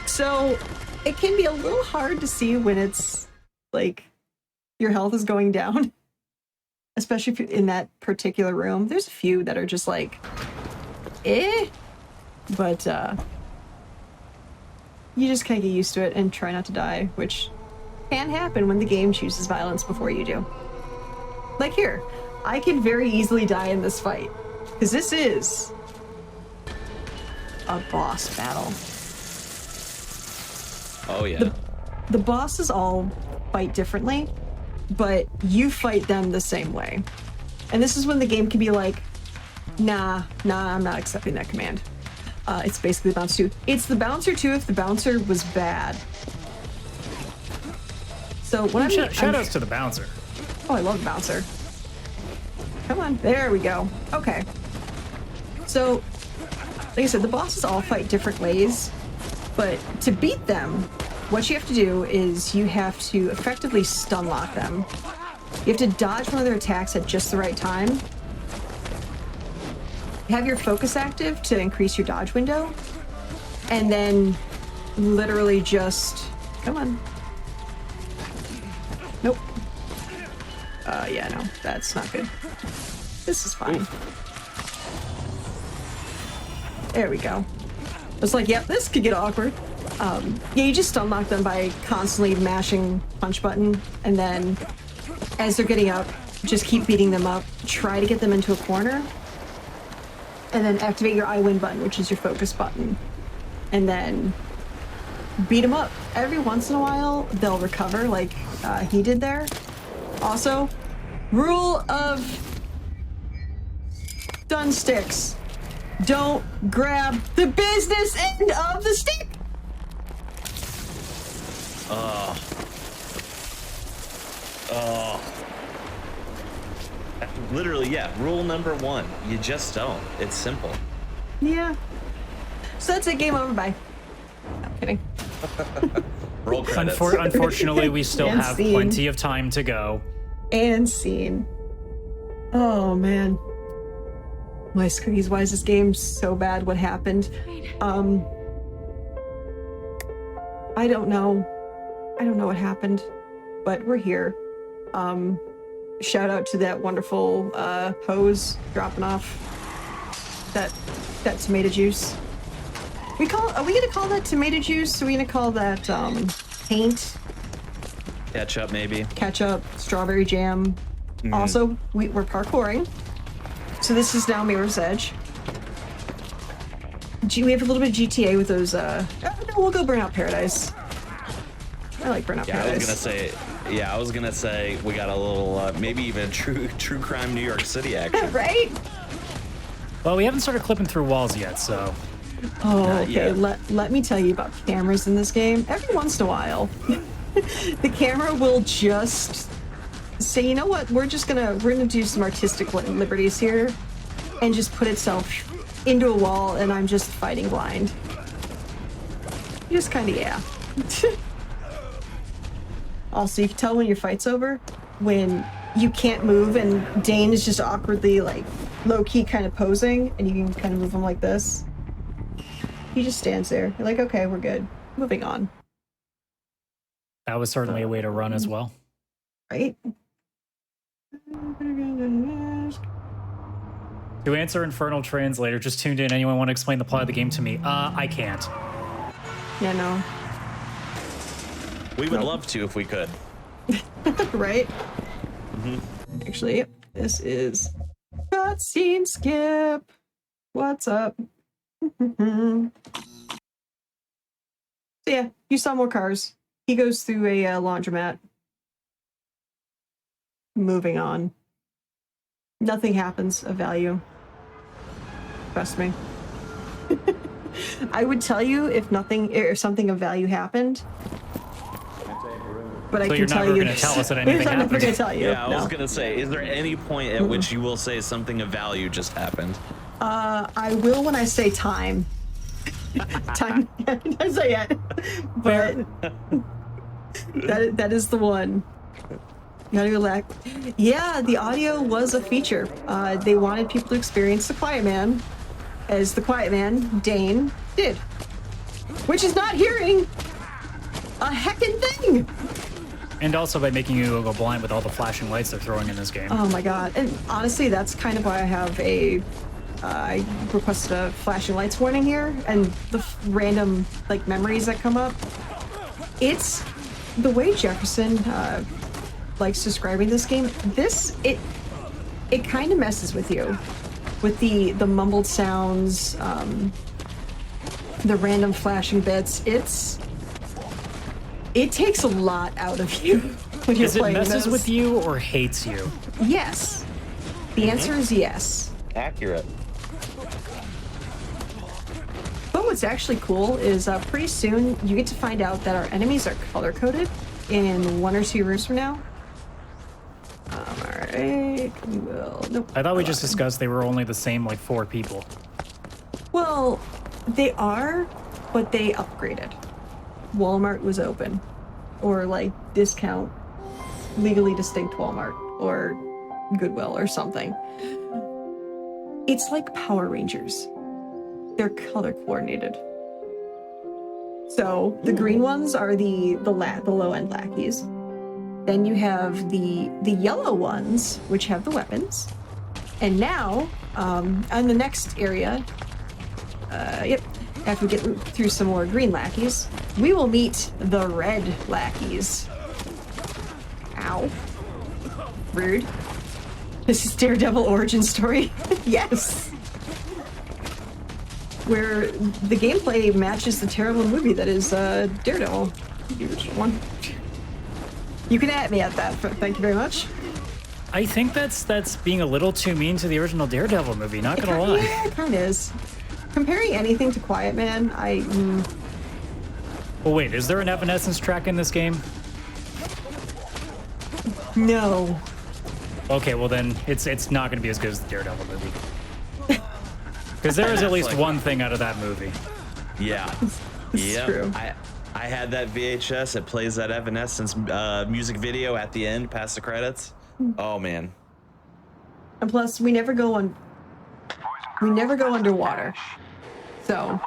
So it can be a little hard to see when it's like your health is going down, especially if you're in that particular room. There's a few that are just like, but you just kind of get used to it and try not to die, which can happen when the game chooses violence before you do. Like here, I could very easily die in this fight, because this is a boss battle. Oh yeah. The bosses all fight differently, but you fight them the same way. And this is when the game can be like, nah, I'm not accepting that command. It's basically the bouncer 2. It's the bouncer 2 if the bouncer was bad. So when Shout outs to the bouncer. Oh, I love the bouncer. Come on, there we go. Okay. So, like I said, the bosses all fight different ways, but to beat them, what you have to do is you have to effectively stun lock them. You have to dodge one of their attacks at just the right time. Have your focus active to increase your dodge window, and then literally just, come on. Nope. Yeah, no, that's not good. This is fine. There we go. It's like, yep, this could get awkward. Yeah, you just stun lock them by constantly mashing punch button, and then as they're getting up, just keep beating them up. Try to get them into a corner, and then activate your I win button, which is your focus button, and then beat them up. Every once in a while, they'll recover, like he did there. Also, rule of stun sticks. Don't grab the business end of the stick. Literally, yeah. Rule number 1. You just don't. It's simple. Yeah. So that's it. Game over. Bye. I'm kidding. Roll credits. Unfortunately, we still And have scene. plenty of time to go. And scene. Oh man. My screens, why is this game so bad? What happened? I don't know. I don't know what happened, but we're here. Shout out to that wonderful hose dropping off that tomato juice. Are we gonna call that tomato juice? Are we gonna call that paint? Ketchup, maybe. Ketchup, strawberry jam. Also, we're parkouring. So this is now Mirror's Edge. We have a little bit of GTA with those, no, we'll go Burnout Paradise. I like Burnout Paradise. I was gonna say we got a little, maybe even true crime New York City action. Right? Well, we haven't started clipping through walls yet, so. Oh, okay. yet. Let me tell you about cameras in this game. Every once in a while, the camera will just say, you know what, we're gonna do some artistic liberties here, and just put itself into a wall, and I'm just fighting blind. Just kind of, yeah. Also, you can tell when your fight's over when you can't move, and Dane is just awkwardly, like, low-key kind of posing, and you can kind of move him like this. He just stands there. You're like, okay, we're good. Moving on. That was certainly a way to run as well. Right? To answer Infernal Translator, just tuned in. Anyone want to explain the plot of the game to me? I can't. Yeah, no. We would love to if we could. Right? Actually, this is cutscene skip. What's up? So yeah, you saw more cars. He goes through a laundromat. Moving on. Nothing happens of value. Trust me. I would tell you if something of value happened. But I So can you're tell never you. going to tell us that anything I'm never happened. going to tell you. Yeah, I was no. gonna say, is there any point at which you will say something of value just happened? I will when I say time. Time. I say it. But that is the one. Gotta elect. Yeah, the audio was a feature. They wanted people to experience the Quiet Man, as the Quiet Man, Dane, did. Which is not hearing a heckin' thing. And also by making you go blind with all the flashing lights they're throwing in this game. Oh my god. And honestly, that's kind of why I have I requested a flashing lights warning here, and the random, like, memories that come up. It's the way Jefferson likes describing this game. It kind of messes with you. With the mumbled sounds, the random flashing bits. It takes a lot out of you when you're Is it playing messes this. with you or hates you? Yes. The answer is yes. Accurate. But what's actually cool is pretty soon you get to find out that our enemies are color-coded in 1 or 2 rooms from now. Alright, we will... Nope. I thought we just discussed they were only the same, like, 4 people. Well, they are, but they upgraded. Walmart was open. Or, like, discount, legally distinct Walmart. Or Goodwill or something. It's like Power Rangers. They're color coordinated. So the green ones are the low-end lackeys. Then you have the yellow ones, which have the weapons. And now, on the next area, after we get through some more green lackeys, we will meet the red lackeys. Ow. Rude. This is Daredevil origin story. Yes. Where the gameplay matches the terrible movie that is Daredevil. The original one. You can at me at that. Thank you very much. I think that's being a little too mean to the original Daredevil movie, not gonna lie. Yeah, it kind of is. Comparing anything to Quiet Man, Well, wait, is there an Evanescence track in this game? No. Okay, well then it's not gonna be as good as the Daredevil movie. Because there is at least one thing out of that movie. Yeah. It's true. I had that VHS. It plays that Evanescence music video at the end, past the credits. Oh man. And plus, we never go underwater. So,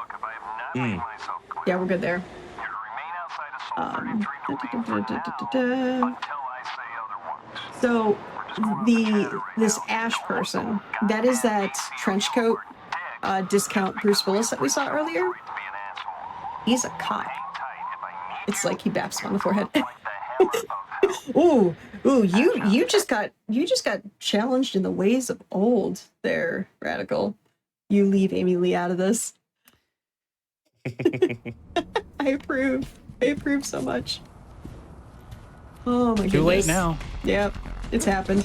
yeah, we're good there. So, this Ash person, that is that trench coat discount Bruce Willis that we saw earlier. He's a cop. It's like he baps him on the forehead. Ooh, you just got challenged in the ways of old there, Radical. You leave Amy Lee out of this. I approve so much. Oh my goodness. Too late now. Yep, it's happened.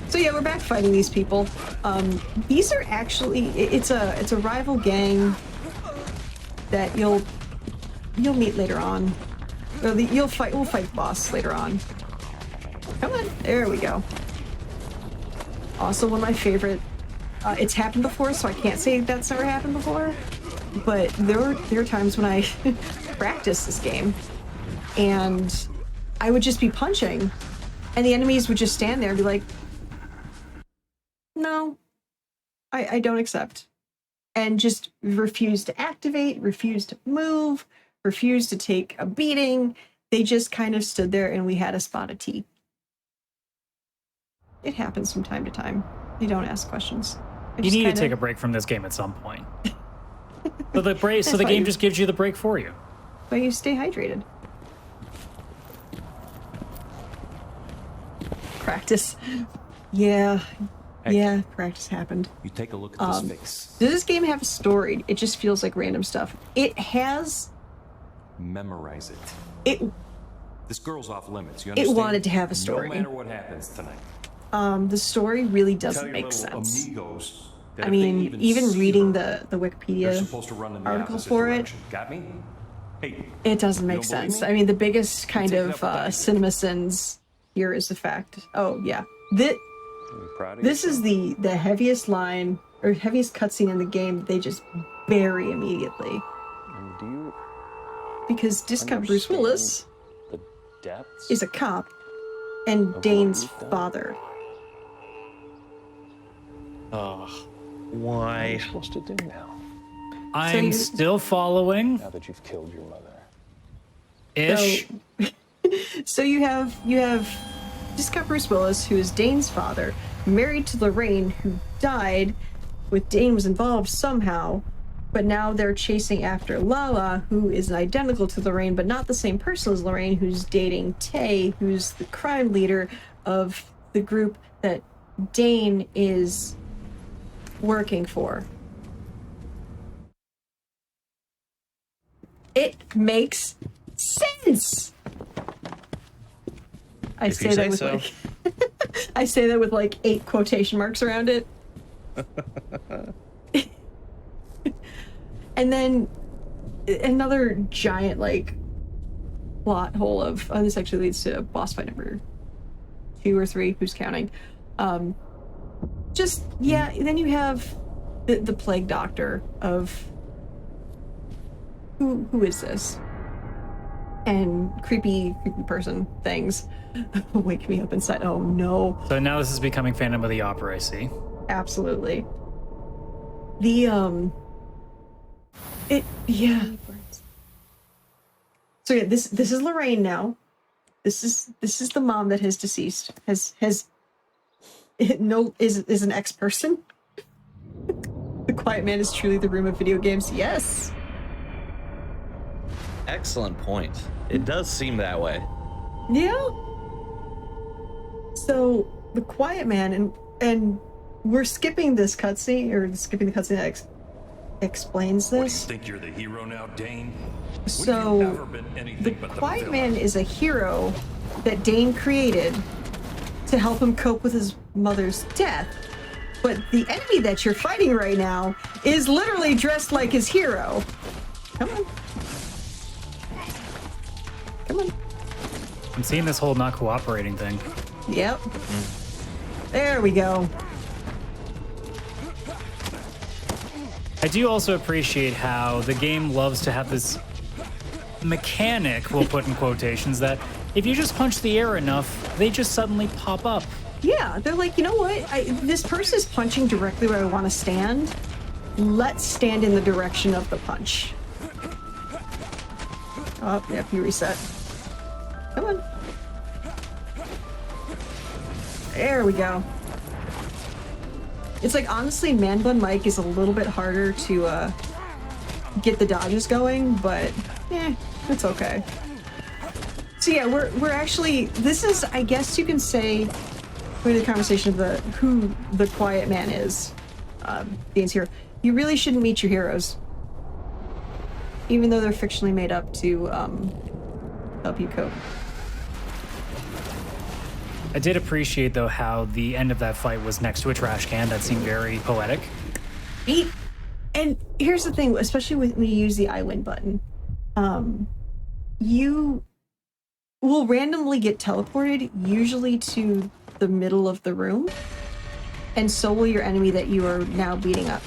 So yeah, we're back fighting these people. These are actually it's a rival gang that you'll meet later on. Or we'll fight the boss later on. Come on, there we go. Also, one of my favorite. It's happened before, so I can't say that's never happened before. But there are times when I practiced this game, and I would just be punching, and the enemies would just stand there and be like, "No, I don't accept," and just refuse to activate, refuse to move, refuse to take a beating. They just kind of stood there, and we had a spot of tea. It happens from time to time. They don't ask questions. You need to take a break from this game at some point. So the game just gives you the break for you. But you stay hydrated. Practice. Yeah, practice happened. You take a look at this face. Does this game have a story? It just feels like random stuff. It has. Memorize it. This girl's off limits. You it understand? wanted to have a story. No matter what happens tonight. The story really Tell doesn't your make little sense. amigos that I if they mean, even see reading her, the they're Wikipedia supposed to run in the article opposite for it, direction. Got me? Hey, it doesn't make don't believe sense. me? I mean, the biggest kind take it of up with that. cinema sins here is the fact. Oh yeah, You proud of this is yourself? the heaviest line or heaviest cutscene in the game. That they just bury immediately And do you because Discount Bruce Willis the depths? is a cop and what Dane's you've done? father. Why? What are you supposed to do now? I'm you- still following Now that you've killed your mother. ish. So you have Discount Bruce Willis, who is Dane's father, married to Lorraine, who died. With Dane was involved somehow, but now they're chasing after Lala, who is identical to Lorraine, but not the same person as Lorraine, who's dating Tay, who's the crime leader of the group that Dane is working for. It makes sense. I If you say that say with so. like I say that with like 8 quotation marks around it. And then another giant like plot hole of this actually leads to boss fight number 2 or 3, who's counting. Just yeah, then you have the plague doctor of who is this? And creepy person things wake me up inside. Oh no. So now this is becoming Phantom of the Opera, I see. Absolutely. The So yeah, this is Lorraine now. This is the mom that has deceased. Is an ex-person. The Quiet Man is truly the room of video games. Yes. Excellent point. It does seem that way. Yeah. So the Quiet Man and we're skipping this cutscene or skipping the cutscene that explains What do you this. think you're the hero now, Dane? So When have you ever been anything the but Quiet the Man villain? is a hero that Dane created to help him cope with his mother's death. But the enemy that you're fighting right now is literally dressed like his hero. Come on. Come on. I'm seeing this whole not cooperating thing. Yep. There we go. I do also appreciate how the game loves to have this mechanic, we'll put in quotations, that if you just punch the air enough, they just suddenly pop up. Yeah, they're like, you know what? This person is punching directly where I want to stand. Let's stand in the direction of the punch. Oh, yep, you reset. Come on. There we go. It's like, honestly, Man Bun Mike is a little bit harder to get the dodges going, but it's okay. So yeah, we're actually, this is, I guess you can say, we're in the conversation of who the Quiet Man is. Dane's hero. You really shouldn't meet your heroes, even though they're fictionally made up to help you cope. I did appreciate, though, how the end of that fight was next to a trash can. That seemed very poetic. And here's the thing, especially when you use the I win button, you will randomly get teleported, usually to the middle of the room, and so will your enemy that you are now beating up.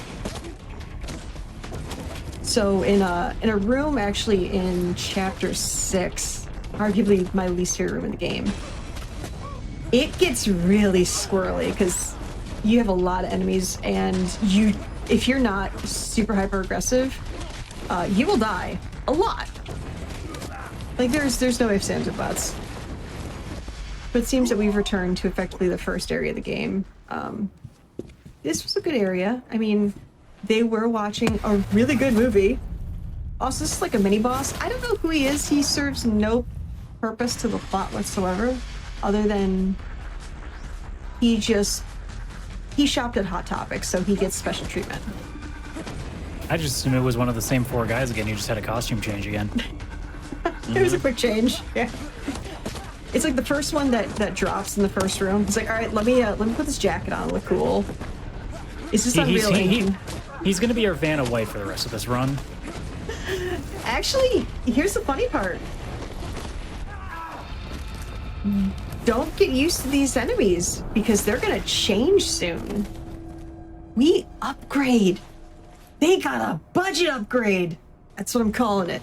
So in a room, actually in chapter 6, arguably my least favorite room in the game, it gets really squirrely because you have a lot of enemies, and if you're not super hyper aggressive, you will die a lot. Like there's no ifs, ands, or buts. But it seems that we've returned to effectively the first area of the game. This was a good area. I mean, they were watching a really good movie. Also, this is like a mini boss. I don't know who he is. He serves no purpose to the plot whatsoever, other than he shopped at Hot Topic, so he gets special treatment. I just assumed it was one of the same 4 guys again. You just had a costume change again. It was a quick change. Yeah. It's like the first one that drops in the first room. It's like, all right, let me put this jacket on. Look cool. Is this Unreal Engine? He's gonna be our Vanna White for the rest of this run. Actually, here's the funny part. Don't get used to these enemies because they're gonna change soon. We upgrade. They got a budget upgrade. That's what I'm calling it.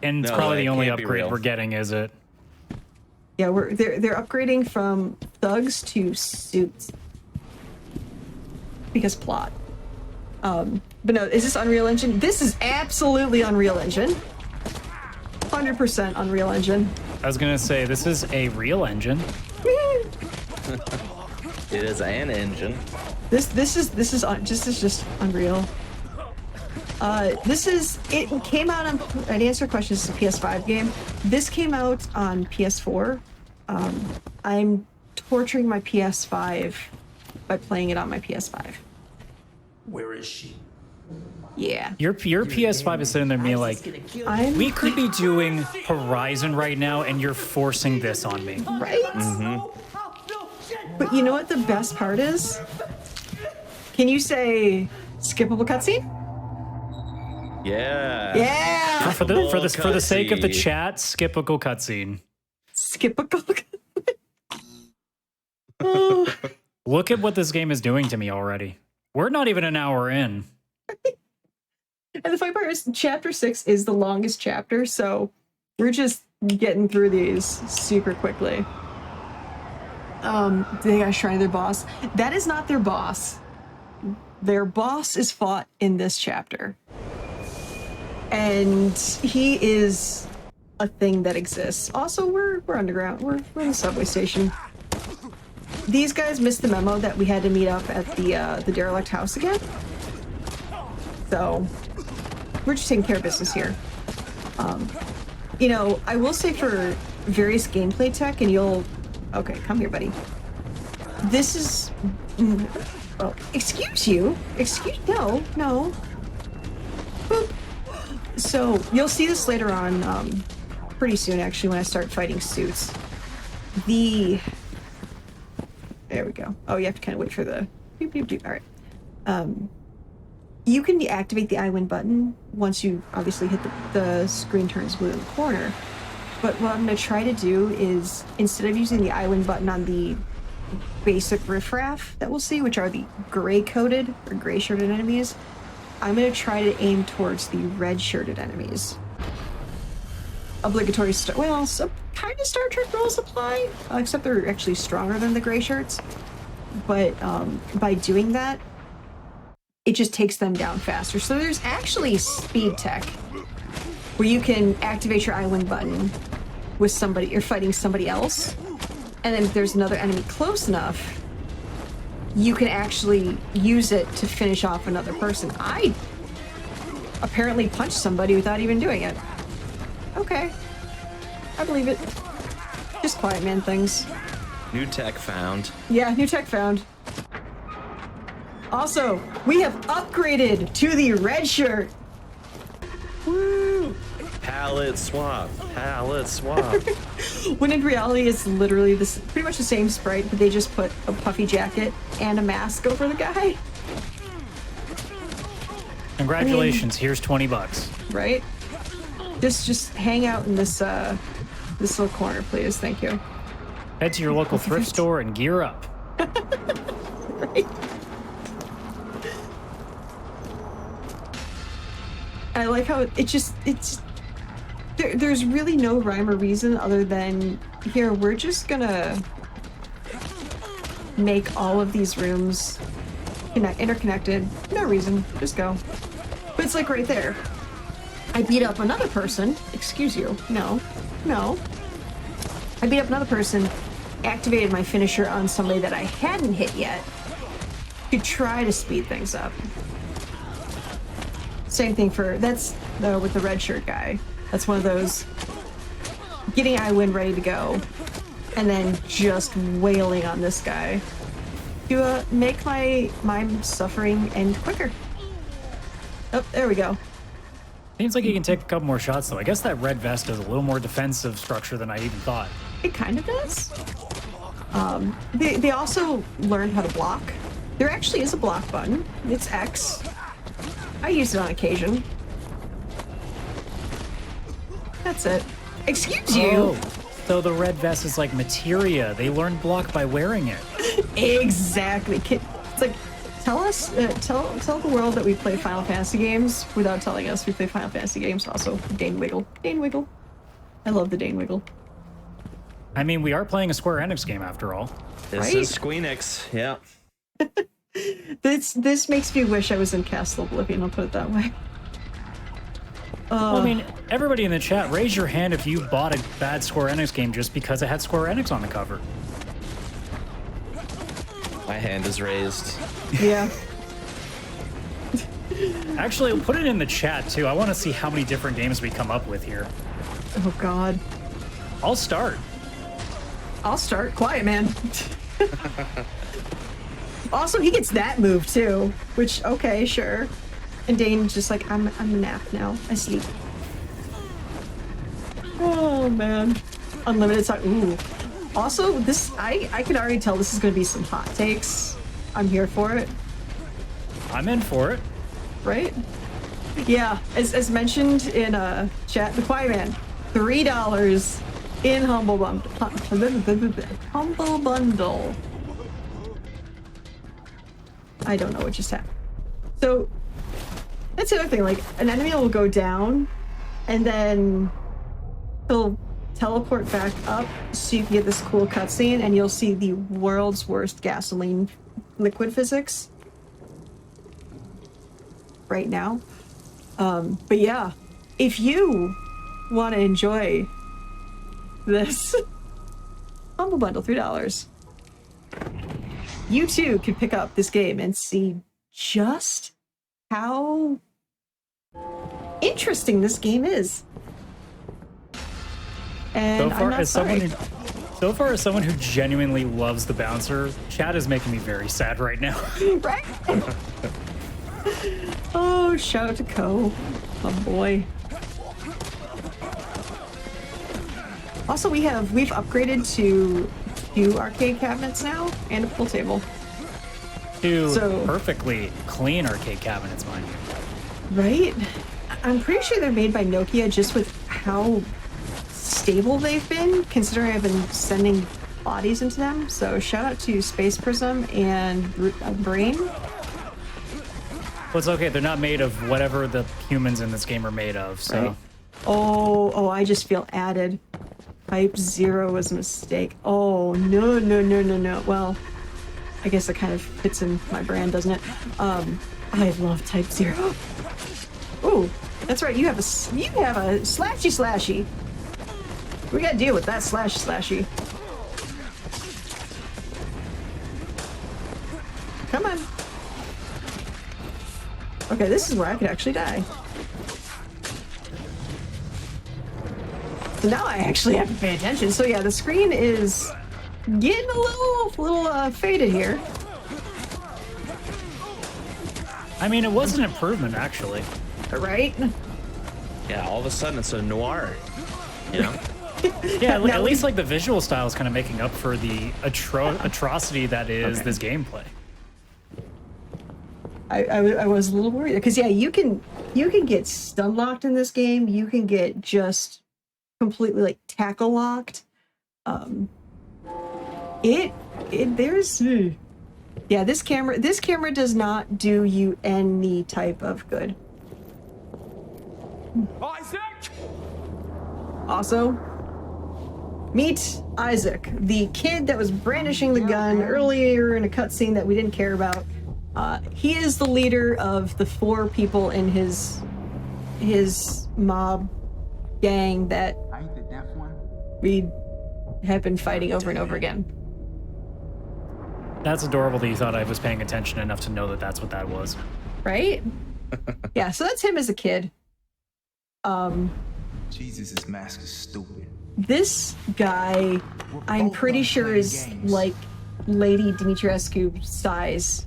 And it's No, probably that the only can't be upgrade real. we're getting, is it? Yeah, they're upgrading from thugs to suits because plot. But no, is this Unreal Engine? This is absolutely Unreal Engine. 100% Unreal Engine. I was gonna say this is a real engine. It is an engine. This is just Unreal. It came out on, I'd answer your question, this is a PS5 game. This came out on PS4. I'm torturing my PS5 by playing it on my PS5. Where is she? Yeah. Your PS5 is sitting there being like, we could be doing Horizon right now, and you're forcing this on me. Right? But you know what the best part is? Can you say skippable cutscene? Yeah. Yeah. For the sake of the chat, skippable cutscene. Skippable. Oh. Look at what this game is doing to me already. We're not even an hour in. And the funny part is, chapter 6 is the longest chapter, so we're just getting through these super quickly. They got shrine of their boss. That is not their boss. Their boss is fought in this chapter. And he is a thing that exists. Also, we're underground. We're in the subway station. These guys missed the memo that we had to meet up at the derelict house again. So we're just taking care of business here. You know, I will say for various gameplay tech, and you'll... Okay, come here, buddy. This is... Oh, excuse you. No. Boop. So you'll see this later on, pretty soon, actually, when I start fighting suits. There we go. Oh, you have to kind of wait for the... Beep, beep, beep. All right. You can deactivate the I win button once you obviously hit the screen turns blue in the corner. But what I'm going to try to do is, instead of using the I win button on the basic riffraff that we'll see, which are the gray-coated or gray-shirted enemies, I'm going to try to aim towards the red-shirted enemies. Obligatory kind of Star Trek rules apply, except they're actually stronger than the gray shirts. But by doing that, it just takes them down faster. So there's actually speed tech where you can activate your I win button with somebody, you're fighting somebody else, and then if there's another enemy close enough, you can actually use it to finish off another person. I apparently punched somebody without even doing it. Okay, I believe it. Just quiet man things. New tech found. Yeah, new tech found. Also, we have upgraded to the red shirt. Woo! Palette swap. When in reality, it's literally this, pretty much the same sprite, but they just put a puffy jacket and a mask over the guy. Congratulations, here's $20. Right? Just hang out in this this little corner, please. Thank you. Head to your local thrift store and gear up. Right? I like how there's really no rhyme or reason other than, here, we're just gonna make all of these rooms interconnected. No reason, just go. But it's like right there. I beat up another person. Excuse you. No. I beat up another person, activated my finisher on somebody that I hadn't hit yet to try to speed things up. Same thing with the red shirt guy. That's one of those getting I win ready to go and then just wailing on this guy to make my suffering end quicker. Oh, there we go. Seems like he can take a couple more shots, though. I guess that red vest is a little more defensive structure than I even thought. It kind of does. They also learned how to block. There actually is a block button. It's X. I use it on occasion. That's it. Excuse you. Oh, so the red vest is like materia. They learn block by wearing it. Exactly. It's like, tell us, tell the world that we play Final Fantasy games without telling us we play Final Fantasy games. Also, Dane Wiggle. Dane Wiggle. I love the Dane Wiggle. I mean, we are playing a Square Enix game after all. This is Squeenix. Yeah. This makes me wish I was in Castle Oblivion. I'll put it that way. Well, I mean, everybody in the chat, raise your hand if you bought a bad Square Enix game just because it had Square Enix on the cover. My hand is raised. Yeah. Actually, put it in the chat too. I want to see how many different games we come up with here. Oh God. I'll start. Quiet man. Also, he gets that move too, which, okay, sure. And Dane's just like, I'm a nap now. I sleep. Oh man. Unlimited time. Ooh. Also, this I can already tell this is gonna be some hot takes. I'm here for it. I'm in for it. Right? Yeah, as mentioned in chat, the Quiet Man, $3 in Humble Bundle. Humble Bundle. I don't know what just happened. So that's the other thing, like an enemy will go down and then he'll teleport back up so you can get this cool cutscene and you'll see the world's worst gasoline liquid physics right now. But yeah, if you want to enjoy this Humble Bundle, $3, you too can pick up this game and see just how interesting this game is. And I'm not sorry. So far, as someone who genuinely loves the bouncer, chat is making me very sad right now. Right? Oh, shout out to Ko. Oh boy. Also, we've upgraded to 2 arcade cabinets now and a pool table. 2 perfectly clean arcade cabinets, mind you. Right? I'm pretty sure they're made by Nokia just with how stable they've been, considering I've been sending bodies into them. So shout out to Space Prism and Brain. Well, it's okay. They're not made of whatever the humans in this game are made of, so... Right. Oh, I just feel added. Type 0 was a mistake. Oh, no. Well, I guess it kind of fits in my brand, doesn't it? I love Type 0. Ooh, that's right. You have a slashy. We gotta deal with that slashy. Come on. Okay, this is where I could actually die. So now I actually have to pay attention. So yeah, the screen is getting a little faded here. I mean, it was an improvement, actually. Right? Yeah, all of a sudden it's a noir. You know? Yeah, at least like the visual style is kind of making up for the atrocity that is this gameplay. I was a little worried because yeah, you can get stun locked in this game. You can get just completely like tackle locked. This camera does not do you any type of good. Isaac! Also, meet Isaac, the kid that was brandishing the gun earlier in a cutscene that we didn't care about. He is the leader of the 4 people in his mob gang that we have been fighting over and over again. That's adorable that you thought I was paying attention enough to know that that's what that was. Right? Yeah, so that's him as a kid. Jesus, this mask is stupid. This guy, I'm pretty sure is like Lady Dimitrescu size,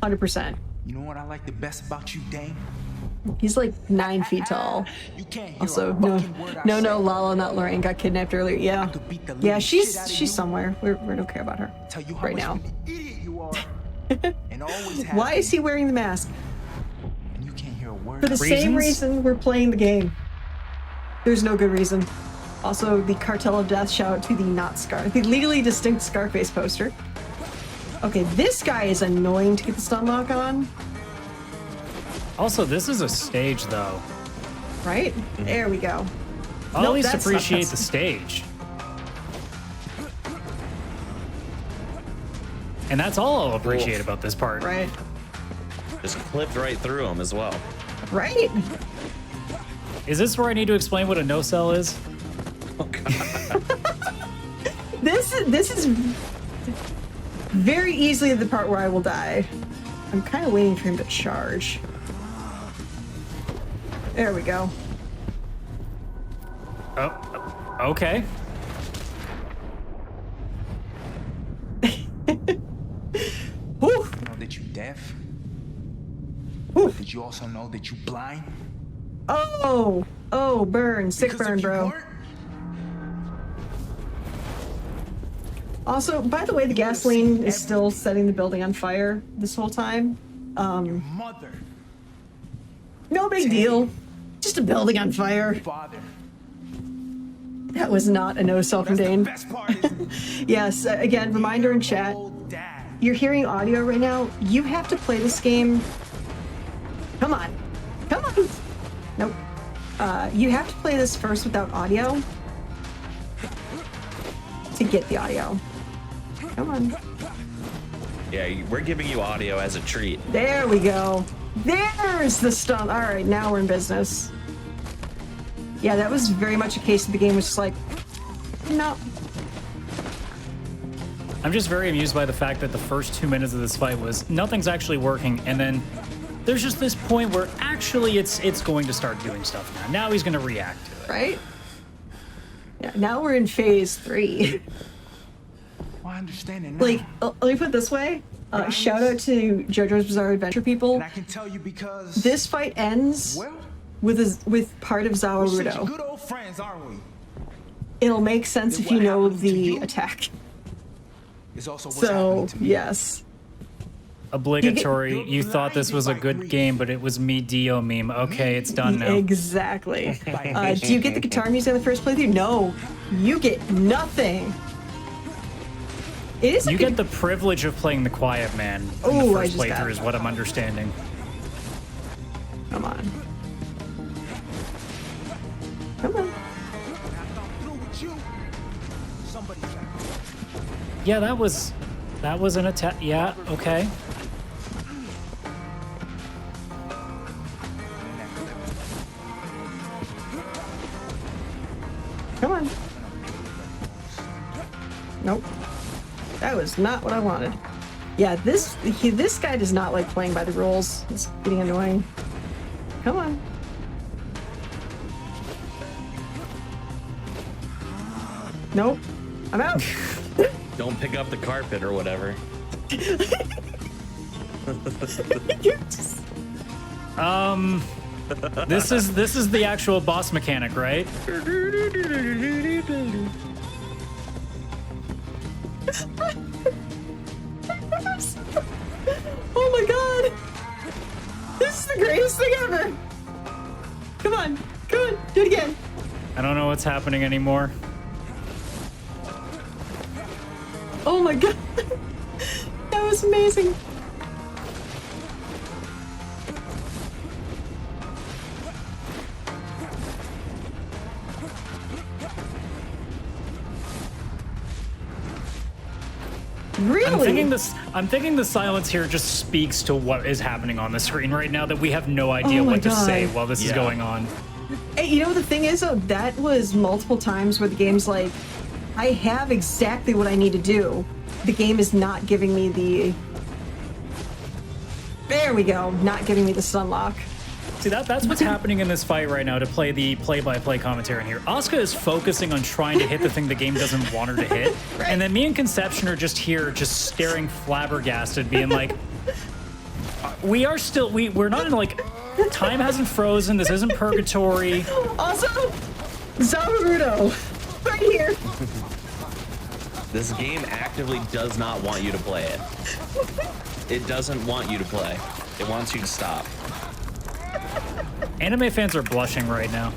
100%. You know what I like the best about you, Dane? He's like 9 feet tall. Also, no, Lala, not Lorraine, got kidnapped earlier. Yeah, she's somewhere. We don't care about her right now. Why is he wearing the mask? For the same reason we're playing the game. There's no good reason. Also, the Cartel of Death, shout out to the legally distinct Scarface poster. Okay, this guy is annoying to get the stun lock on. Also, this is a stage, though. Right? There we go. I'll at least appreciate the stage. And that's all I'll appreciate about this part. Right. Just clipped right through him as well. Right? Is this where I need to explain what a no-cell is? Oh, God. This is very easily the part where I will die. I'm kind of waiting for him to charge. There we go. Oh, okay. You know that you deaf? But did you also know that you blind? Oh, burn. Sick burn, bro. Also, by the way, the gasoline is still setting the building on fire this whole time. Mother. No big deal. Just a building on fire. Father. That was not a no-cell from Dane. Best part is Yes, again, reminder in chat. Dad. You're hearing audio right now. You have to play this game. Come on. Come on. Nope. You have to play this first without audio to get the audio. Come on. Yeah, we're giving you audio as a treat. There we go. There's the stun. All right, now we're in business. Yeah, that was very much a case of the game was just like, no. I'm just very amused by the fact that the first 2 minutes of this fight was nothing's actually working, and then there's just this point where actually it's going to start doing stuff now. Now he's going to react to it. Right? Yeah, now we're in phase 3. Well, I understand it now. Like, let me put it this way. Shout out to JoJo's Bizarre Adventure people. And I can tell you because This fight ends well, with part of we're such Zawarudo. good old friends, aren't we? It'll make sense if you know the attack. It's also what's So, happening to me. yes. Obligatory. You thought this was a good game, but it was me Dio meme. Okay, it's done now. Exactly. Do you get the guitar music in the first playthrough? No. You get nothing. It is You get the privilege of playing the Quiet Man in Oh, the I first just got playthrough, it. is what I'm understanding. Come on. Come on. Through with you. Somebody Yeah, that was an attack. Yeah, okay. Come on. Nope. That was not what I wanted. Yeah, this guy does not like playing by the rules. It's getting annoying. Come on. Nope. I'm out. Don't pick up the carpet or whatever. You're just- This is the actual boss mechanic, right? Oh my god! This is the greatest thing ever! Come on, do it again. I don't know what's happening anymore. Oh my god! That was amazing. Really? I'm thinking the silence here just speaks to what is happening on the screen right now, that we have no idea Oh my what to say God. while this is Yeah. going on. Hey, you know the thing is though, that was multiple times where the game's like, I have exactly what I need to do. The game is not giving me the. There we go. Not giving me the stun lock. See, that's what's happening in this fight right now, to play the play-by-play commentary in here. Asuka is focusing on trying to hit the thing the game doesn't want her to hit. Right. And then me and Conception are just here, just staring flabbergasted, being like, we're not in like Time hasn't frozen. This isn't purgatory. Also, Zamaruto, right here. This game actively does not want you to play it. It doesn't want you to play. It wants you to stop. Anime fans are blushing right now.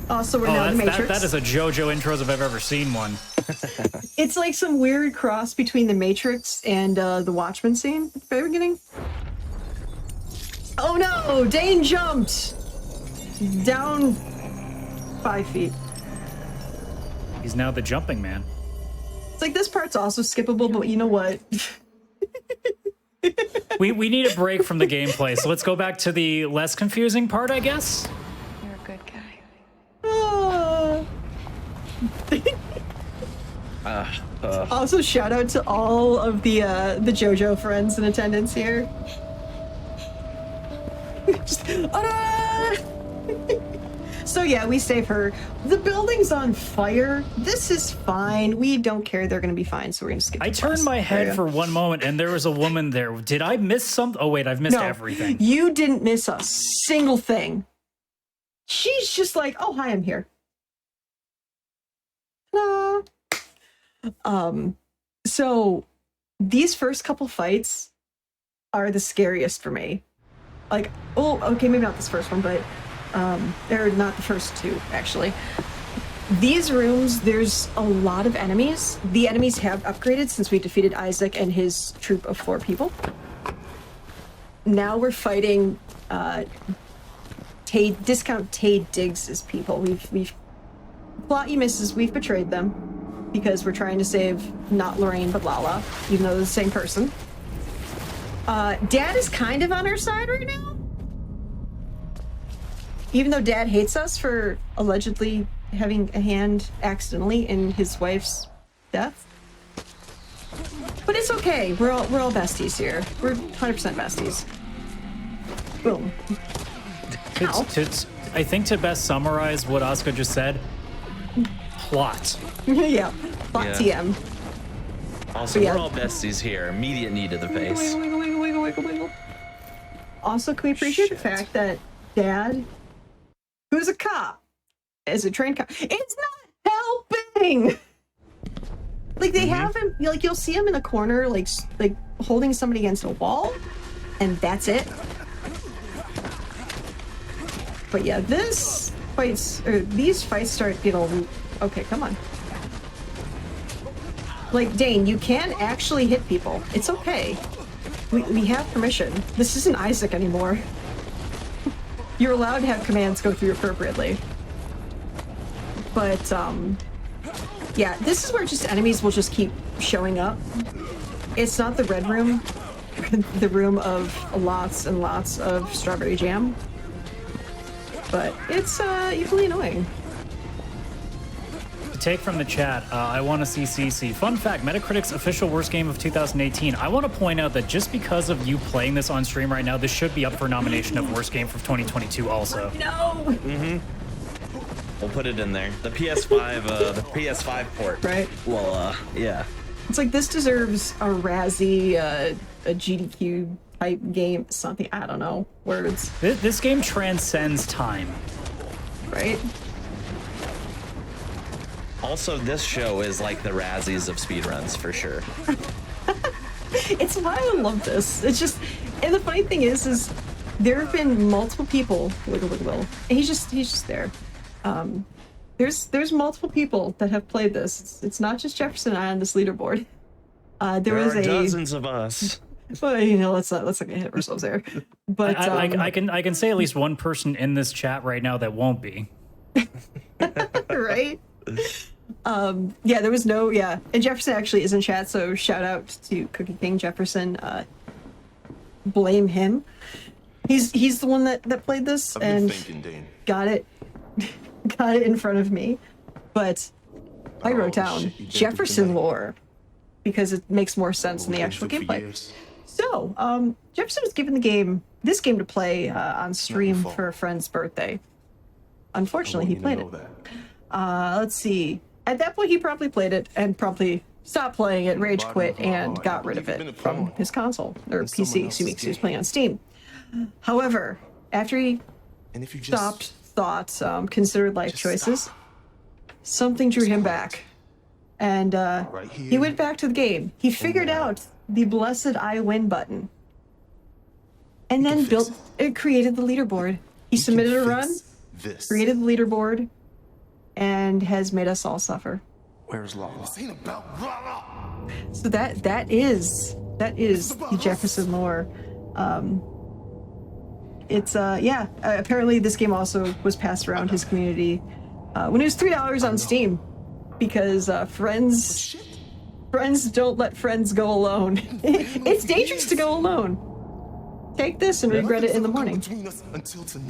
Also, we're now in the Matrix. That is a JoJo intros if I've ever seen one. It's like some weird cross between the Matrix and the Watchmen scene at the very beginning. Oh no! Dane jumped down 5 feet. He's now the jumping man. It's like this part's also skippable, but you know what? we need a break from the gameplay, so let's go back to the less confusing part, I guess. You're a good guy. Also, shout out to all of the JoJo friends in attendance here. So yeah, we save her. The building's on fire. This is fine. We don't care. They're gonna be fine, so we're gonna skip. I turned my head for one moment, and there was a woman there. Did I miss something? Oh wait, I've missed everything. You didn't miss a single thing. She's just like, oh hi, I'm here. So these first couple fights are the scariest for me. Like, oh, okay, maybe not this first one, but they're not the first two, actually. These rooms, there's a lot of enemies. The enemies have upgraded since we defeated Isaac and his troop of 4 people. Now we're fighting discount Tay Diggs' people. We've plot you misses, we've betrayed them because we're trying to save not Lorraine but Lala, even though they're the same person. Dad is kind of on our side right now. Even though Dad hates us for allegedly having a hand accidentally in his wife's death. But it's okay. We're all besties here. We're 100% besties. Boom. I think to best summarize what Asuka just said, plot. Yeah, plot TM. Also, we're all besties here. Immediate knee to the face. Wiggle. Also, can we appreciate the fact that Dad, who's a cop, is a trained cop, it's not helping! Like, they have him, like, you'll see him in a corner, like holding somebody against a wall, and that's it. But yeah, these fights start getting, okay, come on. Like, Dane, you can actually hit people. It's okay. We have permission. This isn't Isaac anymore. You're allowed to have commands go through appropriately. But, yeah, this is where just enemies will just keep showing up. It's not the red room, the room of lots and lots of strawberry jam. But it's, equally annoying. Take from the chat, I want to see CC. Fun fact, Metacritic's official worst game of 2018. I want to point out that just because of you playing this on stream right now, this should be up for nomination of worst game for 2022 also. No! We'll put it in there. The PS5, the PS5 port. Right. Well, yeah. It's like, this deserves a Razzie, a GDQ type game, something, I don't know, words. This game transcends time. Right? Also, this show is like the Razzies of speedruns, for sure. It's why I love this. It's just, and the funny thing is there have been multiple people, wiggle, and he's just there. There's multiple people that have played this. It's not just Jefferson and I on this leaderboard. There are dozens of us. Well, you know, let's not get ahead of ourselves there. But I can say at least one person in this chat right now that won't be. Right? Yeah, there was no, and Jefferson actually is in chat, so shout out to Cookie King Jefferson. Blame him. He's the one that played this and got it in front of me. But I wrote down Jefferson lore because it makes more sense than the actual gameplay. So, Jefferson was given this game to play on stream for a friend's birthday. Unfortunately, he played it. Let's see. At that point, he probably played it and probably stopped playing it, rage quit, and got rid of it from his console, or PC, excuse me, 'cause he was playing on Steam. However, after he stopped, thought, considered life choices, something drew him back. And he went back to the game. He figured out the blessed I win button. And then created the leaderboard. He submitted a run, created the leaderboard, and has made us all suffer. Where's Lala? So that is the Jefferson lore. Apparently this game also was passed around his community when it was $3 on Steam, because friends don't let friends go alone. It's dangerous to go alone. Take this and regret it in the morning.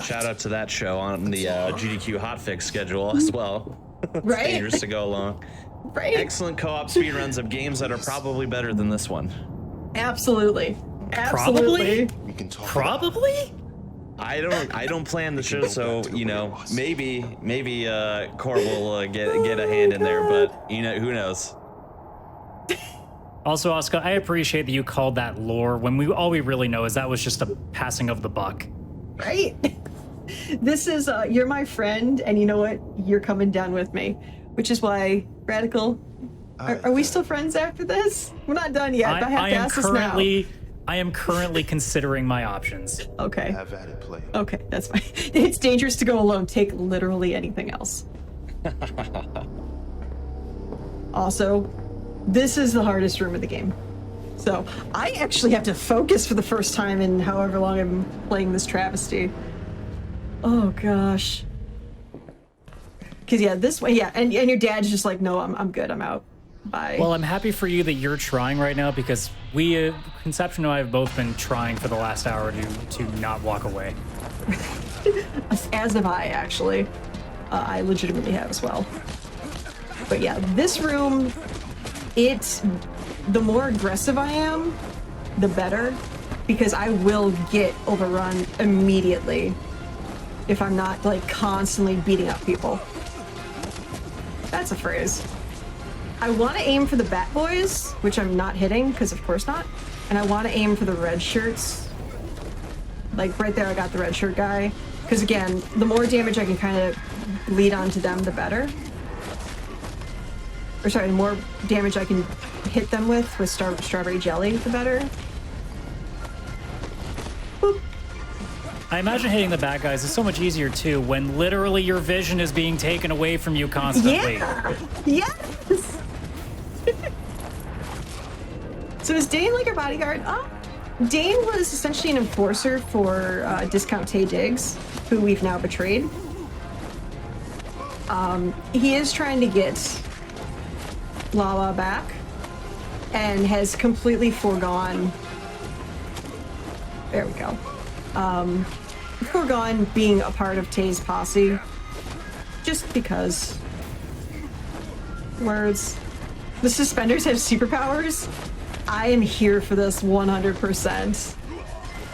Shout out to that show on the GDQ Hotfix schedule as well. It's Right? dangerous to go along. Right? Excellent co-op speedruns of games that are probably better than this one. Absolutely. Absolutely. Probably? I don't plan the show, so maybe Core will get a hand in there, but who knows. Also, Oscar, I appreciate that you called that lore when all we really know is that was just a passing of the buck. Right? This is, you're my friend, and you know what? You're coming down with me. Which is why, Radical, are we still friends after this? We're not done yet. I have to ask this now. I am currently considering my options. Okay. Have at it, play. Okay, that's fine. It's dangerous to go alone. Take literally anything else. Also, this is the hardest room of the game. So I actually have to focus for the first time in however long I'm playing this travesty. Oh gosh. Cause this way, and your dad's just like, no, I'm good, I'm out. Bye. Well, I'm happy for you that you're trying right now, because we, Conception and I have both been trying for the last hour to not walk away. As have I, actually. I legitimately have as well. But yeah, this room, the more aggressive I am, the better, because I will get overrun immediately if I'm not like constantly beating up people. That's a phrase. I want to aim for the bat boys, which I'm not hitting, because of course not. And I want to aim for the red shirts. Like right there, I got the red shirt guy. Because again, the more damage I can kind of lead onto them, the better. Or sorry, the more damage I can hit them with strawberry jelly, the better. Boop. I imagine hitting the bad guys is so much easier too when literally your vision is being taken away from you constantly. Yeah. Yes. So is Dane like our bodyguard? Dane was essentially an enforcer for Discount Tay Diggs, who we've now betrayed. He is trying to get Lala back and has completely foregone. There we go. Foregone being a part of Tay's posse just because. Words. The suspenders have superpowers. I am here for this 100%.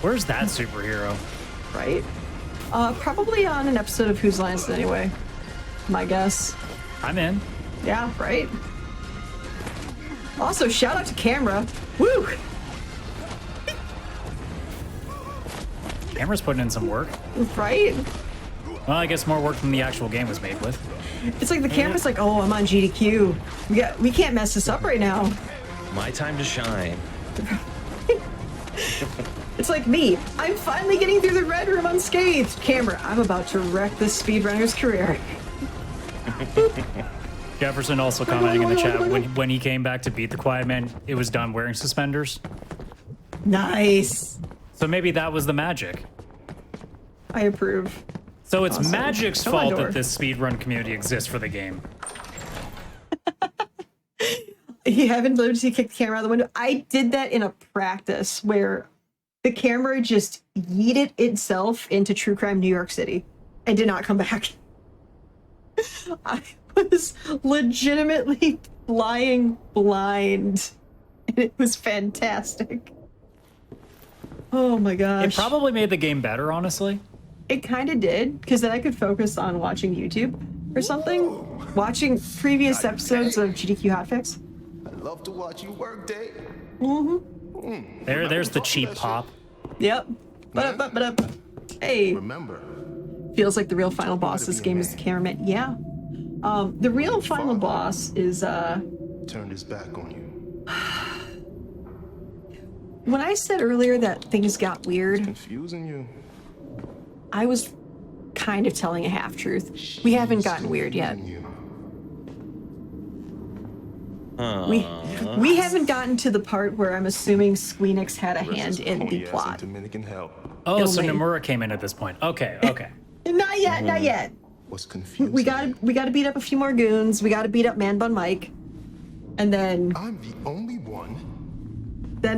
Where's that superhero? Right? Probably on an episode of Whose Line Is It Anyway? My guess. I'm in. Yeah, right? Also, shout out to Camera. Woo! Camera's putting in some work. Right? Well, I guess more work than the actual game was made with. It's like the camera's like, oh, I'm on GDQ. We can't mess this up right now. My time to shine. It's like me. I'm finally getting through the red room unscathed. Camera, I'm about to wreck this speedrunner's career. Jefferson also commenting in the chat, when he came back to beat the Quiet Man, it was done wearing suspenders. Nice. So maybe that was the magic. I approve. So it's Awesome. Magic's No fault door. that this speedrun community exists for the game. You haven't literally kicked the camera out the window. I did that in a practice where the camera just yeeted itself into True Crime New York City and did not come back. I was legitimately flying blind, and it was fantastic. Oh my gosh. It probably made the game better, honestly. It kind of did, because then I could focus on watching YouTube or something. Watching previous episodes of GDQ Hotfix. love to watch you work, Dave. There's the cheap pop. Yep. But hey, Remember, feels like the real final boss of this game is the cameraman. Yeah. The real final boss is turned his back on you. when I said earlier that things got weird, Confusing you. I was kind of telling a half truth. We haven't gotten weird yet. We haven't gotten to the part where I'm assuming Squeenix had a hand in the plot. Dominican hell. Oh, so Domain. Nomura came in at this point. Okay. Not yet, not yet. What's confusing? We gotta beat up a few more goons. We gotta beat up Man Bun Mike, and then I'm the only one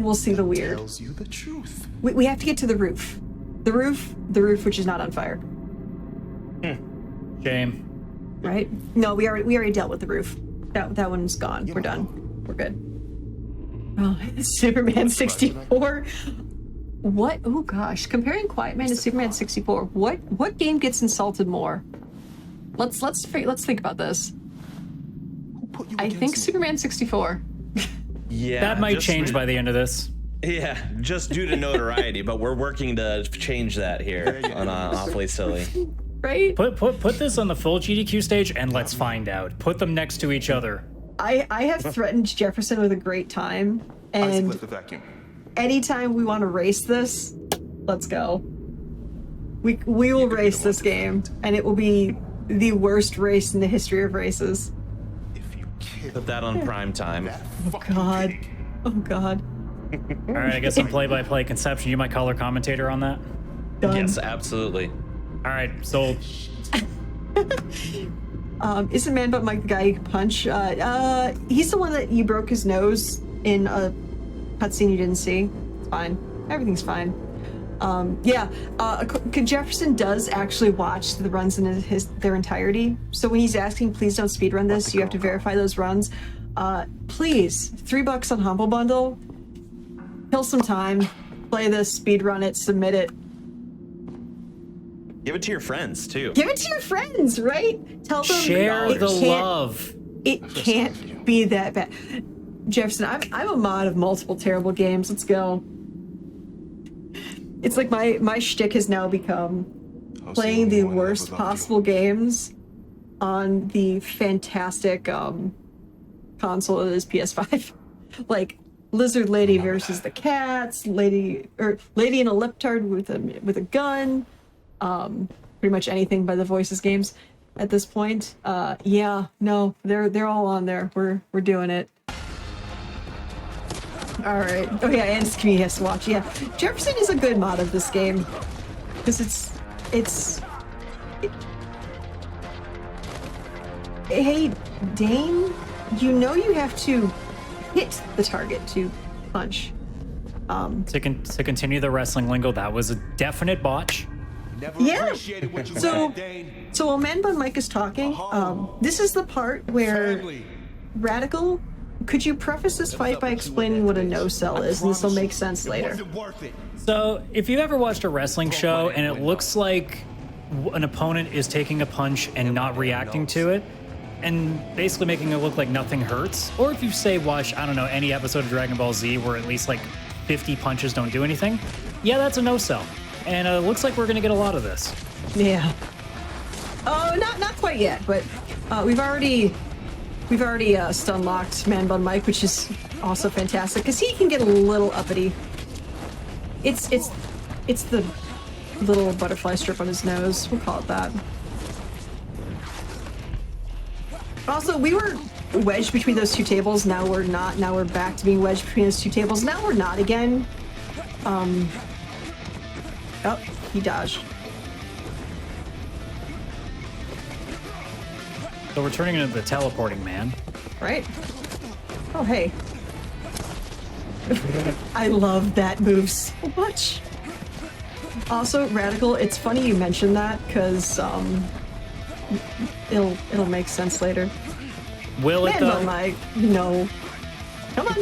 we'll see the weird. tells you the truth. We have to get to the roof. The roof which is not on fire. Shame. Right? No, we already dealt with the roof. That one's gone. We're done. We're good. Oh, Superman 64. What? Oh gosh, comparing Quiet Man to Superman 64. What game gets insulted more? Let's think about this. I think Superman 64. Yeah, That might change by the end of this. Yeah, just due to notoriety, but we're working to change that here on Awfully Silly. Right? Put this on the full GDQ stage and let's find out. Put them next to each other. I have threatened Jefferson with a great time, and the vacuum. anytime we want to race this, let's go. We will race this game, and it will be the worst race in the history of races. If you kill Put that on prime time. Oh God. Oh God. All right, I guess I'm play-by-play conception. You my color commentator on that? Done. Yes, absolutely. All right, sold. Isn't Man But Mike the guy you can punch? He's the one that you broke his nose in a cutscene you didn't see. It's fine. Everything's fine. Jefferson does actually watch the runs in their entirety. So when he's asking, please don't speedrun this, you have to verify those runs. Please, $3 on Humble Bundle. Kill some time. Play this, speedrun it, submit it. Give it to your friends too. Give it to your friends, right? Tell them Share it the can't- love. It can't be that bad. Jefferson, I'm a mod of multiple terrible games. Let's go. It's like my shtick has now become playing the worst possible games on the fantastic console that is PS5. Like Lizard Lady versus the Cats, Lady in a Leptard with a gun. Pretty much anything by the Voices games at this point. Yeah, no, they're all on there. We're doing it. All right. Oh yeah, and Skimmy has to watch. Yeah, Jefferson is a good mod of this game because Hey, Dane, you know you have to hit the target to punch. To continue the wrestling lingo, that was a definite botch. Yeah. So while Man Bun Mike is talking, this is the part where Radical, could you preface this fight by explaining what a no-cell is, and this will make sense later. So, if you've ever watched a wrestling show and it looks like an opponent is taking a punch and not reacting to it, and basically making it look like nothing hurts, or if you say watch, I don't know, any episode of Dragon Ball Z where at least like 50 punches don't do anything, yeah, that's a no-cell. And it looks like we're gonna get a lot of this. Yeah. Oh, not quite yet, but we've already stun locked Man Bun Mike, which is also fantastic because he can get a little uppity. It's the little butterfly strip on his nose. We'll call it that. Also, we were wedged between those two tables. Now we're not. Now we're back to being wedged between those two tables. Now we're not again. Oh, he dodged. So we're turning into the teleporting man. Right? Oh, hey. I love that move so much. Also, Radical, it's funny you mentioned that because it'll make sense later. Will it Man, though? Mike, no. Come on.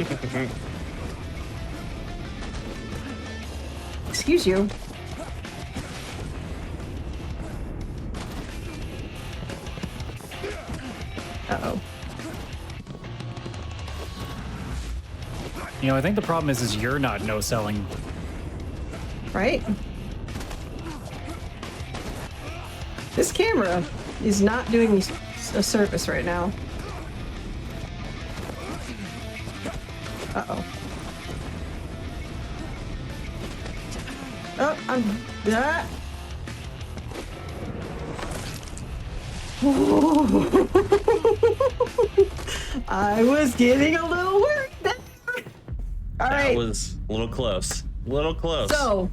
Excuse you. Uh-oh. You know, I think the problem is you're not no-selling. Right? This camera is not doing me a service right now. Uh-oh. Oh, I'm... Ah. I was getting a little worried there. All right. That was a little close. A little close. So,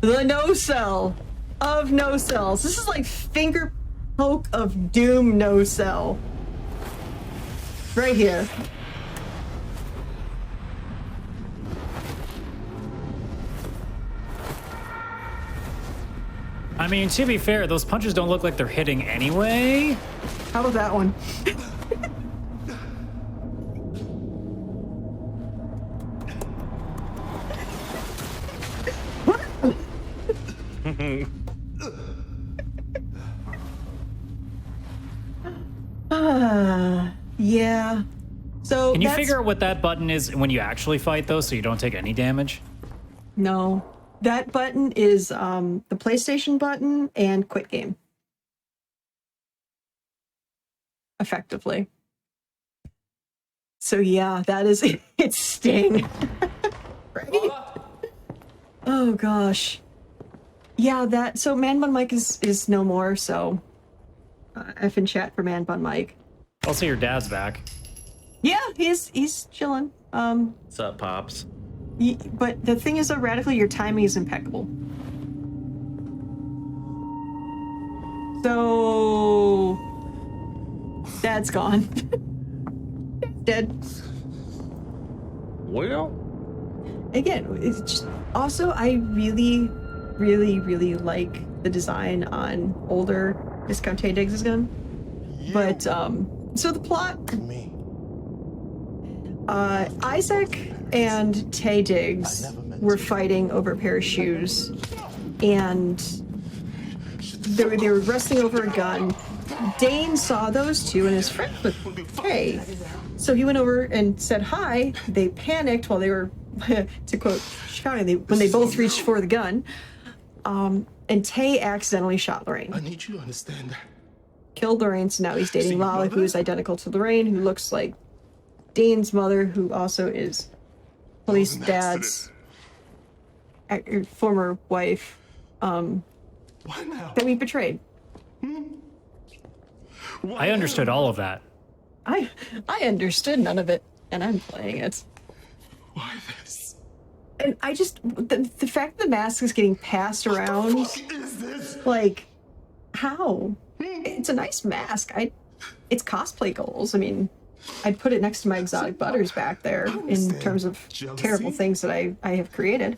the no-cell of no-cells. This is like finger poke of doom no-cell. Right here. I mean, to be fair, those punches don't look like they're hitting anyway. How about that one? Yeah. So Can you figure out what that button is when you actually fight, though, so you don't take any damage? No. That button is the PlayStation button and quit game. Effectively. So yeah, that is it's Sting. Right? Oh gosh. Yeah, that so Man Bun Mike is no more, so F in chat for Man Bun Mike. Also, your dad's back. Yeah, he's chilling. What's up, Pops? But the thing is, though, Radical, your timing is impeccable. So... Dad's gone. Dead. Well... Again, it's just, also, I really, really, really like the design on older Discount Tay Diggs' gun. But, so the plot... Isaac and Tay Diggs were fighting over a pair of shoes, and they were wrestling over a gun. Dane saw those two and is friends with Tay, so he went over and said hi. They panicked while they were, to quote shouting, when they both reached for the gun, and Tay accidentally shot Lorraine. I need you to understand that. Killed Lorraine, so now he's dating Lolly, who is identical to Lorraine, who looks like Dane's mother, who also is Police Dad's former wife, that we betrayed. I understood all of that. I understood none of it, and I'm playing it. Why this? And I just the fact that the mask is getting passed around, What the fuck is this? like, how? It's a nice mask. It's cosplay goals. I mean, I'd put it next to my exotic butters back there in terms of terrible things that I have created.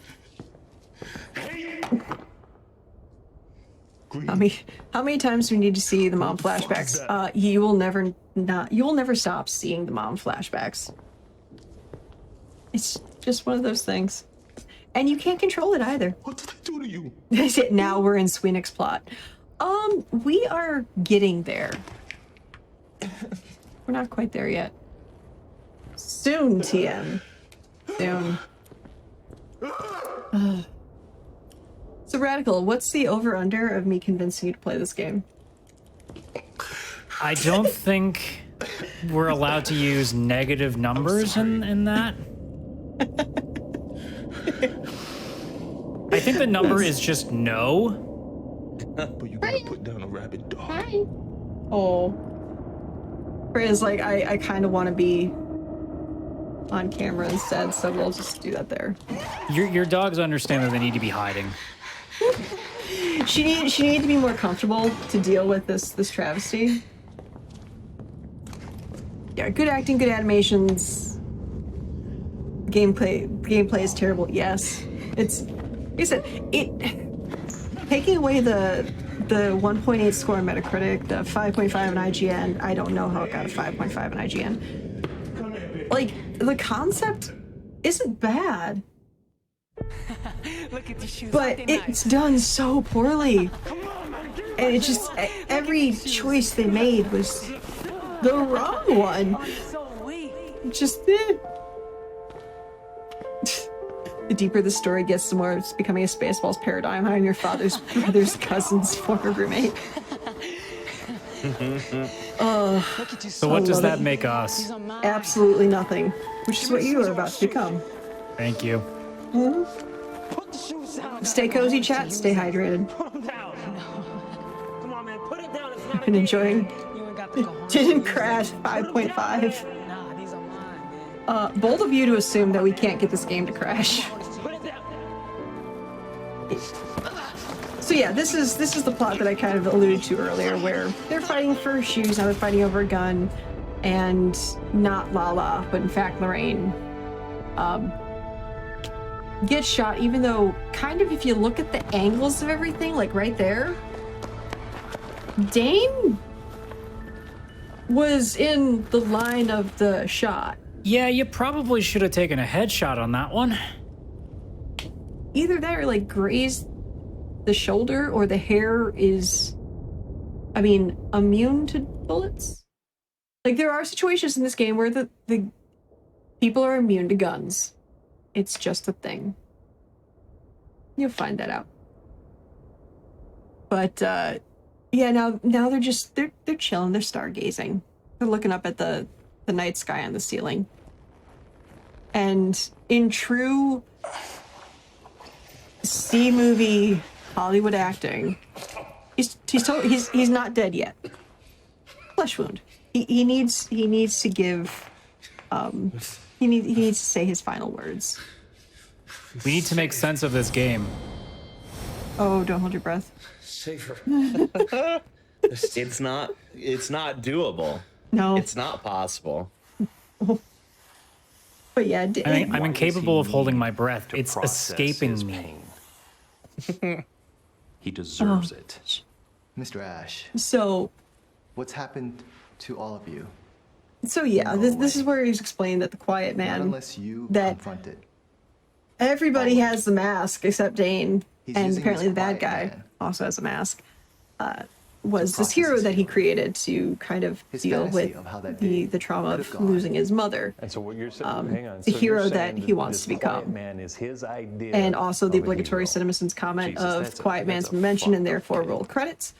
How many times do we need to see the mom flashbacks? You will never stop seeing the mom flashbacks. It's just one of those things. And you can't control it either. What did I do to you? Now we're in Sweenix's plot. We are getting there. We're not quite there yet. Soon, TM. Soon. So, Radical, what's the over-under of me convincing you to play this game? I don't think we're allowed to use negative numbers in that. I think the number is just no. But you gotta put down a rabid dog. Oh. Freya's like, I kind of want to be on camera instead, so we'll just do that there. Your dogs understand that they need to be hiding. She needed to be more comfortable to deal with this travesty. Yeah, good acting, good animations. Gameplay is terrible. Yes, it's like I said, taking away the 1.8 score on Metacritic, the 5.5 on IGN. I don't know how it got a 5.5 on IGN. Like, the concept isn't bad. Look at the shoes. But it's done so poorly. And it just, every choice they made was the wrong one. Just, The deeper the story gets, the more it's becoming a Spaceballs paradigm. Hiring your father's brother's cousin's former roommate. So what does that make us? Absolutely nothing. Which is what you are about to become. Thank you. Stay cozy, chat. Stay hydrated. Come on, man. Put it down. It's not Been enjoying. You ain't got to go home. Didn't crash. 5.5. Nah, these are mine, man. Bold of you to assume that we can't get this game to crash. Put it down. So yeah, this is the plot that I kind of alluded to earlier, where they're fighting for shoes, now they're fighting over a gun, and not Lala, but in fact Lorraine gets shot, even though kind of if you look at the angles of everything, like right there, Dane was in the line of the shot. Yeah, you probably should have taken a headshot on that one. Either that or like grazed the shoulder, or the hair is, I mean, immune to bullets. Like there are situations in this game where the people are immune to guns. It's just a thing. You'll find that out. But yeah, now they're just they're chilling, they're stargazing. They're looking up at the night sky on the ceiling. And in true C-movie Hollywood acting, he's not dead yet. Flesh wound. He needs to give he needs to say his final words. We need to make sense of this game. Oh, don't hold your breath. Save her. It's not doable. No. It's not possible. But yeah, I'm incapable of holding my breath. It's escaping me. He deserves it. Mr. Ash. So, what's happened to all of you? So yeah, this is where he's explained that the quiet man, unless you that confront it. Everybody has the mask except Dane, He's and using apparently this the bad quiet guy man also has a mask. Was this hero that he created to kind of deal with the trauma of losing his mother. And so what you're saying, hang on. The So hero you're that saying he wants this to become. quiet man is his idea And also the of a obligatory hero. citizens comment Jesus, of that's quiet man's a been mentioned and fucked up therefore roll credits.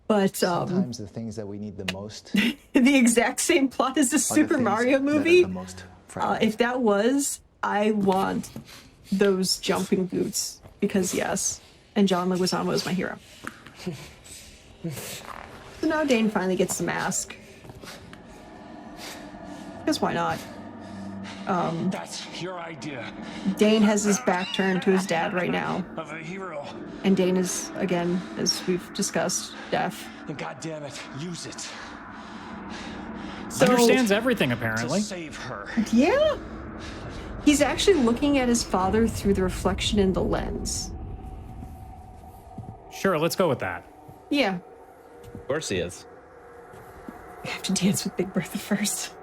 But Sometimes the things that we need the most the exact same plot as the Super things Mario that are movie. the most If that was, I want those jumping boots because yes, and John Leguizamo is my hero. So now Dane finally gets the mask. Because why not? That's your idea. Dane has his back turned to his dad right now. Of a hero. And Dane is, again, as we've discussed, deaf. And God damn it, use it. So, Understands everything, apparently. To save her. Yeah. He's actually looking at his father through the reflection in the lens. Sure, let's go with that. Yeah. Of course he is. We have to dance with Big Bertha first.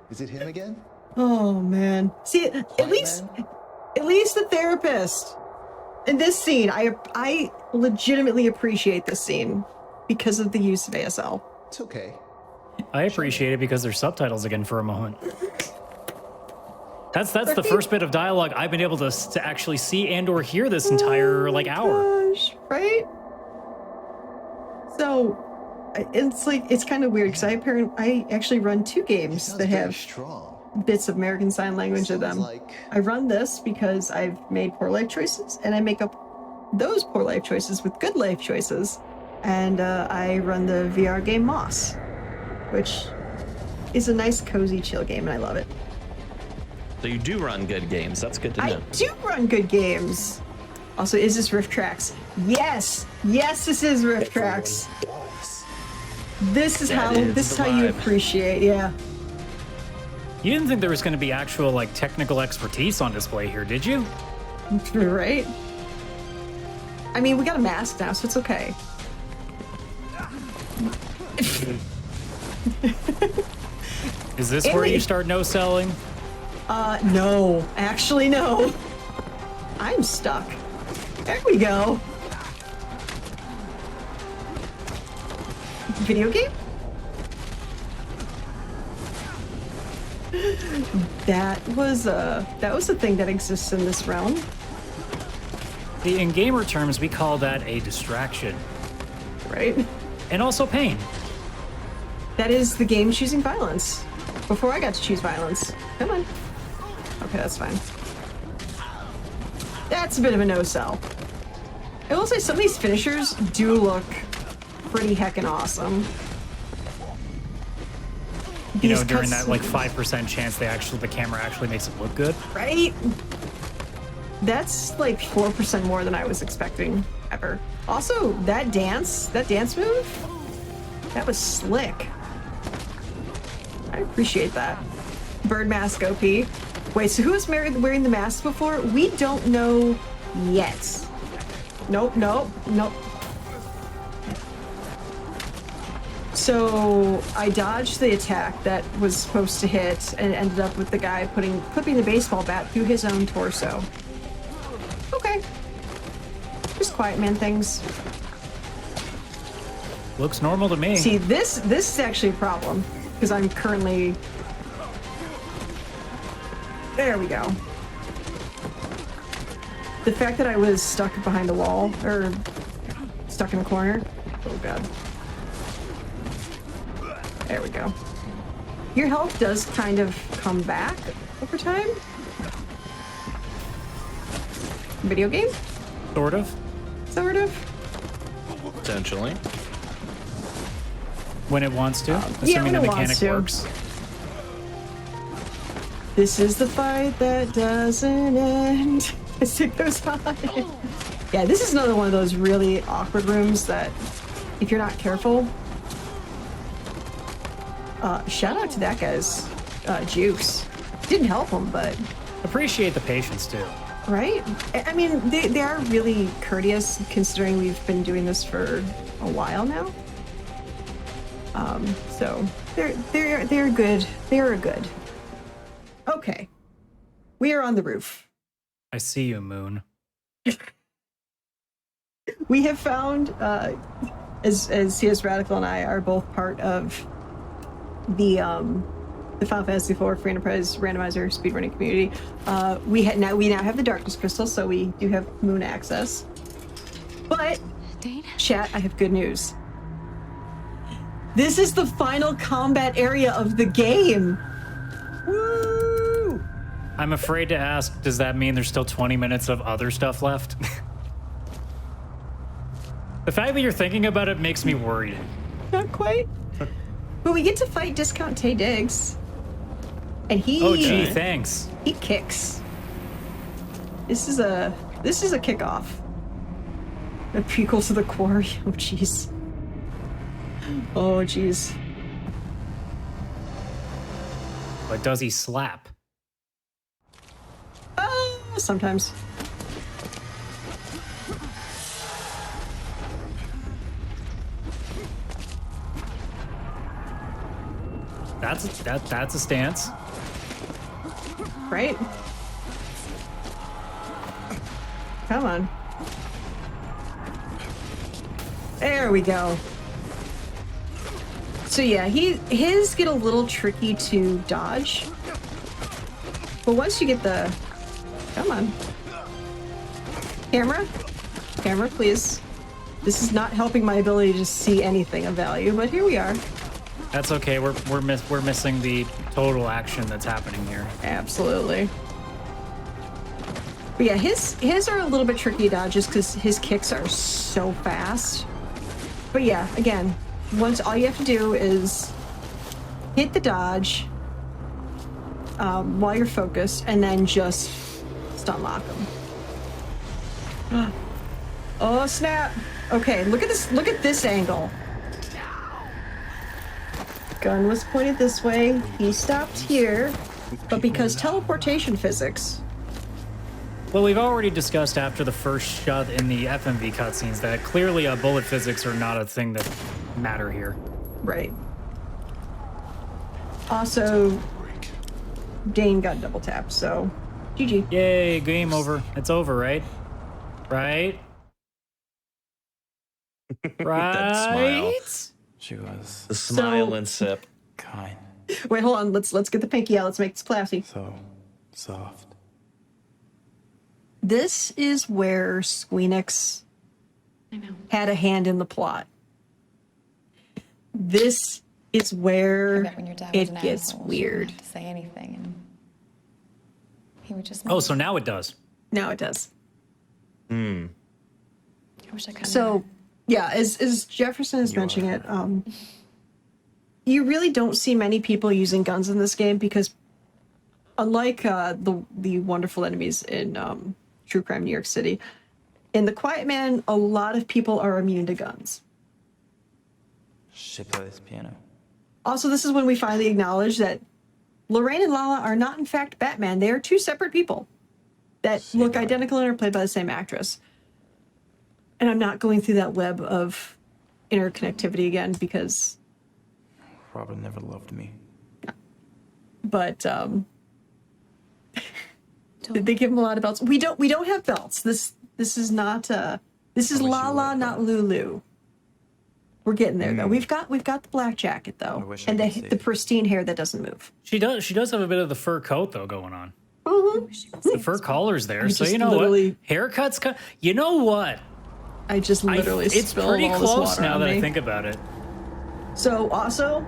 Is it him again? Oh man. See, at least the therapist in this scene, I legitimately appreciate this scene because of the use of ASL. It's okay. I appreciate it because there's subtitles again for a moment. That's the first bit of dialogue I've been able to actually see and or hear this entire hour. Gosh, right? So it's like it's kind of weird because I actually run two games that have bits of American Sign Language in them. I run this because I've made poor life choices, and I make up those poor life choices with good life choices. And I run the VR game Moss, which is a nice, cozy, chill game, and I love it. So you do run good games. That's good to know. I do run good games. Also, is this Rift Tracks? Yes, yes, this is Rift Tracks. This is how you appreciate, yeah. You didn't think there was going to be actual technical expertise on display here, did you? Right? I mean, we got a mask now, so it's okay. Is this where you start no-selling? No. Actually, no. I'm stuck. There we go. Video game? That was a thing that exists in this realm. See, in gamer terms, we call that a distraction. Right? And also pain. That is the game choosing violence. Before I got to choose violence. Come on. Okay, that's fine. That's a bit of a no-sell. I will say some of these finishers do look pretty heckin' awesome. You know, during that like 5% chance the camera actually makes it look good. Right? That's like 4% more than I was expecting ever. Also, that dance move, that was slick. I appreciate that. Bird mask OP. Wait, so who was wearing the mask before? We don't know yet. Nope. So I dodged the attack that was supposed to hit and ended up with the guy clipping the baseball bat through his own torso. Okay. Just quiet man things. Looks normal to me. See, this is actually a problem because I'm currently... There we go. The fact that I was stuck behind a wall, or stuck in a corner. Oh god. There we go. Your health does kind of come back over time. Video game? Sort of. Sort of. Potentially. When it wants to. Yeah, Assuming when the it mechanic wants to. works. This is the fight that doesn't end. As it goes on. Yeah, this is another one of those really awkward rooms that, if you're not careful, shout out to that guy's juice. Didn't help him, but appreciate the patience too. Right? I mean, they are really courteous considering we've been doing this for a while now. So they're good. They're good. Okay, we are on the roof. I see you, Moon. We have found, as CS Radical and I are both part of the Final Fantasy IV Free Enterprise Randomizer speedrunning community. We now have the Darkness Crystal, so we do have Moon access. But, chat, I have good news. This is the final combat area of the game. Woo! I'm afraid to ask, does that mean there's still 20 minutes of other stuff left? The fact that you're thinking about it makes me worried. Not quite. But we get to fight Discount Tay Diggs. And he... Oh, gee, thanks. He kicks. This is a kickoff. A prequel to the quarry. Oh, jeez. Oh, jeez. But does he slap? Sometimes. That's a stance. Right? Come on. There we go. So yeah, his get a little tricky to dodge. But once you get the... Come on. Camera, please. This is not helping my ability to see anything of value, but here we are. That's okay. We're missing the total action that's happening here. Absolutely. But yeah, his are a little bit tricky dodges because his kicks are so fast. But yeah, again, once all you have to do is hit the dodge while you're focused, and then just stun lock him. Oh snap! Okay, look at this. Look at this angle. Gun was pointed this way. He stopped here, but because teleportation physics. Well, we've already discussed after the first shot in the FMV cutscenes that clearly bullet physics are not a thing that matter here. Right. Also, Dane got double tapped, so GG. Yay, game over. It's over, right? Right? That smile. Right? She was The smile and sip. kind. Wait, hold on. Let's get the pinky out. Let's make this classy. So soft. This is where Squeenix had a hand in the plot. This is where When your dad was it an gets asshole, weird. she didn't have to say anything, and he would just. Oh, so now it does. Now it does. I wish I could. So, yeah, as Jefferson is mentioning it, you really don't see many people using guns in this game because, unlike the wonderful enemies in True Crime New York City, in The Quiet Man, a lot of people are immune to guns. She plays piano. Also, this is when we finally acknowledge that Lorraine and Lala are not, in fact, Batman. They are two separate people that look identical and are played by the same actress. And I'm not going through that web of interconnectivity again because... Robert never loved me. But, did they give him a lot of belts? We don't have belts. This is not, this is Lala, not Lulu. We're getting there, though. We've got the black jacket, though, and the pristine hair that doesn't move. She does have a bit of the fur coat though going on. Mm-hmm. The fur collar's there, I so just you know literally- what? Haircuts. You know what? I just literally it's spilled pretty all this close water now on that me. I think about it. So also,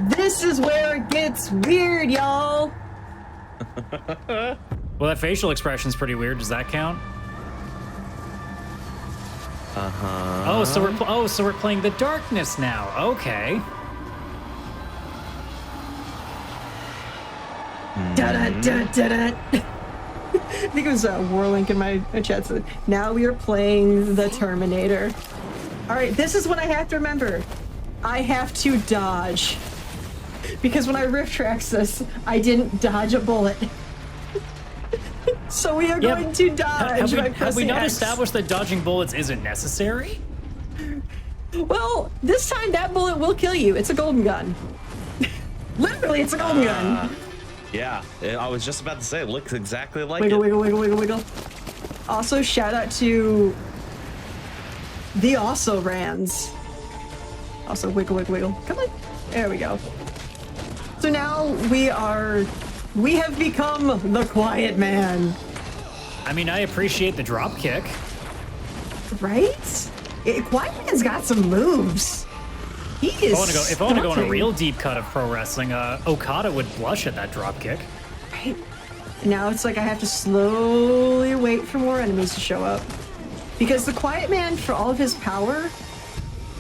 this is where it gets weird, y'all. Well, that facial expression's pretty weird. Does that count? Oh, so we're playing the darkness now. Okay. Da-da-da-da-da. I think it was Warlink in my chat said, now we are playing the Terminator. All right, this is what I have to remember. I have to dodge. Because when I riff tracks this, I didn't dodge a bullet. So we are going to dodge. Have we not established that dodging bullets isn't necessary? Well, this time that bullet will kill you. It's a golden gun. Literally, it's a golden gun. Yeah, I was just about to say, it looks exactly like Wiggle, it. wiggle, wiggle, wiggle, wiggle. Also, shout out to the also Rans. Also, wiggle, wiggle, wiggle. Come on. There we go. So now we have become the Quiet Man. I mean, I appreciate the drop kick. Right? Quiet Man's got some moves. He is. If I want to go on a stunting. real deep cut of pro wrestling, Okada would blush at that drop kick. Right. Now it's like I have to slowly wait for more enemies to show up. Because the Quiet Man, for all of his power,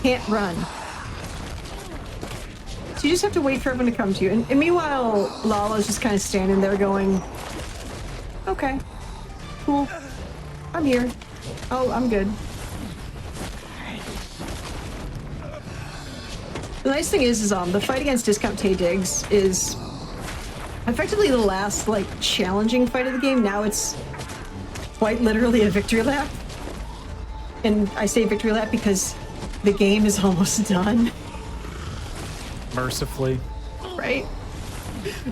can't run. So you just have to wait for everyone to come to you. And meanwhile, Lala's just kind of standing there going, okay, cool, I'm here. Oh, I'm good. The nice thing is the fight against Discount Tay Diggs is effectively the last, like, challenging fight of the game. Now it's quite literally a victory lap. And I say victory lap because the game is almost done. Mercifully. Right?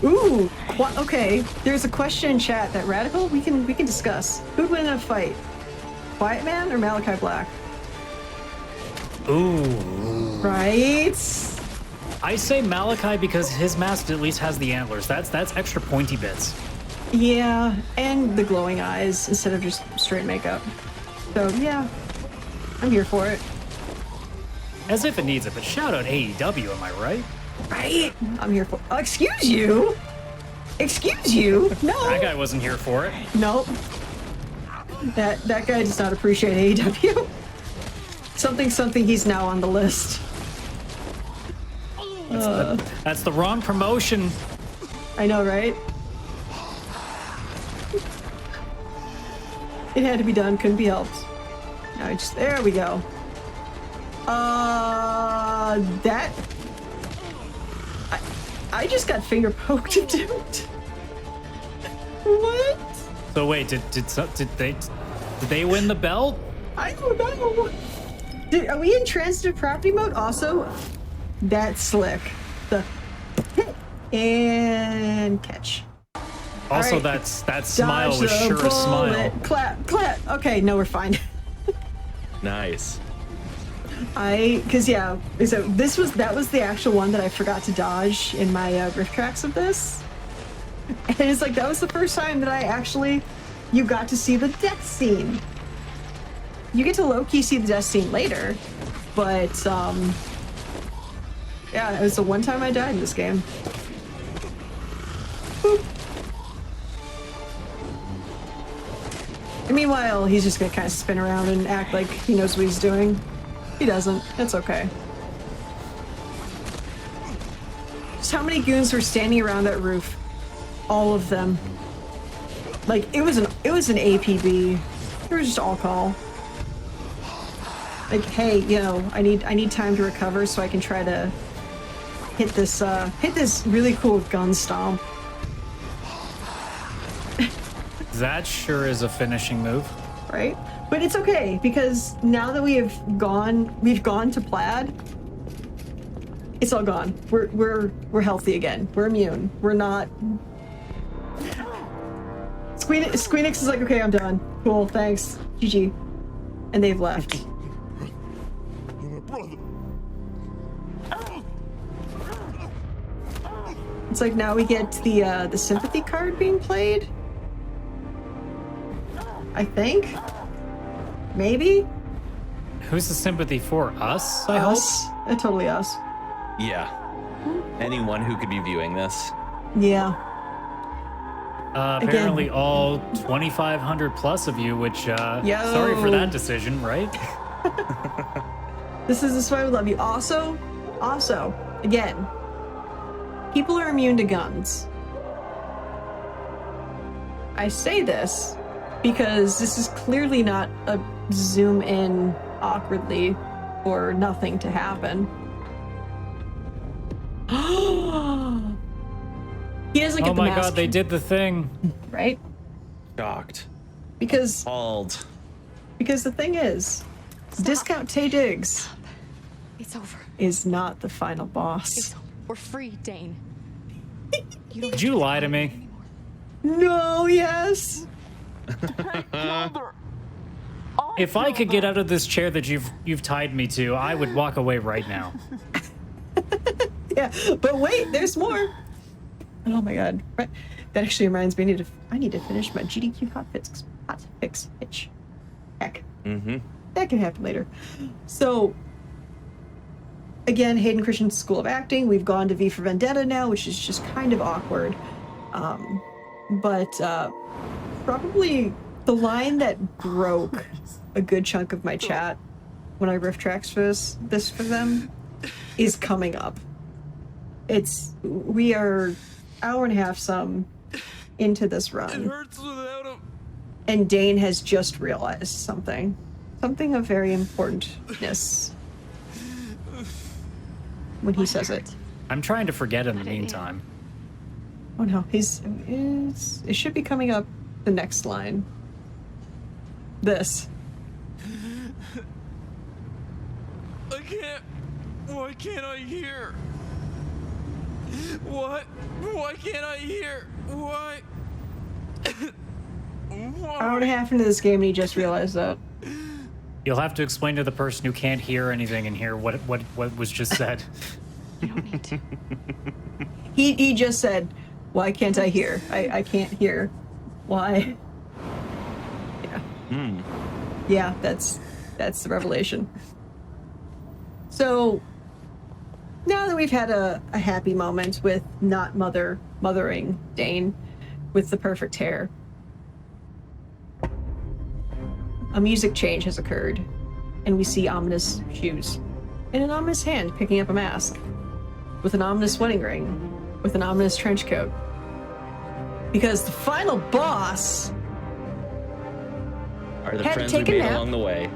Ooh, okay. There's a question in chat that Radical we can discuss. Who'd win in a fight? Quiet Man or Malachi Black? Ooh. Right? I say Malachi because his mask at least has the antlers. That's extra pointy bits. Yeah, and the glowing eyes instead of just straight makeup. So yeah, I'm here for it. As if it needs it, but shout out AEW, am I right? Right? I'm here for excuse you? Excuse you? No. That guy wasn't here for it. Nope. That guy does not appreciate AEW. Something he's now on the list. That's the wrong promotion. I know, right? It had to be done, couldn't be helped. No, there we go. That I just got finger poked, dude. What? So wait, did they win the belt? I don't know. Are we in transitive property mode? Also, that's slick. The hit and catch. Also, right. that smile was sure a smile. Clap, clap. Okay, no, we're fine. Nice. Because yeah, so that was the actual one that I forgot to dodge in my rift tracks of this. And it's like, that was the first time that you got to see the death scene. You get to low-key see the death scene later, but yeah, it was the one time I died in this game. Boop. And meanwhile, he's just gonna kind of spin around and act like he knows what he's doing. He doesn't. It's okay. Just how many goons were standing around that roof? All of them. Like, it was an APB. They were just all call. Like, hey, you know, I need time to recover so I can try to hit this really cool gun stomp. That sure is a finishing move. Right? But it's okay, because now that we've gone to Plaid, it's all gone. We're healthy again. We're immune. We're not. Squeenix is like, okay, I'm done. Cool, thanks. GG. And they've left. You're my brother. It's like now we get the sympathy card being played. I think. Maybe. Who's the sympathy for? Us? I Us. Totally us. Yeah. Anyone who could be viewing this. Yeah. Apparently all 2,500 plus of you, which, sorry for that decision, right? This is why we love you. Also, again, people are immune to guns. I say this because this is clearly not a zoom in awkwardly for nothing to happen. He doesn't get oh the my mask. god, they did the thing. Right? Shocked. Because the thing is, Discount Tay Diggs It's over. is not the final boss. It's over. We're free, Dane. Did you lie to me? No, yes. If I could get out of this chair that you've tied me to, I would walk away right now. Yeah, but wait, there's more. Oh my god. Right. That actually reminds me, I need to finish my GDQ Hotfix pitch. Heck. Mm-hmm. That can happen later. So, again, Hayden Christensen School of Acting. We've gone to V for Vendetta now, which is just kind of awkward. But probably the line that broke a good chunk of my chat when I riff tracks for this for them is coming up. We are hour and a half some into this run. It hurts without him. And Dane has just realized something of very importantness when he says it. I'm trying to forget in the meantime. Oh no, it should be coming up the next line. This. I can't. Why can't I hear? What? Why can't I hear? Why? Hour and a half into this game and he just realized that. You'll have to explain to the person who can't hear anything in here what was just said. You don't need to. He just said, why can't I hear? I can't hear. Why? Yeah. Yeah, that's the revelation. So now that we've had a happy moment with not mothering Dane with the perfect hair, a music change has occurred, and we see ominous shoes and an ominous hand picking up a mask with an ominous wedding ring with an ominous trench coat. Because the final boss Are the had to friends we take a made nap. along the way.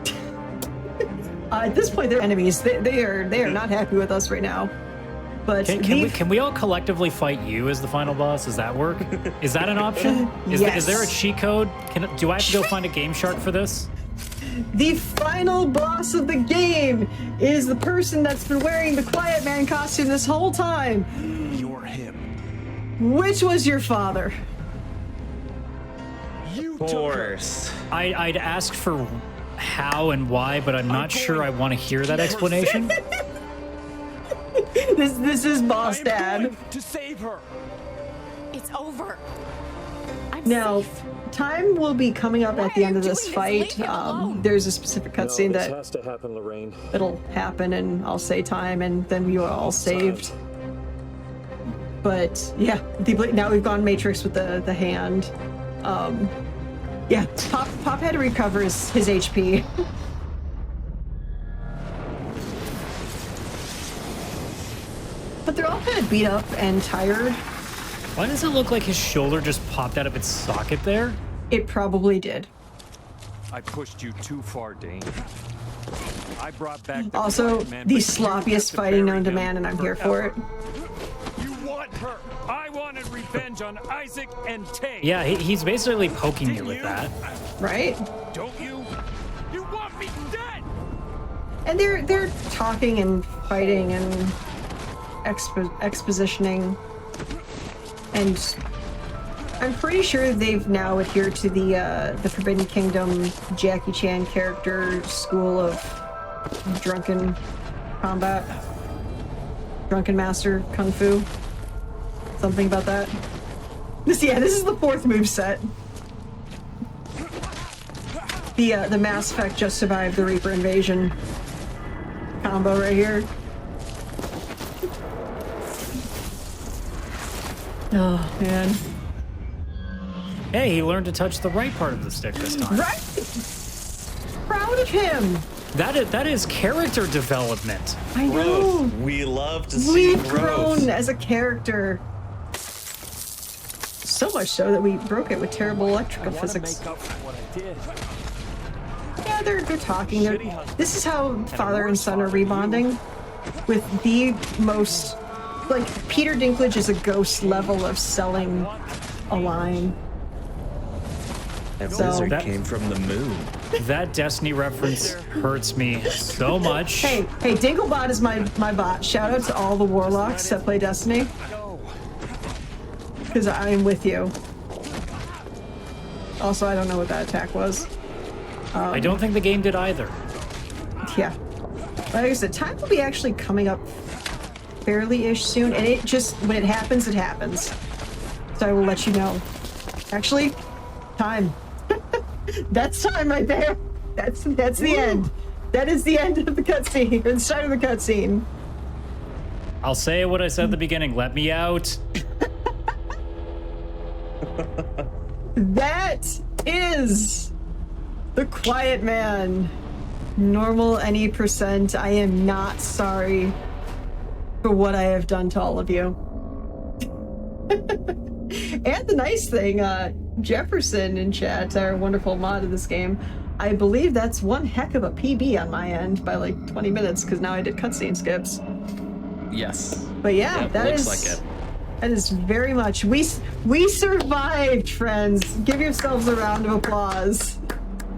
At this point, they're enemies. They are not happy with us right now. But Can we all collectively fight you as the final boss? Does that work? Is that an option? Is there a cheat code? Do I have to go find a Game Shark for this? The final boss of the game is the person that's been wearing the Quiet Man costume this whole time. You're him. Which was your father? Of course. I'd ask for how and why, but I'm not sure I want to hear that explanation. This is Boss Dad. To save her. It's over. Now, time will be coming up at the end of this fight. There's a specific cutscene this that has to happen, Lorraine. it'll happen, and I'll say time, and then we are all saved. But yeah, now we've gone Matrix with the hand. Yeah, Pop had to recover his HP. But they're all kind of beat up and tired. Why does it look like his shoulder just popped out of its socket there? It probably did. I pushed you too far, Dane. I brought back the Also, quiet man, the but you sloppiest have to fighting bury known to him man, and I'm here for it. You want her. I wanted revenge on Isaac and Tay. Yeah, he's basically poking you with that. Right? Don't you? You want me dead! And they're talking and fighting and expositioning, and I'm pretty sure they've now adhered to the Forbidden Kingdom Jackie Chan character school of drunken combat, drunken master kung fu, something about that. This is the 4th move set. The Mass Effect Just Survived the Reaper Invasion combo right here. Oh, man. Hey, he learned to touch the right part of the stick this time. Right? Proud of him. That is character development. I know. We love to see We've growth. grown as a character. So much so that we broke it with terrible electrical physics. Make up for what I did. Yeah, they're talking. This is how father and son are rebonding with the most, like, Peter Dinklage is a ghost level of selling a line. That So- lizard that- came from the moon. That Destiny reference hurts me so much. Hey, Dinklebot is my bot. Shout out to all the warlocks that play Destiny. Because I am with you. Also, I don't know what that attack was. I don't think the game did either. Yeah. Like I said, time will be actually coming up fairly-ish soon, and it just, when it happens, it happens. So I will let you know. Actually, time. That's time right there. That's the end. That is the end of the cutscene, or the start of the cutscene. I'll say what I said at the beginning. Let me out. That is the Quiet Man. Normal any percent. I am not sorry for what I have done to all of you. And the nice thing, Jefferson in chat, our wonderful mod of this game, I believe that's one heck of a PB on my end by like 20 minutes, because now I did cutscene skips. Yes. But yeah, Yep, that looks is like it. That is very much. We survived, friends. Give yourselves a round of applause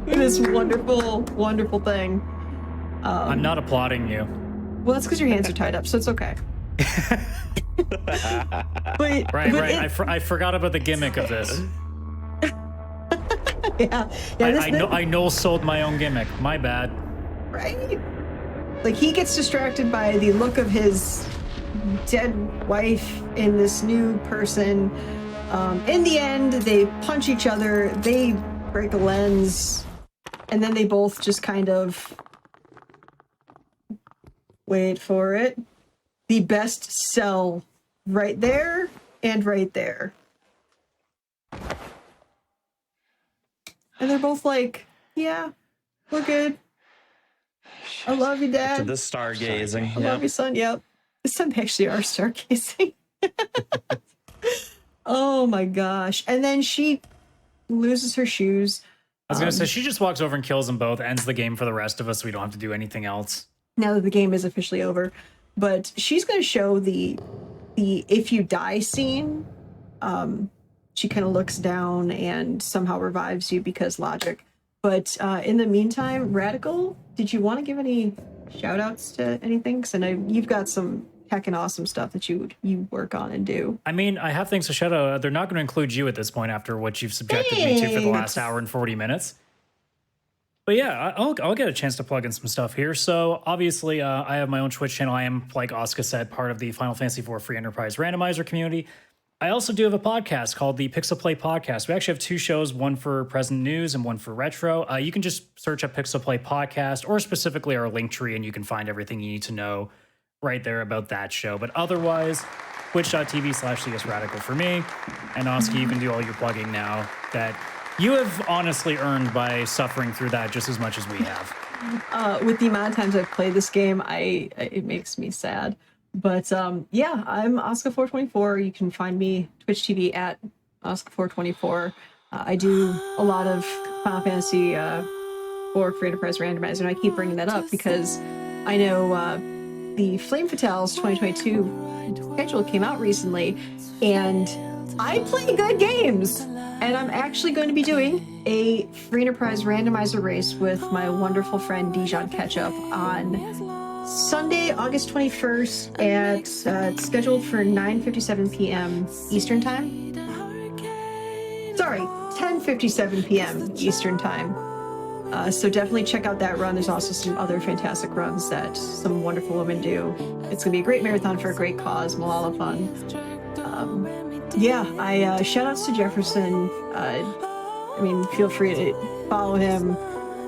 for this wonderful, wonderful thing. I'm not applauding you. Well, that's because your hands are tied up, so it's okay. But, Right. I forgot about the gimmick of this. Yeah. I know sold my own gimmick. My bad. Right? Like, he gets distracted by the look of his dead wife in this new person. In the end, they punch each other, they break a lens, and then they both just kind of... Wait for it. The best sell right there and right there. And they're both like, yeah, we're good. I love you, Dad. To the stargazing. I love you, son. Yep. This time they actually are stargazing. Oh my gosh. And then she loses her shoes. I was gonna say, she just walks over and kills them both, ends the game for the rest of us. We don't have to do anything else. Now that the game is officially over. But she's going to show the if you die scene. She kind of looks down and somehow revives you because logic. But in the meantime, Radical, did you want to give any shout outs to anything? Because I know you've got some heckin' awesome stuff that you work on and do. I mean, I have things to shout out. They're not going to include you at this point after what you've subjected me to for the last hour and 40 minutes. But yeah, I'll get a chance to plug in some stuff here. So obviously, I have my own Twitch channel. I am, like Oscar said, part of the Final Fantasy IV Free Enterprise Randomizer community. I also do have a podcast called the Pixel Play Podcast. We actually have 2 shows, one for present news and one for retro. You can just search up Pixel Play Podcast or specifically our link tree, and you can find everything you need to know right there about that show. But otherwise, twitch.tv/CSRadical for me. And Oscar, you can do all your plugging now that you have honestly earned by suffering through that just as much as we have. With the amount of times I've played this game, it makes me sad. But yeah, I'm Oscar424. You can find me Twitch TV at Oscar424. I do a lot of Final Fantasy for Free Enterprise Randomizer, and I keep bringing that up because I know the Flame Fatales 2022 schedule came out recently, and I play good games. And I'm actually going to be doing a Free Enterprise Randomizer race with my wonderful friend Dijon Ketchup on Sunday, August 21st at it's scheduled for 9:57 p.m. Eastern Time. Sorry, 10:57 p.m. Eastern Time. So definitely check out that run. There's also some other fantastic runs that some wonderful women do. It's gonna be a great marathon for a great cause, Malala fun. Yeah, I shout outs to Jefferson. I mean, feel free to follow him,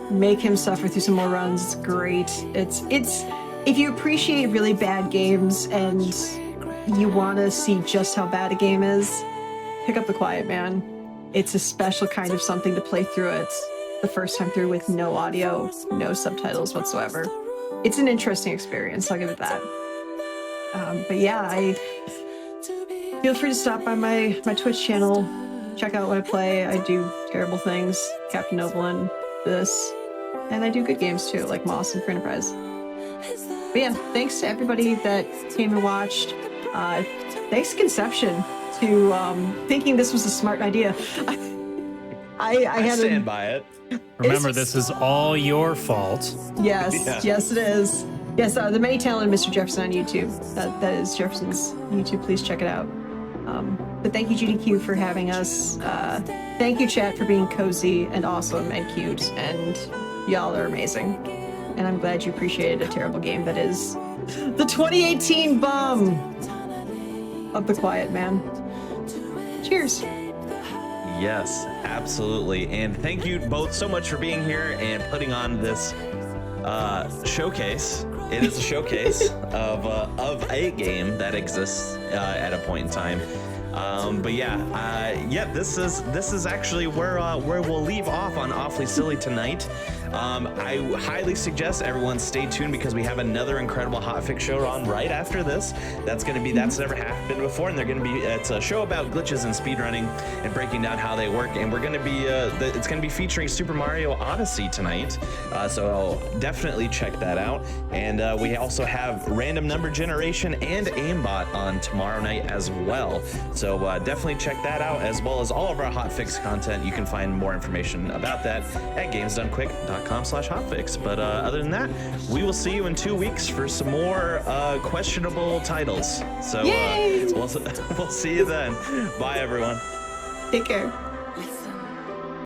make him suffer through some more runs. It's great. It's if you appreciate really bad games and you want to see just how bad a game is, pick up The Quiet Man. It's a special kind of something to play through it the first time through with no audio, no subtitles whatsoever. It's an interesting experience, I'll give it that. But yeah, feel free to stop by my Twitch channel, check out what I play. I do terrible things, Captain Noblin, this, and I do good games too, like Moss and Free Enterprise. But yeah, thanks to everybody that came and watched. Thanks to Conception to thinking this was a smart idea. I stand by it. Remember, this is all your fault. Yes, Yeah. yes it is. Yes, the many talented Mr. Jefferson on YouTube. That is Jefferson's YouTube. Please check it out. But thank you, GDQ, for having us. Thank you, chat, for being cozy and awesome and cute. And y'all are amazing. And I'm glad you appreciated a terrible game that is the 2018 bomb of The Quiet Man. Cheers. Yes, absolutely. And thank you both so much for being here and putting on this showcase. It is a showcase of a game that exists at a point in time. But yeah, this is actually where we'll leave off on Awfully Silly tonight. I highly suggest everyone stay tuned because we have another incredible hotfix show on right after this. That's never happened before, and it's a show about glitches and speedrunning and breaking down how they work. And we're gonna be it's gonna be featuring Super Mario Odyssey tonight. So definitely check that out. And we also have random number generation and aimbot on tomorrow night as well. So definitely check that out, as well as all of our hotfix content. You can find more information about that at gamesdonepquick.com/hotfix. But other than that, we will see you in 2 weeks for some more questionable titles. So we'll see you then. Bye, everyone. Take care.